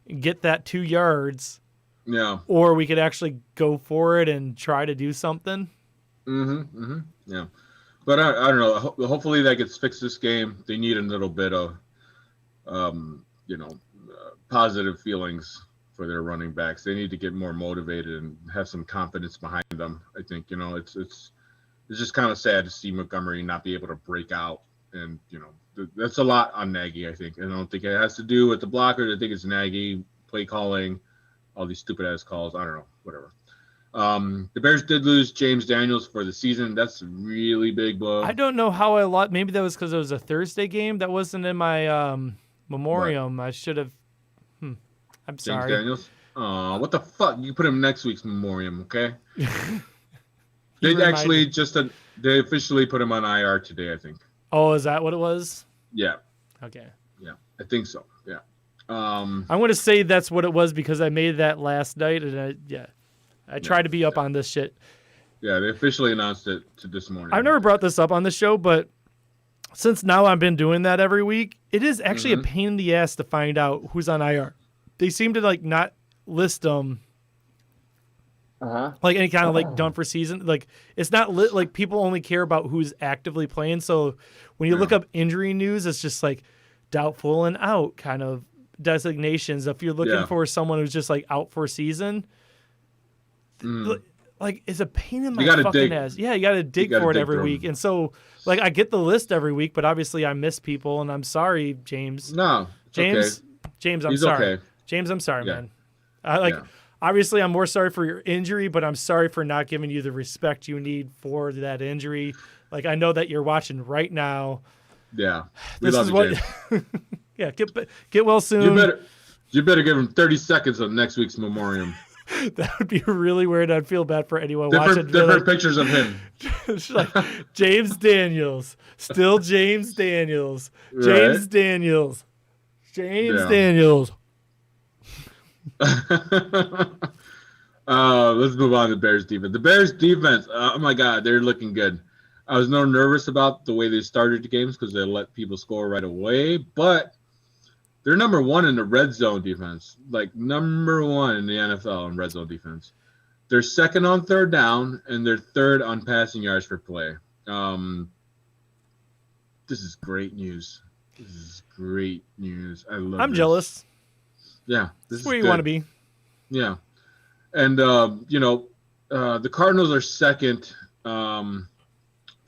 and get that 2 yards. Yeah. Or we could actually go for it and try to do something. Yeah. But I don't know. Hopefully that gets fixed this game. They need a little bit of, positive feelings for their running backs. They need to get more motivated and have some confidence behind them. I think, it's just kind of sad to see Montgomery not be able to break out. And, that's a lot on Nagy, I think. I don't think it has to do with the blockers. I think it's Nagy, play calling, all these stupid ass calls. I don't know, whatever. The Bears did lose James Daniels for the season. That's a really big blow. I don't know how I lost. Maybe that was because it was a Thursday game. That wasn't in my memoriam. I should have. I'm sorry. James Daniels? Oh, what the fuck? You put him next week's memoriam, okay? They officially put him on IR today, I think. Oh, is that what it was? Yeah. Okay. Yeah, I think so. Yeah. I'm going to say that's what it was because I made that last night, and I try to be up on this shit. Yeah, they officially announced it to this morning. I've never brought this up on the show, but since now I've been doing that every week, it is actually a pain in the ass to find out who's on IR. They seem to not list them like any kind of done for season. Like it's not like people only care about who's actively playing. So when you look up injury news, it's just like doubtful and out kind of designations. If you're looking for someone who's just out for season, it's a pain in my fucking ass. Yeah, you got to dig for it every week. And so I get the list every week, but obviously I miss people, and I'm sorry, James. No, James. okay. James, I'm He's sorry. Okay. James, I'm sorry, man. Obviously, I'm more sorry for your injury, but I'm sorry for not giving you the respect you need for that injury. I know that you're watching right now. Yeah, this is what. Yeah, get well soon. You better give him 30 seconds of next week's memoriam. That would be really weird. I'd feel bad for anyone watching. Different pictures of him. James Daniels, still James Daniels, James Daniels, James Daniels. Let's move on to the Bears defense. The Bears defense, oh my God, they're looking good. I was no nervous about the way they started the games because they let people score right away, but they're number 1 in the red zone defense, number 1 in the NFL in red zone defense. They're second on third down, and they're third on passing yards per play. This is great news. I'm jealous. Yeah. This is where you want to be. Yeah. And, the Cardinals are second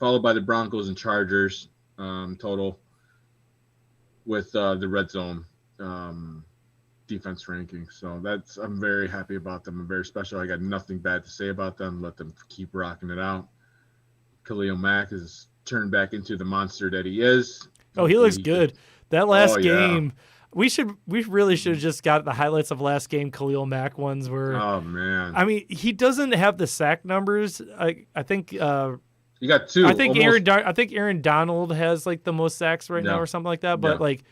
followed by the Broncos and Chargers total with the red zone defense ranking. So I'm very happy about them. I'm very special. I got nothing bad to say about them. Let them keep rocking it out. Khalil Mack is turned back into the monster that he is. Oh, he looks good. That last game, we really should have just got the highlights of last game. Khalil Mack ones were. Oh man. I mean, he doesn't have the sack numbers. I think. You got 2. I think Aaron Donald has like the most sacks right now or something like that. But like,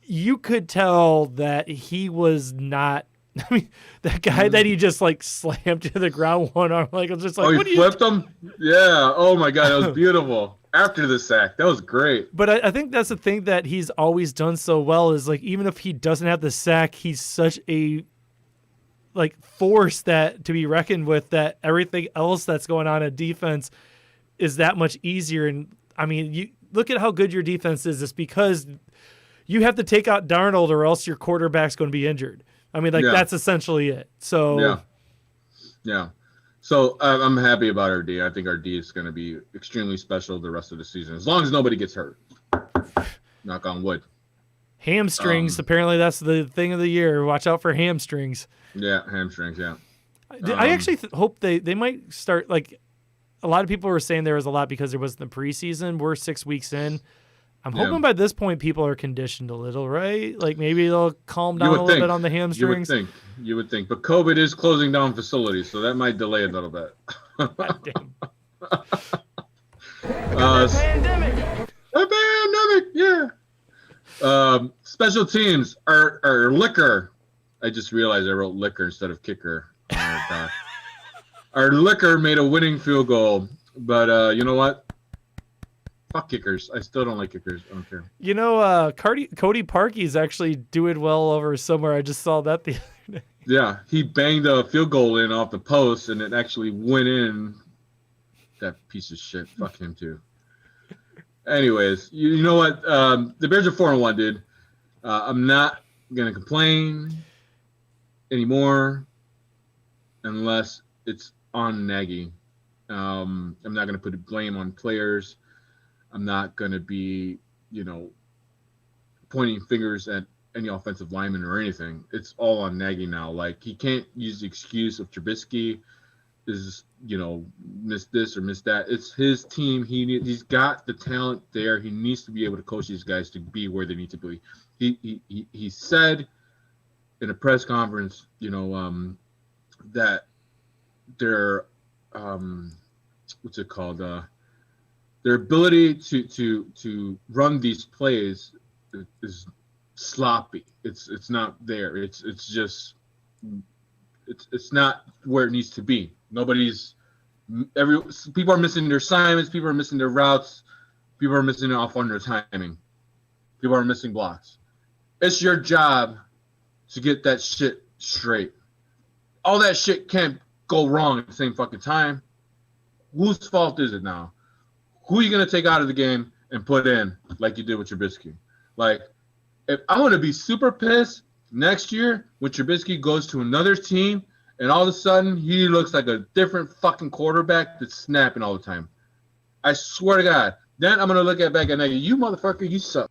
you could tell that he was not. I mean, that guy that he just like slammed to the ground one arm, like I'm just like, he flipped him? Yeah. Oh my God, that was beautiful. After the sack, that was great. But I think that's the thing that he's always done so well is like even if he doesn't have the sack, he's such a like force that to be reckoned with. That everything else that's going on in defense is that much easier. And I mean, you look at how good your defense is. It's because you have to take out Darnold or else your quarterback's going to be injured. I mean, like that's essentially it. So yeah. So I'm happy about our D. I think our D is going to be extremely special the rest of the season, as long as nobody gets hurt. Knock on wood. Hamstrings. Apparently, that's the thing of the year. Watch out for hamstrings. Yeah, hamstrings. Yeah. I actually hope they might start. Like a lot of people were saying there was a lot because there wasn't the preseason. We're 6 weeks in. I'm hoping by this point people are conditioned a little, right? Like maybe they'll calm down a little bit on the hamstrings. You would think. But COVID is closing down facilities, so that might delay a little bit. Pandemic. A pandemic, yeah. Special teams are liquor. I just realized I wrote liquor instead of kicker. Our liquor made a winning field goal, but you know what? Fuck kickers. I still don't like kickers. I don't care. You know, Cody Parkey's actually doing well over somewhere. I just saw that the other day. Yeah, he banged a field goal in off the post, and it actually went in. That piece of shit. Fuck him too. Anyways, you know what? The Bears are 4-1, dude. I'm not gonna complain anymore unless it's on Nagy. I'm not gonna put blame on players. I'm not going to be, pointing fingers at any offensive lineman or anything. It's all on Nagy now. Like, he can't use the excuse of Trubisky is, missed this or missed that. It's his team. He's got the talent there. He needs to be able to coach these guys to be where they need to be. He said in a press conference, that they're, what's it called? Their ability to run these plays is sloppy. It's not there. It's not where it needs to be. People are missing their assignments. People are missing their routes. People are missing off on their timing. People are missing blocks. It's your job to get that shit straight. All that shit can't go wrong at the same fucking time. Whose fault is it now? Who are you going to take out of the game and put in like you did with Trubisky? Like, if I want to be super pissed next year when Trubisky goes to another team and all of a sudden he looks like a different fucking quarterback that's snapping all the time. I swear to God. Then I'm going to look back at Nagy. You motherfucker, you suck.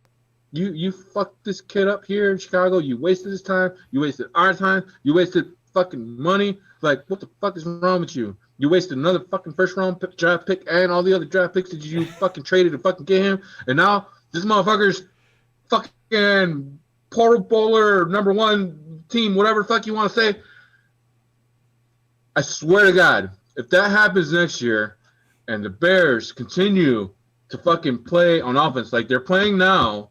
You fucked this kid up here in Chicago. You wasted his time. You wasted our time. You wasted fucking money. Like, what the fuck is wrong with you? You wasted another fucking first-round draft pick and all the other draft picks that you fucking traded to fucking get him. And now this motherfucker's fucking Pro Bowler, #1 team, whatever the fuck you want to say. I swear to God, if that happens next year and the Bears continue to fucking play on offense like they're playing now,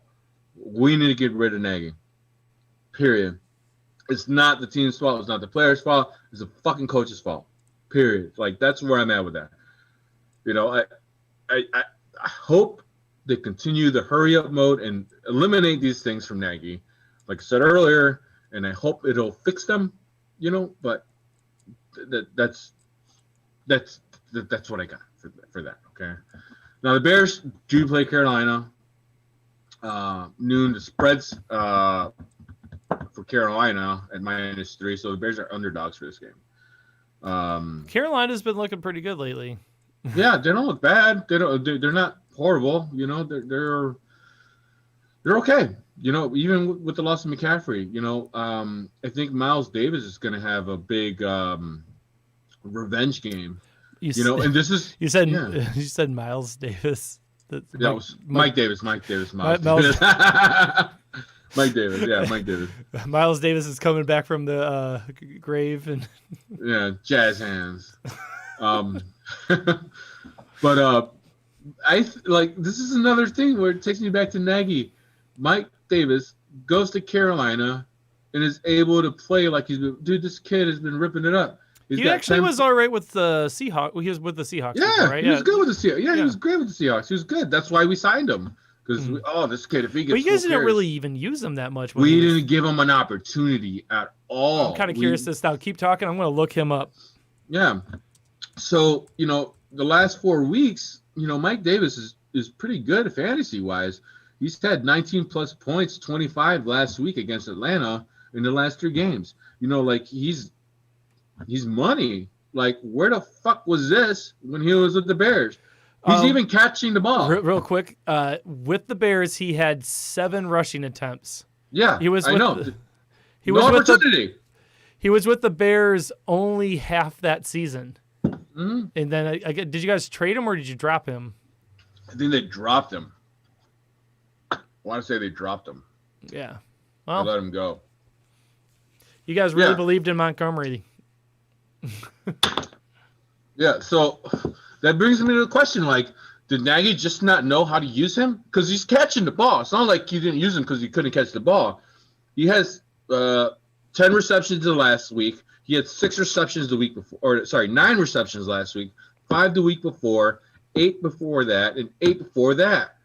we need to get rid of Nagy. Period. It's not the team's fault. It's not the player's fault. It's the fucking coach's fault. Period. Like, that's where I'm at with that. I hope they continue the hurry up mode and eliminate these things from Nagy, like I said earlier, and I hope it'll fix them. But that's what I got for that. Okay. Now the Bears do play Carolina noon. The spreads for Carolina at -3, so the Bears are underdogs for this game. Carolina's been looking pretty good lately. Yeah, they don't look bad. They're not horrible. You know, they're okay. You know, even with the loss of McCaffrey, you know, I think Miles Davis is going to have a big revenge game. You know, and this is you said Miles Davis. That was Mike Davis. Miles Davis. Mike Davis. Yeah, Mike Davis. Miles Davis is coming back from the grave and jazz hands. But this is another thing where it takes me back to Nagy. Mike Davis goes to Carolina and is able to play like this kid has been ripping it up. He actually was all right with the Seahawks. He was with the Seahawks. Yeah, before, right? He was good with the Seahawks. Yeah, he was great with the Seahawks. He was good. That's why we signed him. Because, this kid, if he gets But you guys didn't really even use him that much. We didn't give him an opportunity at all. I'm kind of curious this now. Keep talking. I'm going to look him up. Yeah. So, you know, the last 4 weeks, you know, Mike Davis is pretty good fantasy-wise. He's had 19-plus points, 25 last week against Atlanta in the last 3 games. You know, like, he's money. Like, where the fuck was this when he was with the Bears? He's even catching the ball. Real quick, with the Bears, he had 7 rushing attempts. Yeah, he was. I know. He was with the Bears only half that season. Mm-hmm. And then, did you guys trade him or did you drop him? I think they dropped him. I want to say they dropped him. Yeah. Well, they let him go. You guys really believed in Montgomery. Yeah, so that brings me to the question, like, did Nagy just not know how to use him? Because he's catching the ball. It's not like he didn't use him because he couldn't catch the ball. He has 10 receptions the last week. He had 6 receptions the week before, 9 receptions last week, 5 the week before, 8 before that, and 8 before that.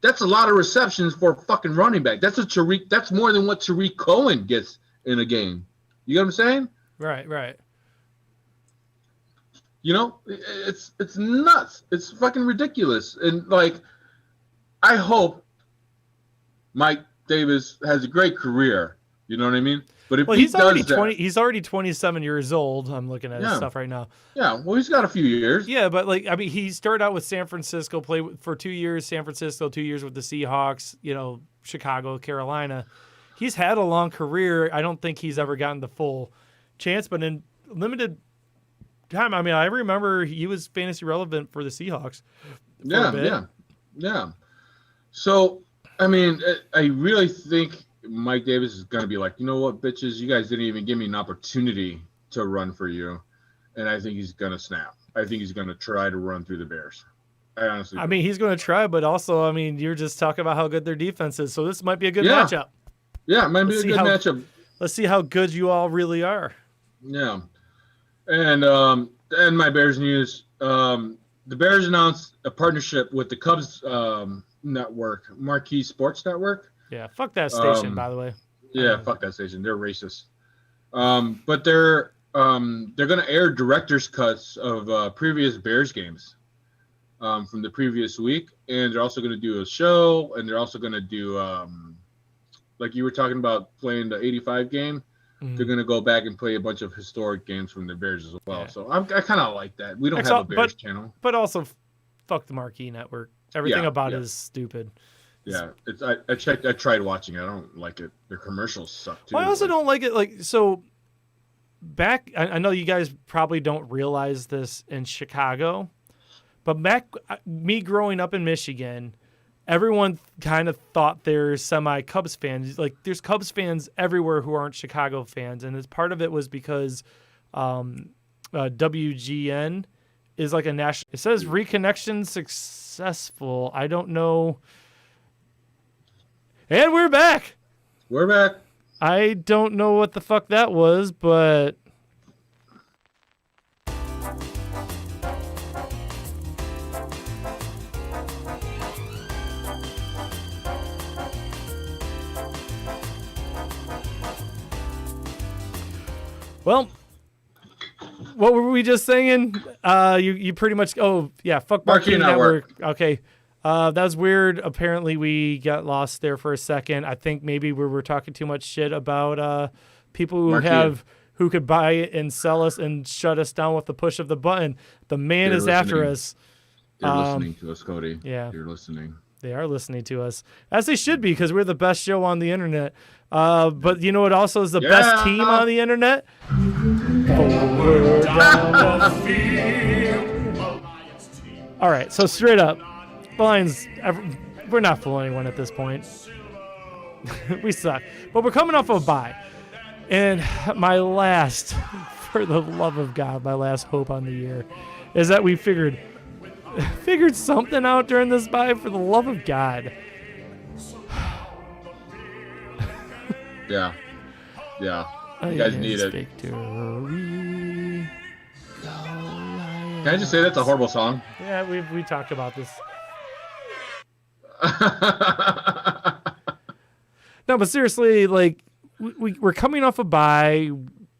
That's a lot of receptions for a fucking running back. That's more than what Tariq Cohen gets in a game. You know what I'm saying? Right. You know, it's nuts. It's fucking ridiculous. And, like, I hope Mike Davis has a great career. You know what I mean? But if he's already 27 years old. I'm looking at his stuff right now. Yeah, well, he's got a few years. Yeah, but, like, I mean, he started out with San Francisco, played for 2 years, San Francisco, 2 years with the Seahawks, you know, Chicago, Carolina. He's had a long career. I don't think he's ever gotten the full chance, but in limited time, I mean, I remember he was fantasy relevant for the Seahawks. Yeah. So, I mean, I really think Mike Davis is going to be like, you know what, bitches, you guys didn't even give me an opportunity to run for you. And I think he's going to snap. I think he's going to try to run through the Bears. I mean, he's going to try, but also, I mean, you're just talking about how good their defense is. So this might be a good matchup. Yeah, it might be a good matchup. Let's see how good you all really are. Yeah. And my Bears news, the Bears announced a partnership with the Cubs network, Marquee Sports Network. Yeah, fuck that station, by the way. Yeah, fuck that station. They're racist. But they're going to air director's cuts of previous Bears games from the previous week, and they're also going to do a show, and they're also going to do like you were talking about playing the 85 game. They're going to go back and play a bunch of historic games from the Bears as well. Yeah. So I kind of like that. We don't have a Bears channel. But also, fuck the Marquee Network. Everything about it is stupid. Yeah, I checked. I tried watching it. I don't like it. Their commercials suck too. Well, I also don't like it. Like, so back, I know you guys probably don't realize this in Chicago, but me growing up in Michigan, everyone kind of thought they're semi-Cubs fans. Like, there's Cubs fans everywhere who aren't Chicago fans, and part of it was because WGN is like a national. It says reconnection successful. I don't know. And we're back. We're back. I don't know what the fuck that was, but well, what were we just saying? You pretty much. Oh yeah, fuck Marquee Network. Okay. That was weird. Apparently, we got lost there for a second. I think maybe we were talking too much shit about people who have who could buy it and sell us and shut us down with the push of the button. The man They're is after listening. us. They're listening to us, Cody. Yeah. They're listening. They are listening to us, as they should be, because we're the best show on the internet. But you know what also is the best team on the internet? All right, so straight up, the Lions, we're not fooling anyone at this point. We suck. But we're coming off of a bye. And my last, for the love of God, my last hope on the year is that we figured something out during this bye, for the love of God. Yeah. Yeah. You guys need it. Victory. Can I just say that's a horrible song? Yeah, we talked about this. No, but seriously, like we're coming off a bye.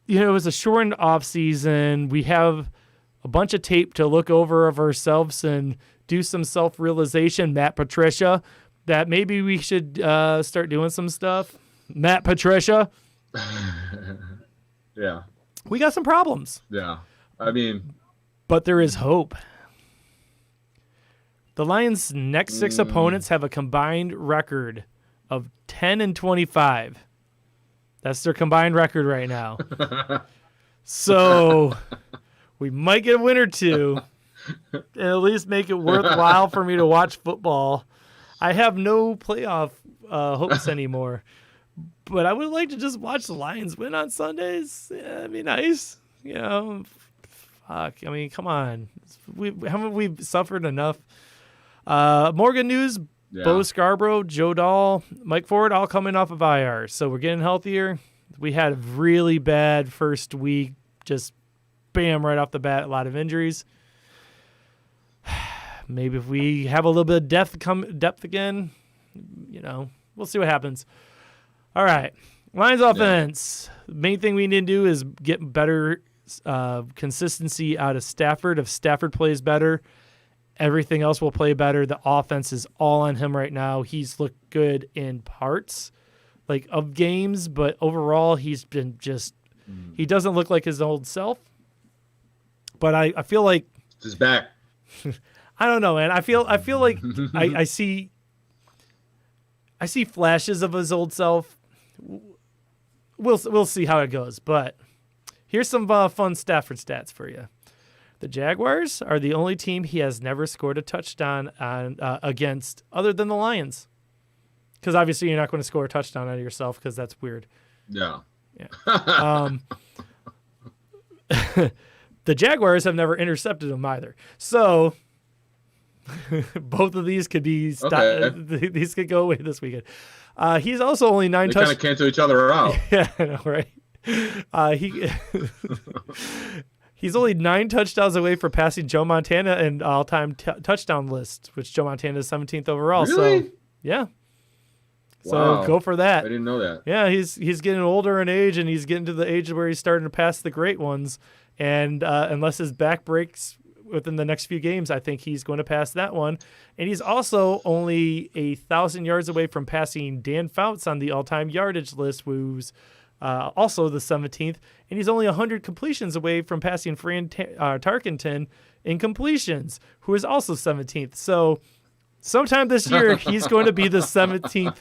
You know, it was a shortened off season. We have a bunch of tape to look over of ourselves and do some self-realization. Matt Patricia, that maybe we should start doing some stuff. Matt Patricia. Yeah. We got some problems. Yeah. I mean, but there is hope. The Lions' next 6 opponents have a combined record of 10-25. That's their combined record right now. So we might get a win or two and at least make it worthwhile for me to watch football. I have no playoff hopes anymore, but I would like to just watch the Lions win on Sundays. Yeah, that'd be nice. You know, fuck. I mean, come on. Haven't we suffered enough? More good news. yeah. Bo Scarborough, Joe Dahl, Mike Ford, all coming off of IR. So we're getting healthier. We had a really bad first week. Just bam, right off the bat, a lot of injuries. Maybe if we have a little bit of depth again, you know, we'll see what happens. All right. Lions offense. The main thing we need to do is get better consistency out of Stafford. If Stafford plays better, everything else will play better. The offense is all on him right now. He's looked good in parts of games, but overall he's been just he doesn't look like his old self. But I feel like He's back. I don't know, man. I feel like I see flashes of his old self. We'll see how it goes, but here's some fun Stafford stats for you. The Jaguars are the only team he has never scored a touchdown on against, other than the Lions. Because obviously you're not going to score a touchdown out of yourself, because that's weird. Yeah. The Jaguars have never intercepted him either. So both of these could be these could go away this weekend. He's also only 9 touchdowns. They kind of cancel each other out. Yeah, I know, right? He's only 9 touchdowns away from passing Joe Montana in all-time touchdown list, which Joe Montana is 17th overall. Really? So, yeah. Wow. So go for that. I didn't know that. Yeah, he's getting older in age, and he's getting to the age where he's starting to pass the great ones. And unless his back breaks within the next few games, I think he's going to pass that one. And he's also only 1,000 yards away from passing Dan Fouts on the all-time yardage list, who's also the 17th. And he's only 100 completions away from passing Fran Tarkenton in completions, who is also 17th. So sometime this year, he's going to be the 17th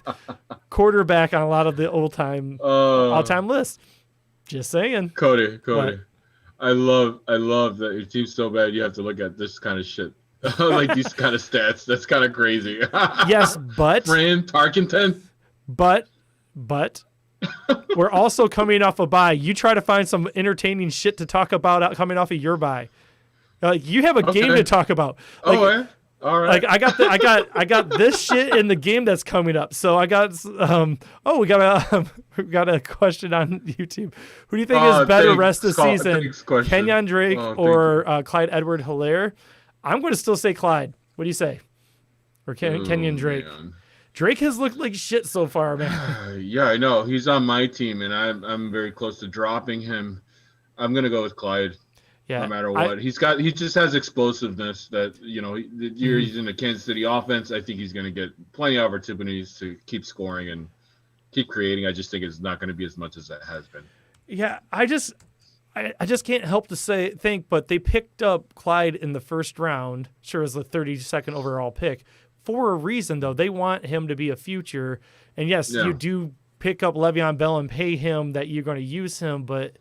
quarterback on a lot of the all-time lists. Just saying. Cody. I love that your team's so bad you have to look at this kind of shit. Like these kind of stats. That's kind of crazy. Yes, but Fran Tarkenton. But we're also coming off a bye. You try to find some entertaining shit to talk about coming off of your bye. You have a game to talk about. Yeah. All right. I got this shit in the game that's coming up. So I got we got a question on YouTube. Who do you think is better rest of the season, Kenyon Drake or Clyde Edwards-Helaire? I'm going to still say Clyde. What do you say? Or Kenyon Drake? Man. Drake has looked like shit so far, man. Yeah, I know. He's on my team, and I'm very close to dropping him. I'm going to go with Clyde. Yeah, no matter what, he just has explosiveness that, you know, the year he's in the Kansas City offense. I think he's going to get plenty of opportunities to keep scoring and keep creating. I just think it's not going to be as much as it has been. Yeah, I just can't help to think, but they picked up Clyde in the first round. Sure, as the 32nd overall pick for a reason, though. They want him to be a future, and yes, you do pick up Le'Veon Bell and pay him that you're going to use him, but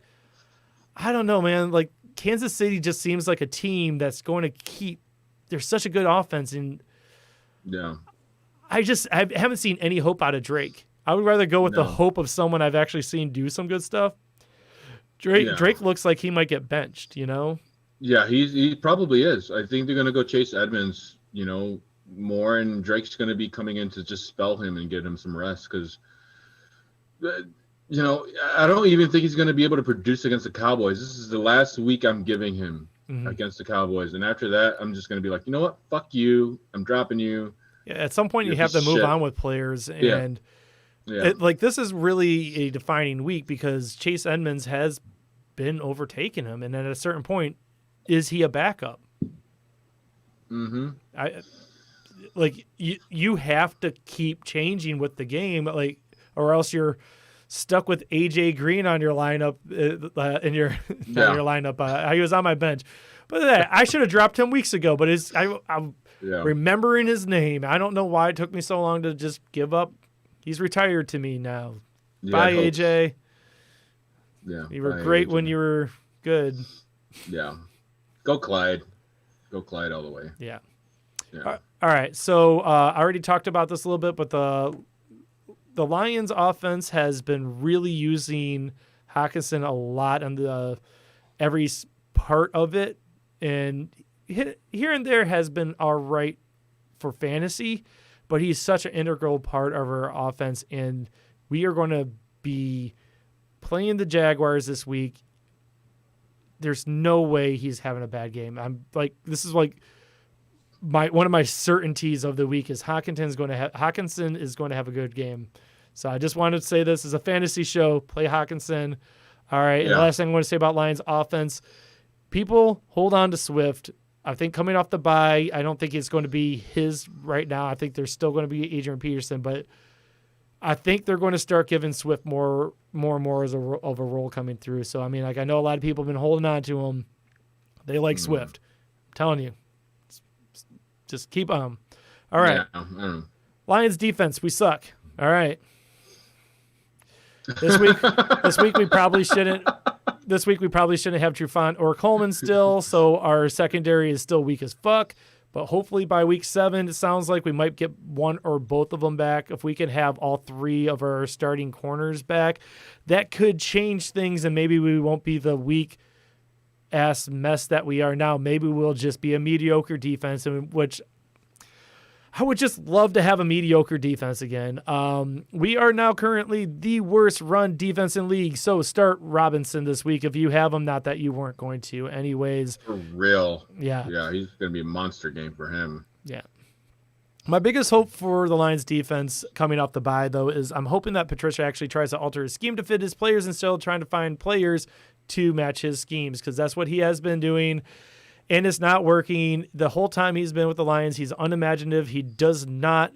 I don't know, man. Like Kansas City just seems like a team that's going to keep. They're such a good offense, and I haven't seen any hope out of Drake. I would rather go with the hope of someone I've actually seen do some good stuff. Drake looks like he might get benched, you know? Yeah, he probably is. I think they're going to go Chase Edmonds, you know, more, and Drake's going to be coming in to just spell him and get him some rest because, you know, I don't even think he's going to be able to produce against the Cowboys. This is the last week I'm giving him against the Cowboys, and after that, I'm just going to be like, you know what? Fuck you. I'm dropping you. Yeah, at some point you have to move on with players, and this is really a defining week because Chase Edmonds has been overtaking him, and at a certain point, is he a backup? Mm-hmm. You have to keep changing with the game, or else you're stuck with AJ Green on your lineup in your lineup. He was on my bench, but I should have dropped him weeks ago. But I'm remembering his name. I don't know why it took me so long to just give up. He's retired to me now. Bye, AJ. Yeah, you were great when you were good. Yeah, go Clyde. Go Clyde all the way. Yeah. All right. So I already talked about this a little bit, but the Lions offense has been really using Hockenson a lot on every part of it, and here and there has been all right for fantasy, but he's such an integral part of our offense, and we are going to be playing the Jaguars this week. There's no way he's having a bad game. This is like one of my certainties of the week is Hockenson is going to have a good game. So I just wanted to say this is a fantasy show. Play Hockenson. All right. And the last thing I want to say about Lions offense, people hold on to Swift. I think coming off the bye, I don't think it's going to be his right now. I think there's still going to be Adrian Peterson, but I think they're going to start giving Swift more and more of a role coming through. So, I mean, I know a lot of people have been holding on to him. They like Swift. I'm telling you. Just keep on. All right. Yeah, Lions defense, we suck. All right. This week we probably shouldn't have Trufant or Coleman still, so our secondary is still weak as fuck. But hopefully by week 7, it sounds like we might get one or both of them back. If we can have all 3 of our starting corners back, that could change things, and maybe we won't be the weak-ass mess that we are now. Maybe we'll just be a mediocre defense, which I would just love to have a mediocre defense again. We are now currently the worst run defense in league, so start Robinson this week if you have him. Not that you weren't going to anyways. For real. Yeah. Yeah, he's going to be a monster game for him. Yeah. My biggest hope for the Lions defense coming off the bye, though, is I'm hoping that Patricia actually tries to alter his scheme to fit his players instead of trying to find players to match his schemes, because that's what he has been doing. And it's not working. The whole time he's been with the Lions, he's unimaginative. He does not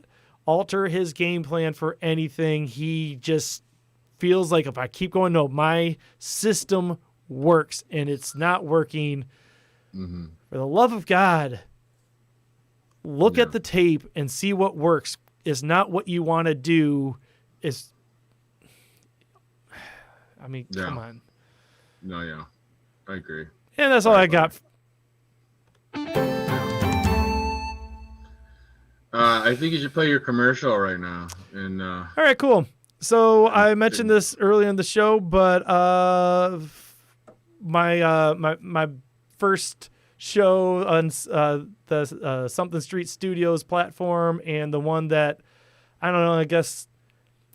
alter his game plan for anything. He just feels like if I keep going, no, my system works, and it's not working. Mm-hmm. For the love of God, look at the tape and see what works. Is not what you want to do. Come on. No, yeah. I agree. And that's all I got. I think you should play your commercial right now. And all right, cool. So I mentioned this earlier in the show, but my first show on the Something Street Studios platform, and the one that I don't know, I guess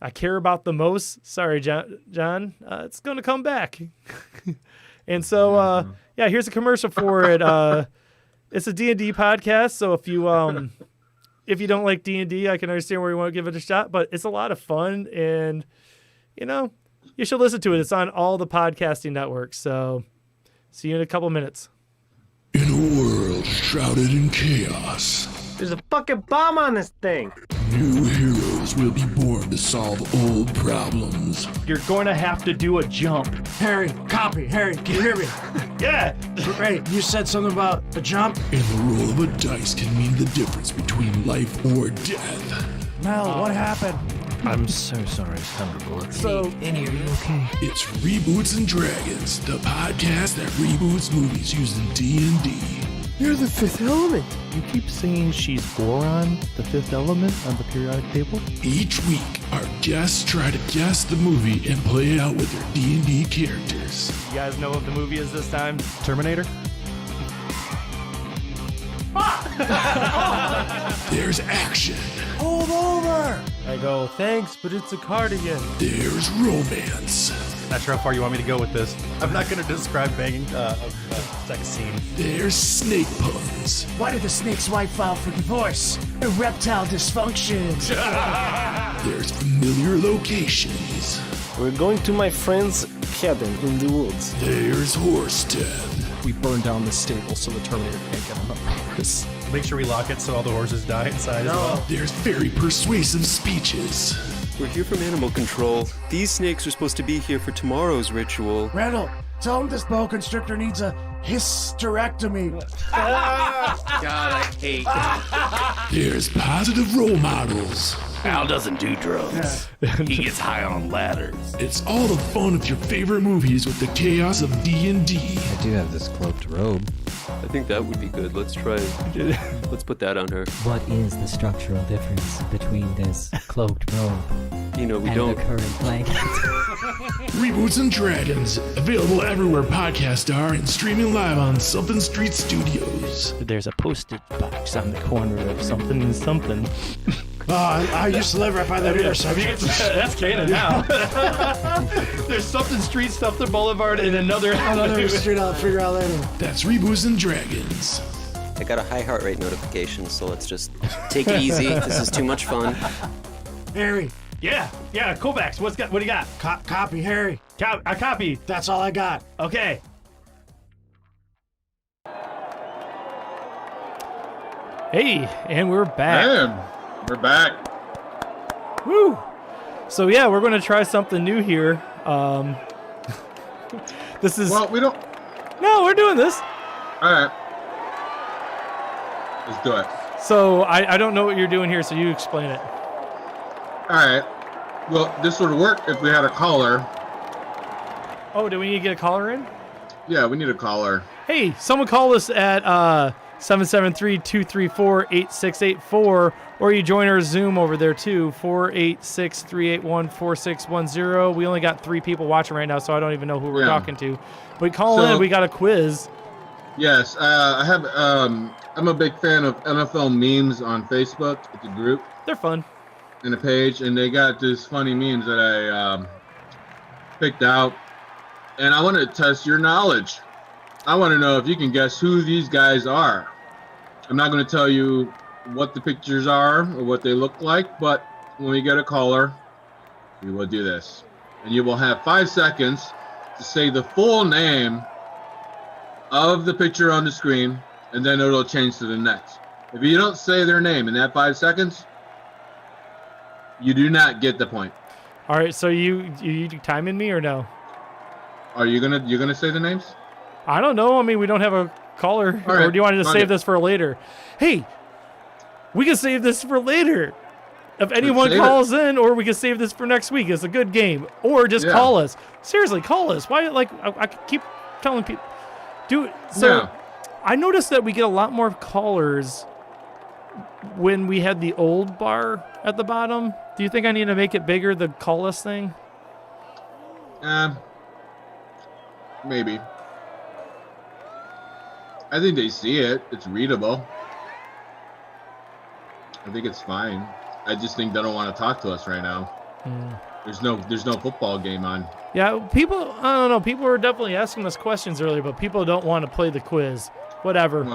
I care about the most. Sorry, John. It's going to come back. And so here's a commercial for it. It's a D&D podcast, so if you don't like D&D, I can understand where you want to give it a shot, but it's a lot of fun, and, you should listen to it. It's on all the podcasting networks, so see you in a couple minutes. In a world shrouded in chaos, There's a fucking bomb on this thing. new heroes will be born to solve old problems. You're going to have to do a jump. Harry, copy. Harry, can you hear me? Yeah. Ray, you said something about a jump? And the roll of a dice can mean the difference between life or death. Mel, what happened? I'm so sorry, Thunderbolt. So, Annie, are you okay? It's Reboots and Dragons, the podcast that reboots movies using D&D. You're the fifth element. You keep saying she's Boron, the fifth element on the periodic table? Each week, our guests try to guess the movie and play it out with their D&D characters. You guys know what the movie is this time? Terminator? There's action. Hold over. I go, thanks, but it's a cardigan. There's romance. Not sure how far you want me to go with this. I'm not going to describe banging a sex scene. There's snake puns. Why did the snake's wife file for divorce? Erectile dysfunction. There's familiar locations. We're going to my friend's cabin in the woods. There's horse death. We burned down the stable so the Terminator can't get on the horse. Make sure we lock it so all the horses die inside as well. There's very persuasive speeches. We're here from animal control. These snakes are supposed to be here for tomorrow's ritual. Randall, tell him this boa constrictor needs a hysterectomy. God, I hate There's positive role models. Al doesn't do drugs. He gets high on ladders. It's all the fun of your favorite movies with the chaos of D&D. I do have this cloaked robe. I think that would be good. Let's try it. Let's put that on her. What is the structural difference between this cloaked robe You know, we and don't. the current blanket? Reboots and Dragons, available everywhere podcasts are and streaming live on Something Street Studios. There's a postage box on the corner of something and something. I used to live right by that intersection. That's canon now. There's something street, something boulevard, and another street I'll figure out later. That's Reboots and Dragons. I got a high heart rate notification, so let's just take it easy. This is too much fun. Harry, Yeah, Kovacs, what do you got? copy, Harry. I copy. That's all I got. Okay. Hey, and we're back. Man, we're back. Woo! So yeah, we're going to try something new here. This is... Well, we don't... No, we're doing this. All right. Let's do it. So I don't know what you're doing here, so you explain it. All right. Well, this would work if we had a caller. Oh, do we need to get a caller in? Yeah, we need a caller. Hey, someone call us at 773-234-8684, or you join our Zoom over there too, 486-381-4610. We only got 3 people watching right now, so I don't even know who we're talking to. But call in, we got a quiz. Yes, I have. I'm a big fan of NFL memes on Facebook. It's a group. They're fun. And a page, and they got these funny memes that I picked out, and I want to test your knowledge. I want to know if you can guess who these guys are. I'm not going to tell you what the pictures are or what they look like, but when we get a caller, we will do this. And you will have 5 seconds to say the full name of the picture on the screen, and then it'll change to the next. If you don't say their name in that 5 seconds, you do not get the point. All right, so you timing me or no? Are you gonna say the names? I don't know. I mean, we don't have a caller. All right, or do you want to just okay. save this for later? Hey, we can save this for later. If anyone save calls in, or we can save this for next week. It's a good game. Or just call us. Seriously, call us. Why? Like I keep telling people, do it. So I noticed that we get a lot more callers when we had the old bar at the bottom. Do you think I need to make it bigger, the call us thing? Maybe. I think they see it. It's readable. I think it's fine. I just think they don't want to talk to us right now. There's no football game on. Yeah, people. I don't know. People were definitely asking us questions earlier, but people don't want to play the quiz. Whatever.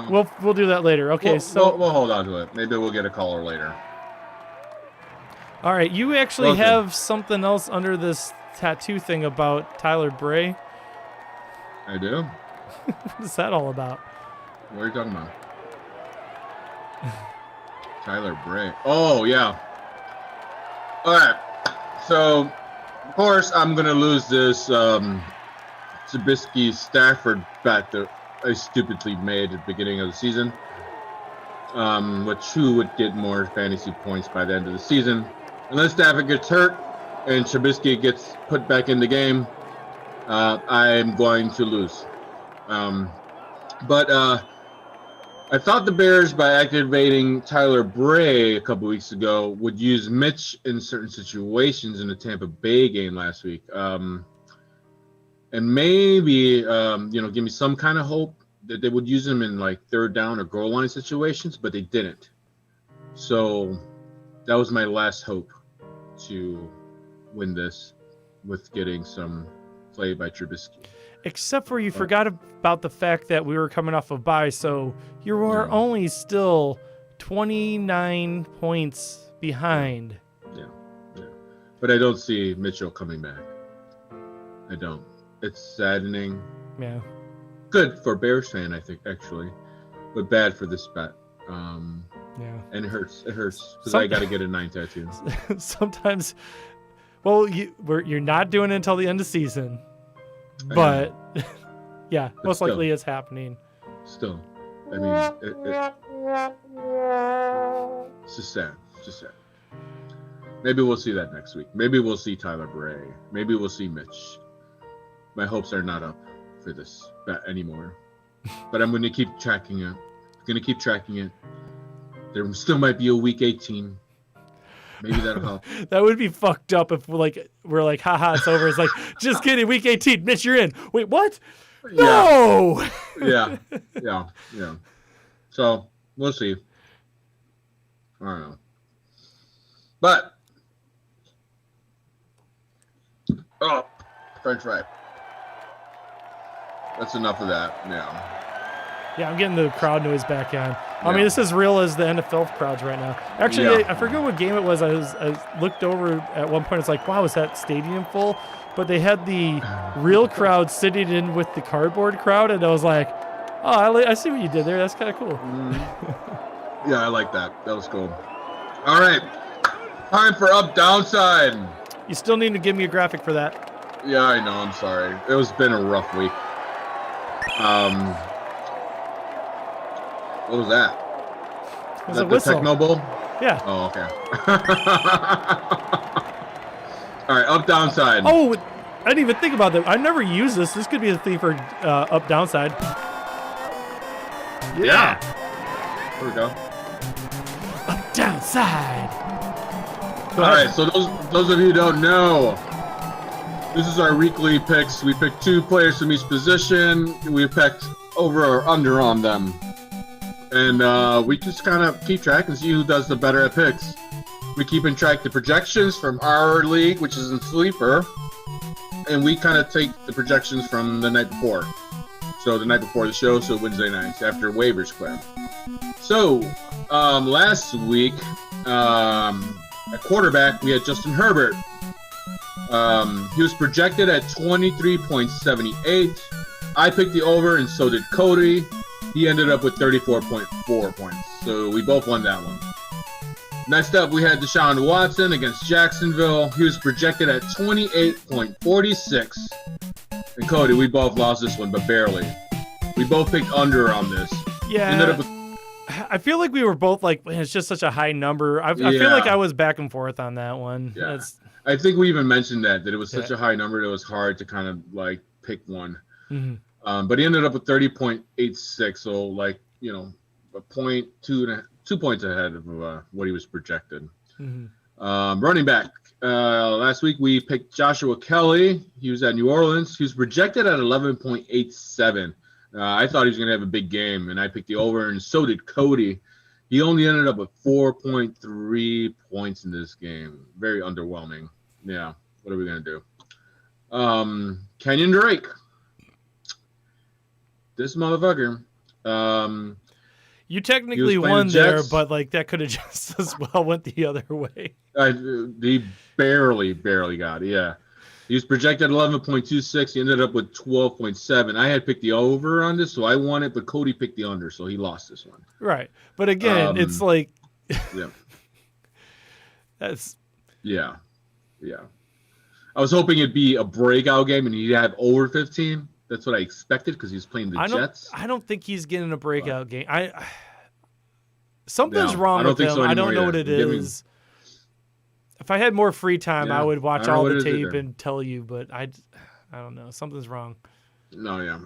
We'll do that later. Okay, we'll hold on to it. Maybe we'll get a caller later. All right, you actually have something else under this tattoo thing about Tyler Bray. I do. What is that all about? What are you talking about? Tyler Bray. Oh yeah. All right. So, of course, I'm going to lose this Trubisky-Stafford bet that I stupidly made at the beginning of the season. Who would get more fantasy points by the end of the season. Unless Stafford gets hurt and Trubisky gets put back in the game, I'm going to lose. But I thought the Bears, by activating Tyler Bray a couple weeks ago, would use Mitch in certain situations in the Tampa Bay game last week. And maybe, give me some kind of hope that they would use him in like third down or goal line situations, but they didn't. So that was my last hope to win this with getting some play by Trubisky. Except for you forgot about the fact that we were coming off a bye, so you were only still 29 points behind. Yeah. But I don't see Mitchell coming back. I don't. It's saddening. Yeah. Good for Bears fan, I think, actually, but bad for this bet. Yeah. And it hurts. It hurts because I got to get a 9 tattoo. Sometimes, well, you're not doing it until the end of season. But yeah, most likely it's happening. Still, I mean, it's just sad. It's just sad. Maybe we'll see that next week. Maybe we'll see Tyler Bray. Maybe we'll see Mitch. My hopes are not up for this bet anymore. But I'm going to keep tracking it. There still might be a week 18. Maybe that'll help. That would be fucked up if we're like, haha, it's over. It's like, just kidding, week 18, Mitch, you're in. Wait, what? No! Yeah. So, we'll see. I don't know. But, French fry. That's enough of that. Yeah, I'm getting the crowd noise back on. I mean, this is real as the NFL crowds right now. Actually, I forget what game it was. I looked over at one point. It's like, wow, is that stadium full? But they had the real crowd sitting in with the cardboard crowd, and I was like, oh, I see what you did there. That's kind of cool. Yeah, I like that. That was cool. All right, time for Up Downside. You still need to give me a graphic for that. Yeah, I know. I'm sorry. It's been a rough week. What was that? It was a whistle. The Tecmo Bowl? Yeah. Oh, okay. All right, Up Downside. Oh, I didn't even think about that. I never used this. This could be the thing for Up Downside. Yeah. There we go. Up Downside. All right, so those of you who don't know, this is our weekly picks. We pick 2 players from each position. We picked over or under on them. And we just kind of keep track and see who does the better at picks. We keep in track the projections from our league, which is in Sleeper. And we kind of take the projections from the night before. So the night before the show, so Wednesday nights after waivers clear. So last week, at quarterback, we had Justin Herbert. He was projected at 23.78. I picked the over, and so did Cody. He ended up with 34.4 points. So we both won that one. Next up, we had Deshaun Watson against Jacksonville. He was projected at 28.46. And Cody, we both lost this one, but barely. We both picked under on this. Yeah. Ended up with... I feel like we were both like, man, it's just such a high number. I feel like I was back and forth on that one. Yeah. I think we even mentioned that it was such a high number that it was hard to kind of like pick one. Mm-hmm. But he ended up with 30.86, so like, a point, 2 points ahead of what he was projected. Mm-hmm. Running back. Last week we picked Joshua Kelly. He was at New Orleans. He was projected at 11.87. I thought he was going to have a big game, and I picked the over, and so did Cody. He only ended up with 4.3 points in this game. Very underwhelming. Yeah, what are we going to do? Kenyon Drake. This motherfucker. You technically won there, but like that could have just as well went the other way. He barely got it. Yeah. He was projected 11.26. He ended up with 12.7. I had picked the over on this, so I won it, but Cody picked the under, so he lost this one. Right. But again, it's like yeah. Yeah. I was hoping it'd be a breakout game and he'd have over 15. That's what I expected because he's playing the Jets. I don't think he's getting a breakout game. Something's wrong with him. So I don't know what it is. If I had more free time, I would watch all the tape and tell you, but I don't know. Something's wrong. No, yeah.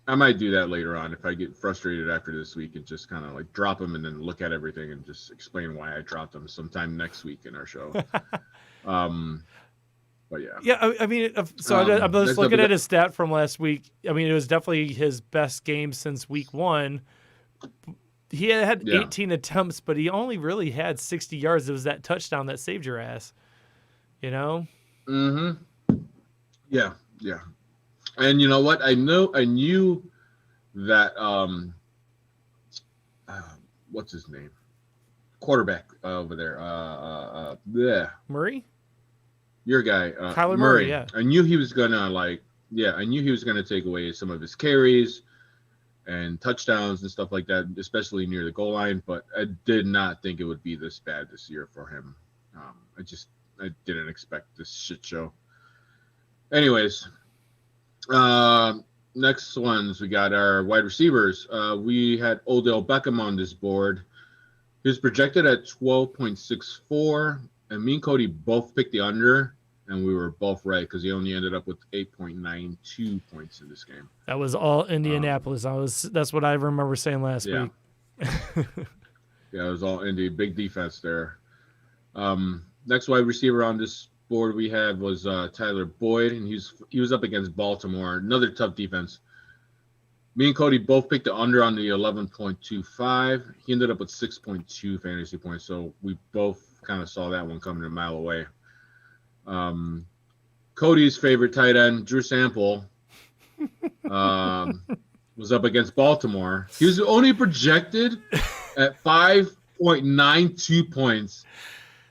I might do that later on if I get frustrated after this week and just kind of like drop him and then look at everything and just explain why I dropped him sometime next week in our show. But yeah. Yeah, I mean, so I'm just looking at his stat from last week. I mean, it was definitely his best game since week 1. He had 18 attempts, but he only really had 60 yards. It was that touchdown that saved your ass. You know? Mm-hmm. Yeah. And you know what? I knew that what's his name? Quarterback over there. Murray? Your guy, Kyler Murray, yeah. I knew he was gonna take away some of his carries and touchdowns and stuff like that, especially near the goal line. But I did not think it would be this bad this year for him. I didn't expect this shit show. Anyways, next ones we got our wide receivers. We had Odell Beckham on this board. He was projected at 12.64, and me and Cody both picked the under. And we were both right because he only ended up with 8.92 points in this game. That was all Indianapolis. That's what I remember saying last week. Yeah, it was all Indy. Big defense there. Next wide receiver on this board we had was Tyler Boyd, and he was up against Baltimore. Another tough defense. Me and Cody both picked the under on the 11.25. He ended up with 6.2 fantasy points, so we both kind of saw that one coming a mile away. Cody's favorite tight end, Drew Sample, was up against Baltimore. He was only projected at 5.92 points.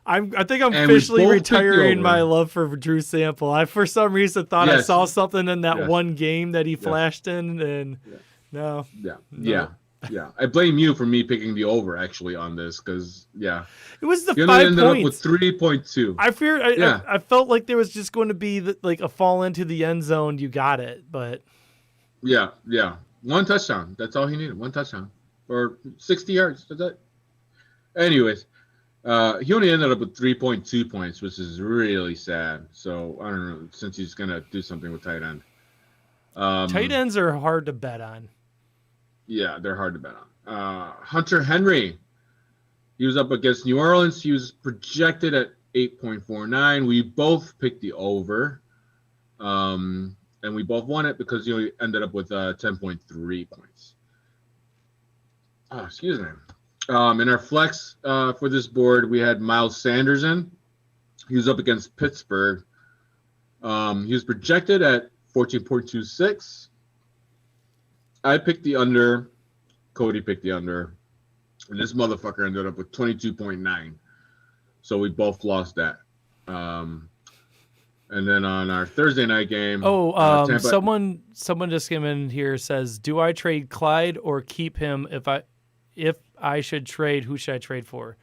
I think I'm officially retiring my love for Drew Sample. I, for some reason, thought I saw something in that one game that he flashed in, and no. Yeah. I blame you for me picking the over actually on this because it was the 5 points. Ended up with 3.2. I felt like there was just going to be like a fall into the end zone. You got it, but yeah, one touchdown. That's all he needed. One touchdown or 60 yards. That's it. Anyways, he only ended up with 3.2 points, which is really sad. So I don't know since he's gonna do something with tight end. Tight ends are hard to bet on. Yeah, they're hard to bet on. Hunter Henry, he was up against New Orleans. He was projected at 8.49. We both picked the over, and we both won it because he ended up with 10.3 points. Oh, excuse me. In our flex for this board, we had Miles Sanders in. He was up against Pittsburgh. He was projected at 14.26. I picked the under. Cody picked the under. And this motherfucker ended up with 22.9. So we both lost that. And then on our Thursday night game. Someone just came in here, says, do I trade Clyde or keep him? If I should trade, who should I trade for?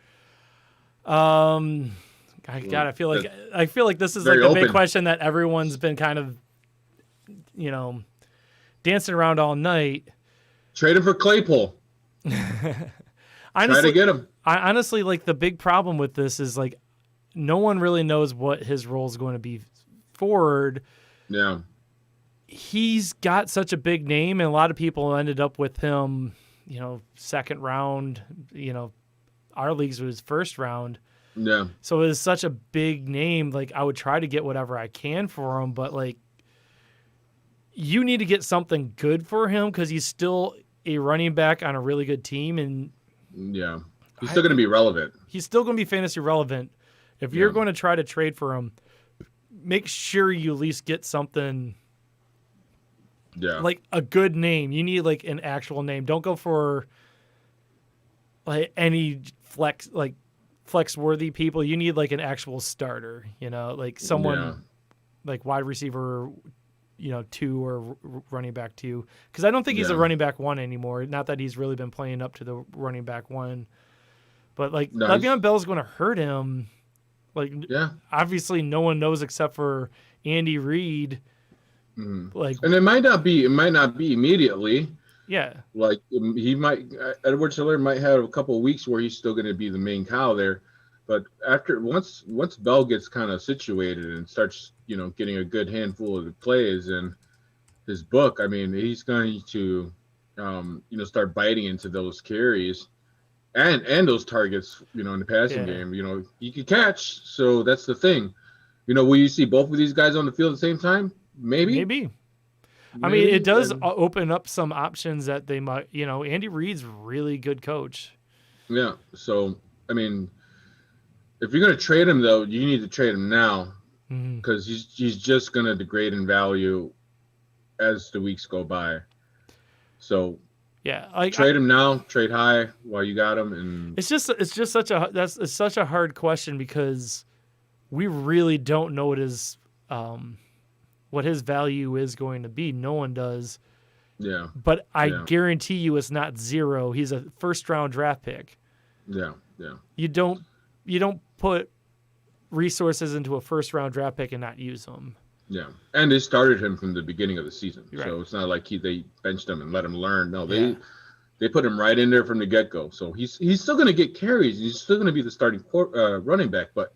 I feel like this is like a big question that everyone's been kind of, dancing around all night. Trade him for Claypool. Honestly, try to get him. I honestly, like, the big problem with this is like no one really knows what his role is going to be forward. Yeah. He's got such a big name, and a lot of people ended up with him, second round. Our leagues was first round. Yeah. So it is such a big name. Like, I would try to get whatever I can for him, but like, you need to get something good for him because he's still a running back on a really good team, and he's still going to be relevant. He's still going to be fantasy relevant. If you're going to try to trade for him, make sure you at least get something. Yeah. Like a good name. You need like an actual name. Don't go for like any flex worthy people. You need like an actual starter, like someone like wide receiver, 2 or running back 2. Because I don't think he's a running back 1 anymore. Not that he's really been playing up to the running back 1. But like Le'Veon Bell's going to hurt him Like, yeah, obviously no one knows except for Andy Reid. Like, and it might not be immediately. Yeah. Like Edwards Helaire might have a couple of weeks where he's still going to be the main cow there, but once Bell gets kind of situated and starts, getting a good handful of the plays in his book, I mean, he's going to, start biting into those carries and those targets, in the passing game. He can catch, so that's the thing. Will you see both of these guys on the field at the same time? Maybe. I mean, it does open up some options that they might, Andy Reid's a really good coach. Yeah. So, I mean, if you're going to trade him, though, you need to trade him now because he's just going to degrade in value as the weeks go by. So, trade him now, trade high while you got him. And it's just such a hard question because we really don't know what his value is going to be. No one does. Yeah. But I guarantee you it's not zero. He's a first-round draft pick. Yeah. You don't put resources into a first-round draft pick and not use them. Yeah. And they started him from the beginning of the season. Right. So it's not like they benched him and let him learn. No, they put him right in there from the get-go. So he's still going to get carries. He's still going to be the starting running back, but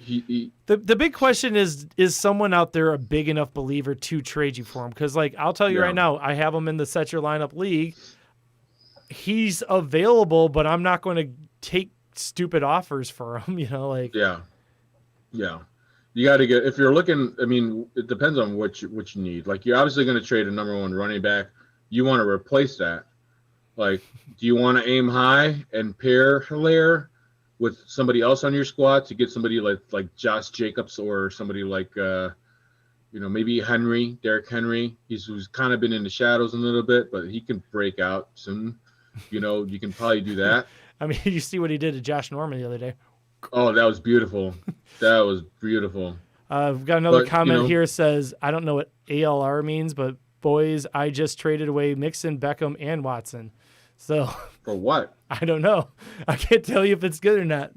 the big question is someone out there a big enough believer to trade you for him? Because, I'll tell you right now, I have him in the Set Your Lineup League. He's available, but I'm not going to take stupid offers for him, Yeah. You got to get, if you're looking, I mean, it depends on what you need. Like, you're obviously going to trade a number one running back. You want to replace that. Like, do you want to aim high and pair Helaire with somebody else on your squad to get somebody like Josh Jacobs or somebody like maybe Derrick Henry? Who's kind of been in the shadows a little bit, but he can break out soon. You can probably do that. I mean, you see what he did to Josh Norman the other day. Oh, that was beautiful. We've got another comment here says, I don't know what ALR means, but boys, I just traded away Mixon, Beckham, and Watson. So for what? I don't know. I can't tell you if it's good or not.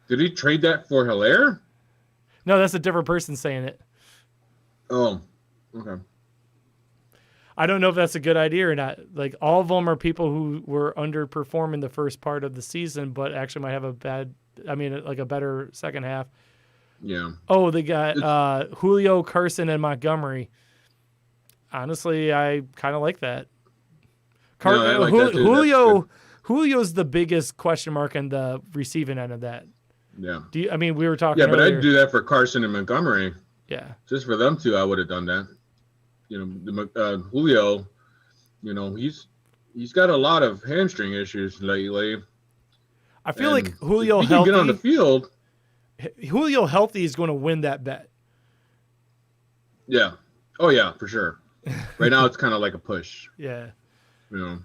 Did he trade that for Helaire? No, that's a different person saying it. Oh, okay. I don't know if that's a good idea or not. Like, all of them are people who were underperforming the first part of the season, but actually might have a better second half. Yeah. Oh, they got Julio, Carson, and Montgomery. Honestly, I kind of like that. I like that too. Julio's the biggest question mark on the receiving end of that. Yeah. We were talking. Yeah, but earlier. I'd do that for Carson and Montgomery. Yeah. Just for them two, I would have done that. Julio, he's got a lot of hamstring issues lately. I feel like Julio if he healthy. Can get on the field. Julio healthy is going to win that bet. Yeah. Oh yeah, for sure. Right now it's kind of like a push. Yeah. Yeah.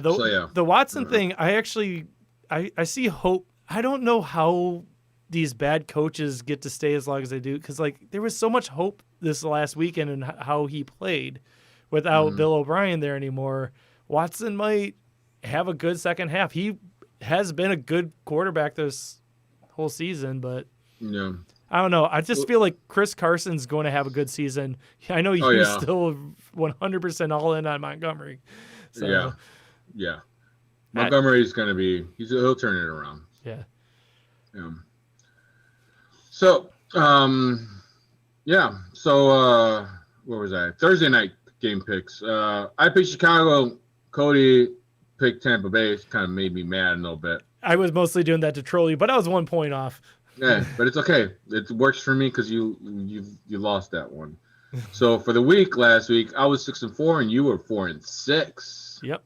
The Watson thing, I see hope. I don't know how these bad coaches get to stay as long as they do, because there was so much hope this last weekend in how he played without Bill O'Brien there anymore. Watson might have a good second half. He has been a good quarterback this whole season, but I don't know. I just feel like Chris Carson's going to have a good season. I know you're still 100% all in on Montgomery. So. Yeah. Montgomery's going to be – he'll turn it around. Yeah. So, So, where was I? Thursday night game picks. I picked Chicago. Cody picked Tampa Bay. It kind of made me mad a little bit. I was mostly doing that to troll you, but I was 1 point off. Yeah, but it's okay. It works for me because you lost that one. So for the week last week, I was 6-4 and you were 4-6. Yep.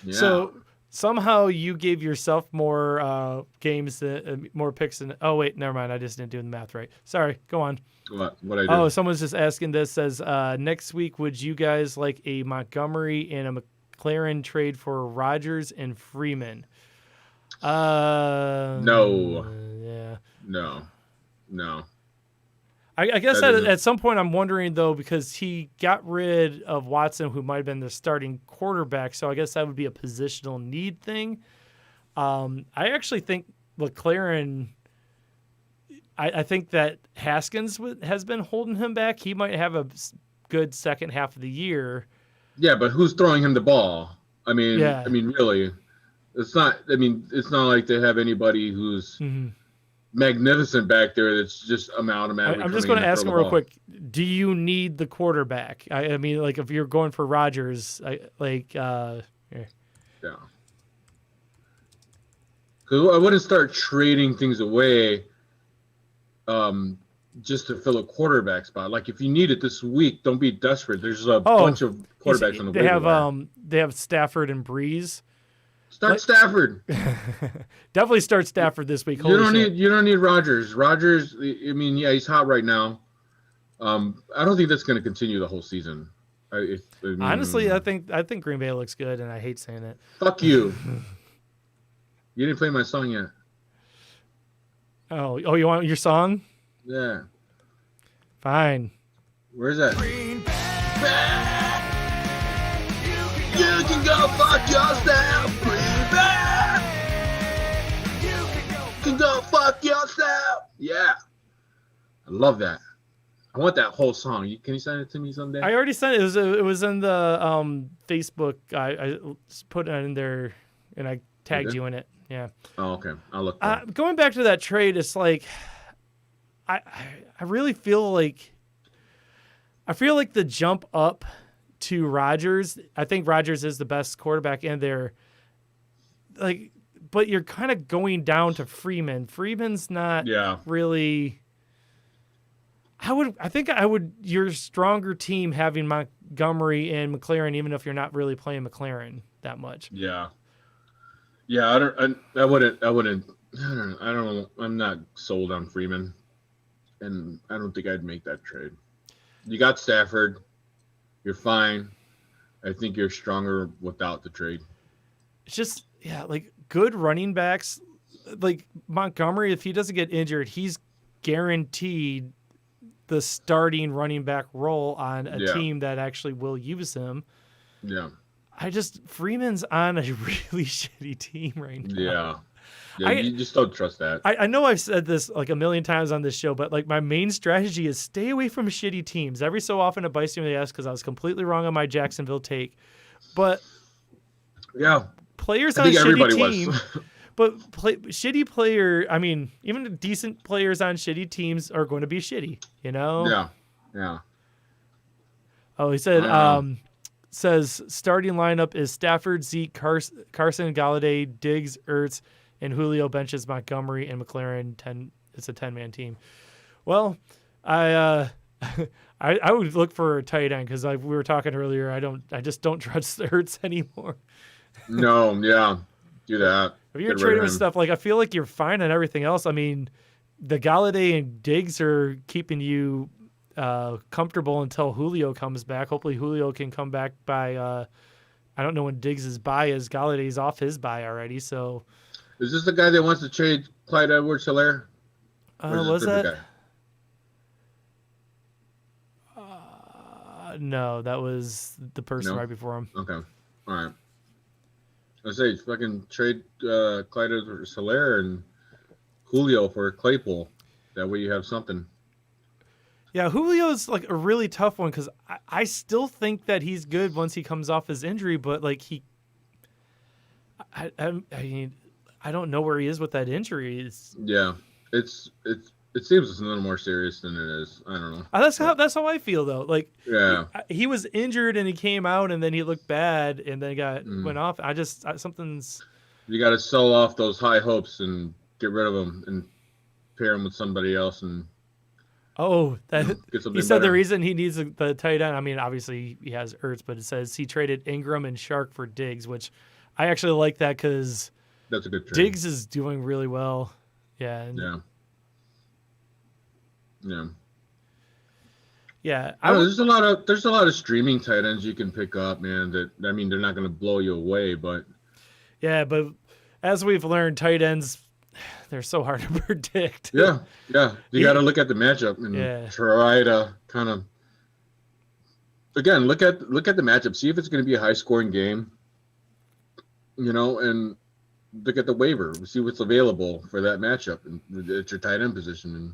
Yeah. So somehow you gave yourself more games, more picks than. Oh wait, never mind. I just didn't do the math right. Sorry. Go on. What I do? Oh, someone's just asking this. Says next week, would you guys like a Montgomery and a McLaren trade for Rodgers and Freeman? No. Yeah. No. I guess at some point I'm wondering, though, because he got rid of Watson, who might have been the starting quarterback, so I guess that would be a positional need thing. I actually think McLaren, I think that Haskins has been holding him back. He might have a good second half of the year. Yeah, but who's throwing him the ball? I mean, really, it's not. I mean, it's not like they have anybody who's magnificent back there. That's just automatically. I'm just going to ask him real quick. Do you need the quarterback? I mean, like if you're going for Rodgers, yeah. Because I wouldn't start trading things away, just to fill a quarterback spot. Like if you need it this week, don't be desperate. There's a bunch of quarterbacks on the waiver. They have Stafford and Breeze. Start Stafford. Definitely start Stafford this week. You don't need Rodgers. Rodgers, I mean, yeah, he's hot right now. I don't think that's going to continue the whole season. Honestly, I think Green Bay looks good, and I hate saying it. Fuck you. You didn't play my song yet. Oh, you want your song? Yeah. Fine. Where's that? You can go fuck yourself, Green Bay. You can go fuck yourself. Yeah. I love that. I want that whole song. Can you send it to me someday? I already sent it. It was in the Facebook. I put it in there, and I tagged you in it. Yeah. Oh, okay. I'll look. Going back to that trade, it's like I really feel like the jump up to Rodgers. I think Rodgers is the best quarterback in there. Like, but you're kind of going down to Freeman. Freeman's not really. I think your stronger team having Montgomery and McLaren, even if you're not really playing McLaren that much. Yeah. Yeah, I wouldn't. I don't know. I'm not sold on Freeman, and I don't think I'd make that trade. You got Stafford. You're fine. I think you're stronger without the trade. It's just, like good running backs, like Montgomery. If he doesn't get injured, he's guaranteed the starting running back role on a team that actually will use him. Yeah. Freeman's on a really shitty team right now. Yeah, you just don't trust that. I know I've said this like a million times on this show, but like my main strategy is stay away from shitty teams. Every so often it bites me in the ass because I was completely wrong on my Jacksonville take. But players on a shitty team, but shitty player. I mean, even decent players on shitty teams are going to be shitty. You know? Yeah. Oh, he said. Says starting lineup is Stafford, Zeke, Carson, Galladay, Diggs, Ertz, and Julio. Benches Montgomery and McLaren. It's a 10-man team. Well, I would look for a tight end because we were talking earlier. I just don't trust Ertz anymore. No, yeah, do that. If you're trading with stuff, like I feel like you're fine on everything else. I mean, the Galladay and Diggs are keeping you comfortable until Julio comes back. Hopefully Julio can come back by I don't know when Diggs' bye is. Galladay's off his bye already. So is this the guy that wants to trade Clyde Edwards-Helaire? Was that? No, that was the person right before him. Okay. All right. I say fucking trade Clyde Edwards-Helaire and Julio for Claypool. That way you have something. Yeah, Julio's like a really tough one because I still think that he's good once he comes off his injury, but like I mean, I don't know where he is with that injury. It seems it's a little more serious than it is. I don't know. That's how I feel though. Like he was injured and he came out and then he looked bad and then went off. Something's. You got to sell off those high hopes and get rid of them and pair them with somebody else and. Oh, he said better. The reason he needs the tight end. I mean, obviously he has Ertz, but it says he traded Ingram and Shark for Diggs, which I actually like that because that's a good trade. Diggs is doing really well. Yeah. Yeah. There's a lot of streaming tight ends you can pick up, man. That I mean, they're not going to blow you away, but yeah. But as we've learned, tight ends they're so hard to predict. Yeah. You got to look at the matchup and try to kind of again look at the matchup, see if it's going to be a high scoring game. And look at the waiver, see what's available for that matchup and at your tight end position, and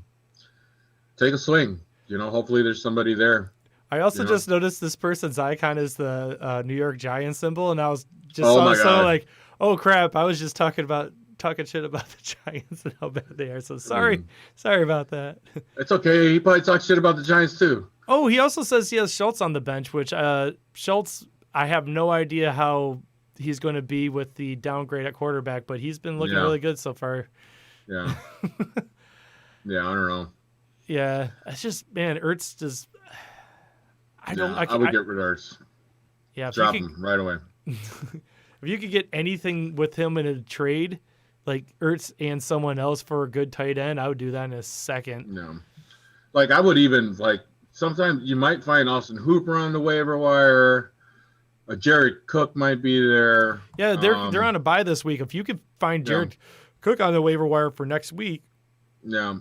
take a swing. Hopefully there's somebody there. I also just noticed this person's icon is the New York Giants symbol, and I was just like, oh crap! I was just talking shit about the Giants and how bad they are. So sorry about that. It's okay. He probably talks shit about the Giants too. Oh, he also says he has Schultz on the bench, which Schultz, I have no idea how he's going to be with the downgrade at quarterback, but he's been looking really good so far. Yeah. Yeah, I don't know. Yeah, it's just, man, Ertz just. I would get rid of Ertz. Yeah, drop him right away. If you could get anything with him in a trade, like Ertz and someone else for a good tight end, I would do that in a second. Yeah, like I would even sometimes you might find Austin Hooper on the waiver wire. Jared Cook might be there. Yeah, they're on a bye this week. If you could find Jared Cook on the waiver wire for next week. Yeah.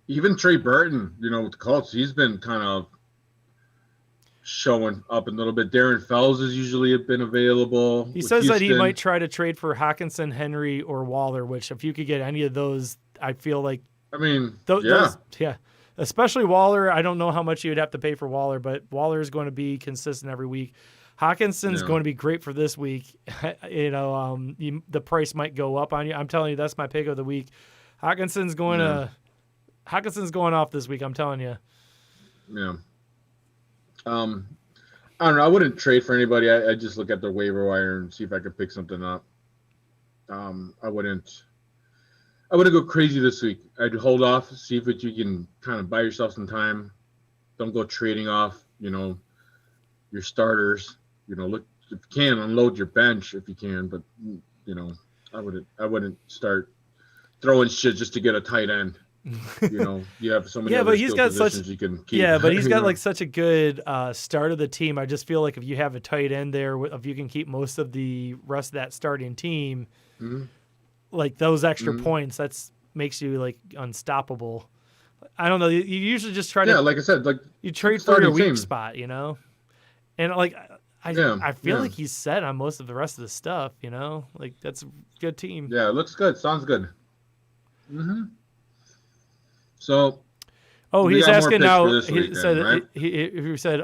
Even Trey Burton, with the Colts, he's been kind of showing up a little bit. Darren Fells has usually been available. He says that he might try to trade for Hockenson, Henry, or Waller, which if you could get any of those, I feel like. I mean, those, especially Waller. I don't know how much you would have to pay for Waller, but Waller is going to be consistent every week. Hockenson's going to be great for this week. The price might go up on you. I'm telling you, that's my pick of the week. Hockenson's going off this week. I'm telling you. Yeah. I don't know. I wouldn't trade for anybody. I just look at the waiver wire and see if I could pick something up. I wouldn't go crazy this week. I'd hold off, see if you can kind of buy yourself some time. Don't go trading off, your starters. Look, if you can, unload your bench if you can, but I wouldn't start throwing shit just to get a tight end. You have so many but he's got such you can keep. Yeah, but he's got such a good start of the team. I just feel like if you have a tight end there, if you can keep most of the rest of that starting team, like those extra points, that's makes you unstoppable. I don't know. You usually just try to like I said, you trade for your weak spot, and I feel like he's set on most of the rest of the stuff. That's a good team. Yeah, it looks good. Sounds good. So, he's asking now. He said,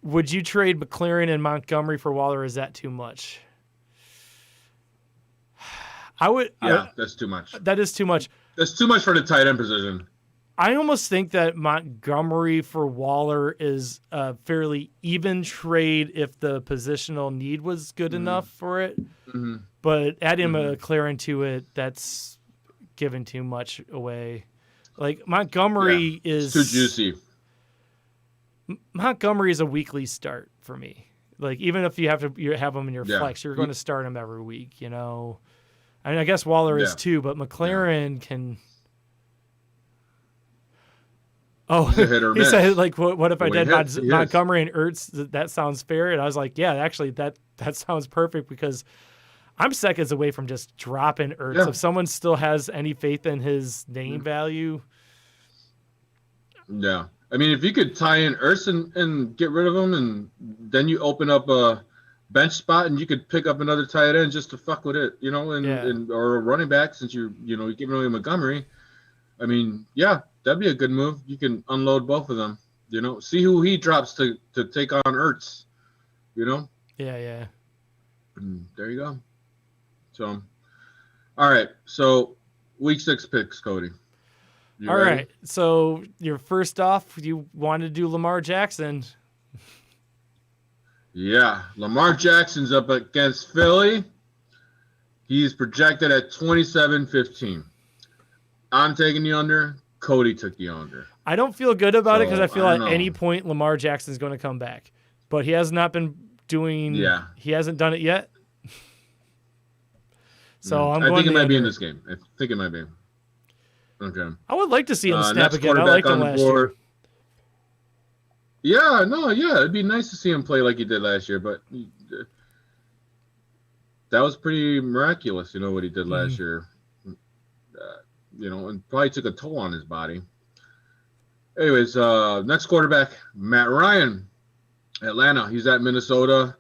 would you trade McLaurin and Montgomery for Waller? Or is that too much? I would. Yeah, that's too much. That is too much. That's too much for the tight end position. I almost think that Montgomery for Waller is a fairly even trade if the positional need was good enough for it. But adding McLaurin to it, that's giving too much away. Montgomery is too juicy. Montgomery is a weekly start for me. Even if you have him in your flex, you're going to start him every week. I guess Waller is too, but McLaurin can. Oh, he said, what if I did Montgomery and Ertz? That sounds fair. And I was like, yeah, actually, that sounds perfect because I'm seconds away from just dropping Ertz. Yeah. If someone still has any faith in his name value. Yeah. I mean, if you could tie in Ertz and get rid of him, and then you open up a bench spot and you could pick up another tight end just to fuck with it, or a running back since you're giving away Montgomery. I mean, yeah, that'd be a good move. You can unload both of them, see who he drops to take on Ertz, Yeah. And there you go. So, all right. So, week 6 picks, Cody. All right. So, your first off, you wanted to do Lamar Jackson. Yeah. Lamar Jackson's up against Philly. He's projected at 27-15. I'm taking the under. Cody took the under. I don't feel good about it because I feel at any point Lamar Jackson's going to come back. But he has not been doing – he hasn't done it yet. So I think it might be in this game. I think it might be. Okay. I would like to see him snap again. I liked him last year. Yeah, it'd be nice to see him play like he did last year, but that was pretty miraculous, what he did last year. And probably took a toll on his body. Anyways, next quarterback, Matt Ryan, Atlanta. He's at Minnesota.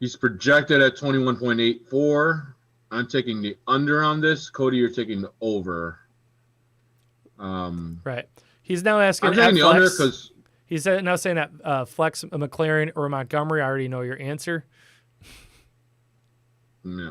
He's projected at 21.84. I'm taking the under on this. Cody, you're taking the over. Right. He's now asking. I'm taking the under because he's now saying that flex McLaren or Montgomery. I already know your answer. Yeah.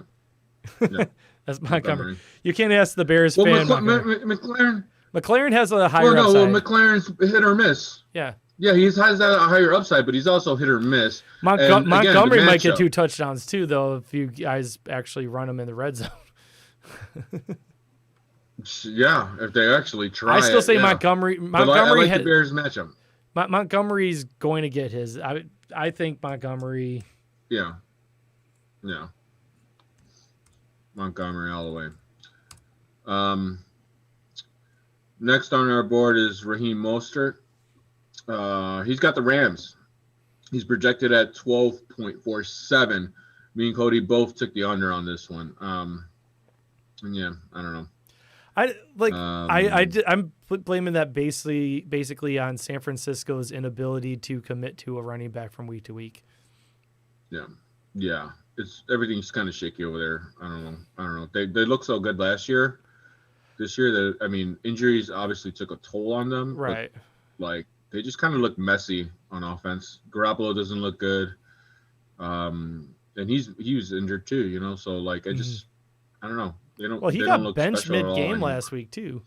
That's Montgomery. You can't ask the Bears fan. McLaren. McLaren has a higher upside. Well, McLaren's hit or miss. Yeah. Yeah, he has that higher upside, but he's also hit or miss. Montgomery might get 2 touchdowns too, though, if you guys actually run him in the red zone. Yeah, if they actually try. I still say Montgomery. Montgomery the Bears matchup. Montgomery's going to get his. I think Montgomery. Yeah. Montgomery all the way. Next on our board is Raheem Mostert. He's got the Rams. He's projected at 12.47. Me and Cody both took the under on this one. And yeah, I don't know. I'm blaming that basically on San Francisco's inability to commit to a running back from week to week. Yeah. Everything's kind of shaky over there. I don't know. They looked so good last year. This year, injuries obviously took a toll on them. Right. But, they just kind of look messy on offense. Garoppolo doesn't look good. And he was injured too, so I don't know. He got benched mid-game last week too.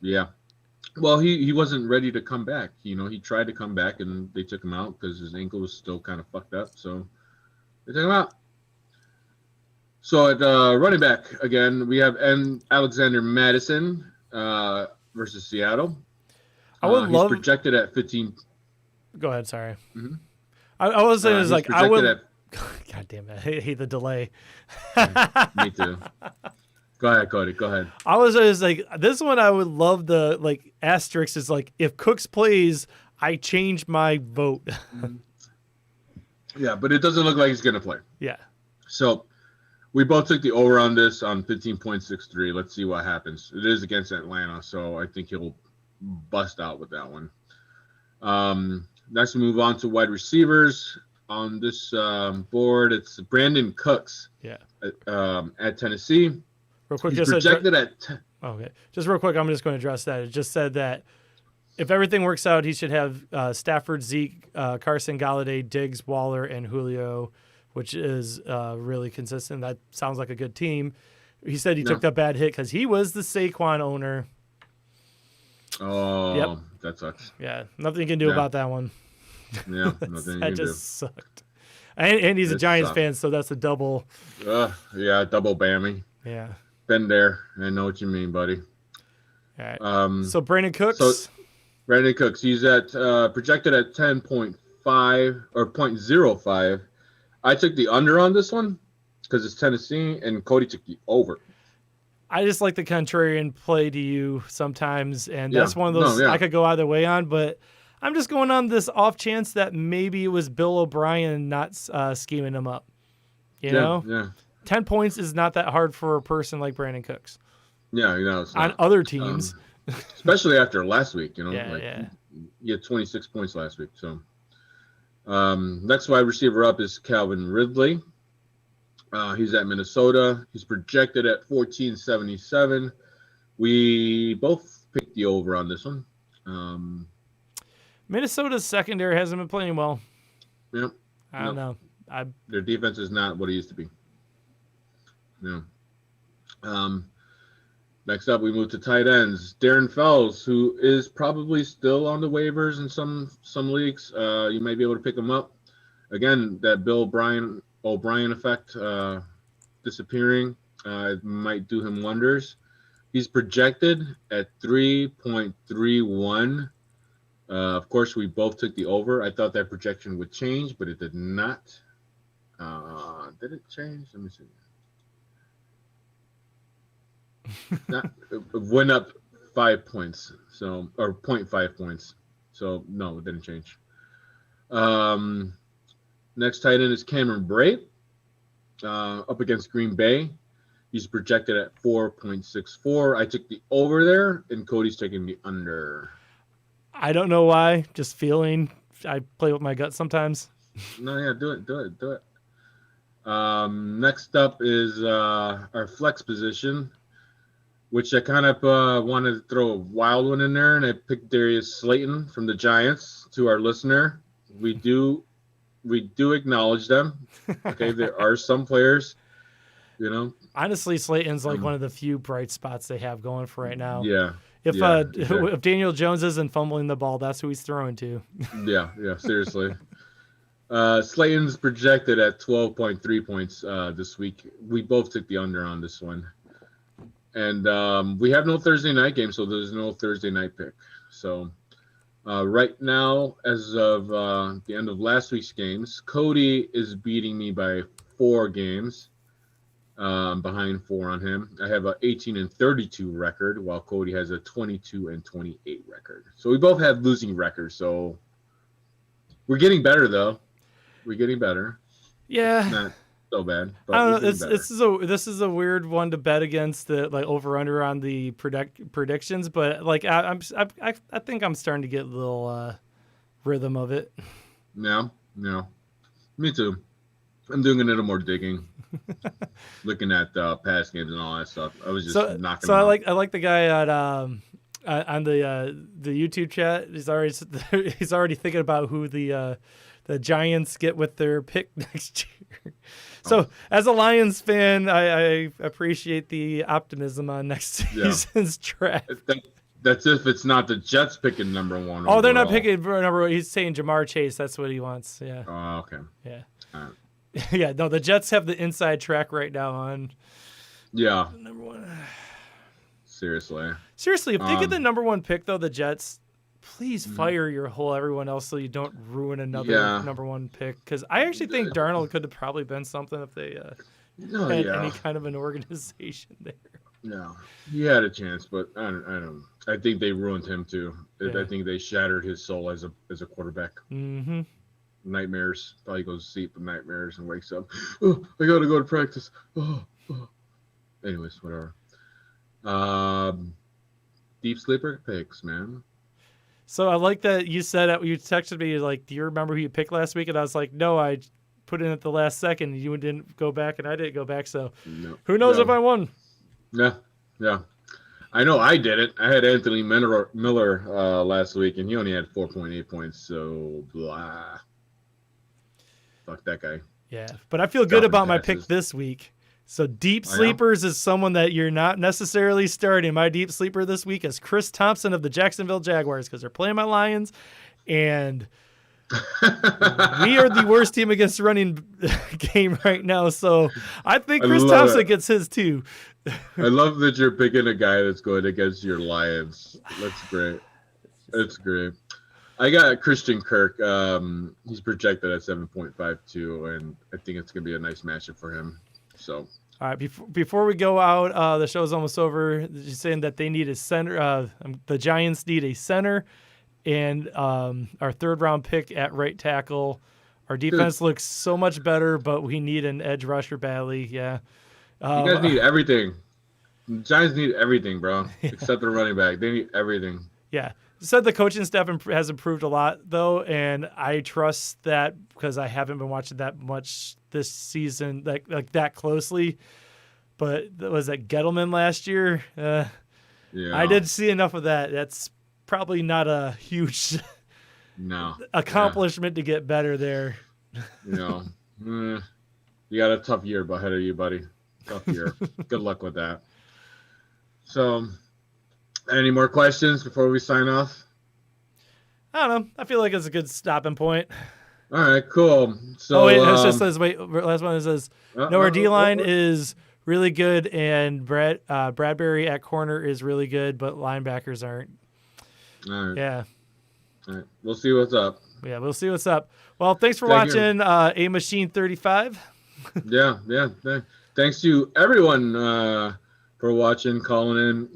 Yeah. Well, he wasn't ready to come back. He tried to come back and they took him out because his ankle was still kind of fucked up. So they took him out. So at running back again, we have Alexander Madison versus Seattle. He's projected at 15. Go ahead. Sorry. Mm-hmm. I was saying I would. God damn it! I hate the delay. Me too. Go ahead, Cody. Go ahead. I was just this one. I would love the asterisk is if Cooks plays, I change my vote. Yeah, but it doesn't look like he's gonna play. Yeah. So we both took the over on this on 15.63. Let's see what happens. It is against Atlanta, so I think he'll bust out with that one. Next, we move on to wide receivers. On this board, it's Brandon Cooks. Yeah. At Tennessee. Real quick, he's projected at. Okay, just real quick, I'm just going to address that. It just said that if everything works out, he should have Stafford, Zeke, Carson, Galladay, Diggs, Waller, and Julio, which is really consistent. That sounds like a good team. He said he took that bad hit because he was the Saquon owner. Oh, yep. That sucks. Yeah, nothing you can do about that one. Yeah, nothing you can do. That just sucked. And he's a Giants fan, so that's a double. Yeah, double bammy. Yeah. Been there. I know what you mean, buddy. All right. So Brandon Cooks. Brandon Cooks, he's at projected at 10.5 or 0.05. I took the under on this one because it's Tennessee, and Cody took the over. I just like the contrarian play to you sometimes, and that's one of those I could go either way on, but I'm just going on this off chance that maybe it was Bill O'Brien not scheming him up. You know? Yeah. 10 points is not that hard for a person like Brandon Cooks. Yeah, it's on other teams. Especially after last week, Yeah. You had 26 points last week. So next wide receiver up is Calvin Ridley. He's at Minnesota. He's projected at 14.77. We both picked the over on this one. Minnesota's secondary hasn't been playing well. Yep. I don't know. Their defense is not what it used to be. Yeah. Next up, we move to tight ends. Darren Fells, who is probably still on the waivers in some leagues. You might be able to pick him up. Again, that Bill O'Brien effect disappearing might do him wonders. He's projected at 3.31. Of course, we both took the over. I thought that projection would change, but it did not. Did it change? Let me see. It went up 5 points, or 0.5 points. So no, it didn't change. Next tight end is Cameron Brate. up against Green Bay. He's projected at 4.64. I took the over there, and Cody's taking the under. I don't know why. Just feeling. I play with my gut sometimes. No, yeah, do it. Next up is our flex position, which I kind of wanted to throw a wild one in there, and I picked Darius Slayton from the Giants. To our listener, we do acknowledge them. Okay, there are some players, Honestly, Slayton's like one of the few bright spots they have going for right now. Yeah. If Daniel Jones isn't fumbling the ball, that's who he's throwing to. Yeah, seriously. Slayton's projected at 12.3 points this week. We both took the under on this one. And we have no Thursday night game, so there's no Thursday night pick. So right now, as of the end of last week's games, Cody is beating me by 4 games. Behind 4 on him. I have a 18-32 record, while Cody has a 22-28 record. So we both have losing records. So we're getting better, though. We're getting better. Yeah, it's not so bad. But I don't know. This is a weird one to bet against the over under on the predictions, but like I think I'm starting to get a little rhythm of it. Yeah, me too. I'm doing a little more digging. Looking at past games and all that stuff. I was just knocking. So I like the guy on the YouTube chat. He's already thinking about who the Giants get with their pick next year. So as a Lions fan, I appreciate the optimism on next season's draft. That's if it's not the Jets picking number 1. Oh, overall. They're not picking number 1. He's saying Jamar Chase. That's what he wants. Yeah. Oh, okay. Yeah. All right. Yeah, no, the Jets have the inside track right now on. Yeah. Number 1. Seriously, if they get the number 1 pick, though, the Jets, please fire your whole everyone else so you don't ruin another number 1 pick. Because I actually think Darnold could have probably been something if they had any kind of an organization there. Yeah, he had a chance, but I don't. I think they ruined him too. I think they shattered his soul as a quarterback. Mm-hmm. Nightmares. Probably goes to sleep with nightmares and wakes up. Oh, I gotta go to practice. Oh. Anyways, whatever. Deep sleeper picks, man. So I like that you said you texted me like, do you remember who you picked last week? And I was like, no, I put in at the last second. You didn't go back, and I didn't go back. So who knows if I won? Yeah. I know I did it. I had Anthony Miller last week, and he only had 4.8 points. So blah. Fuck that guy. Yeah, but I feel good about my pick this week. So deep sleepers is someone that you're not necessarily starting. My deep sleeper this week is Chris Thompson of the Jacksonville Jaguars because they're playing my Lions, and we are the worst team against the running game right now. So I think Chris Thompson gets his too. I love that you're picking a guy that's going against your Lions. That's great. That's great. I got Christian Kirk. He's projected at 7.52, and I think it's going to be a nice matchup for him. So, all right. Before we go out, the show's almost over. You're saying that they need a center. The Giants need a center, and our 3rd round pick at right tackle. Our defense looks so much better, but we need an edge rusher badly. Yeah. You guys need everything. The Giants need everything, bro, except the running back. They need everything. Yeah. Said the coaching staff has improved a lot, though, and I trust that because I haven't been watching that much this season, like that closely. But was that Gettleman last year? Yeah. I did see enough of that. That's probably not a huge accomplishment to get better there. You got a tough year ahead of you, buddy. Tough year. Good luck with that. So, any more questions before we sign off? I don't know. I feel like it's a good stopping point. All right, cool. So, it just says, last one, it says, our D-line is really good, and Bradbury at corner is really good, but linebackers aren't. All right. Yeah. All right. We'll see what's up. Yeah, we'll see what's up. Well, thanks for watching A Machine 35. Yeah. Thanks to everyone for watching, calling in.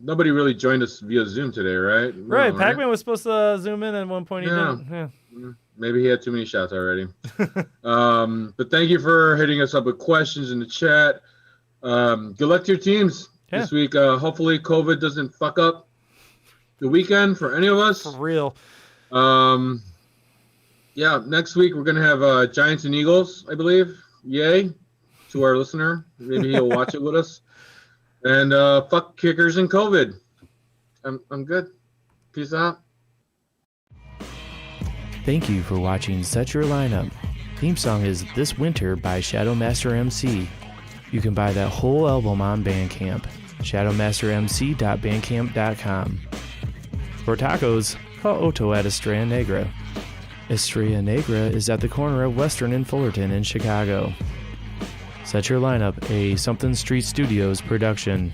Nobody really joined us via Zoom today, right? Right. No, Pac-Man was supposed to zoom in at one point. He didn't. Yeah. Maybe he had too many shots already. But thank you for hitting us up with questions in the chat. Good luck to your teams this week. Hopefully COVID doesn't fuck up the weekend for any of us. For real. Yeah, next week we're going to have Giants and Eagles, I believe. Yay to our listener. Maybe he'll watch it with us. And fuck kickers and COVID. I'm good. Peace out. Thank you for watching Set Your Lineup. Theme song is This Winter by Shadowmaster MC. You can buy that whole album on Bandcamp, shadowmastermc.bandcamp.com. For tacos, call Otto at Estrella Negra. Estrella Negra is at the corner of Western and Fullerton in Chicago. Set Your Lineup, a Something Street Studios production.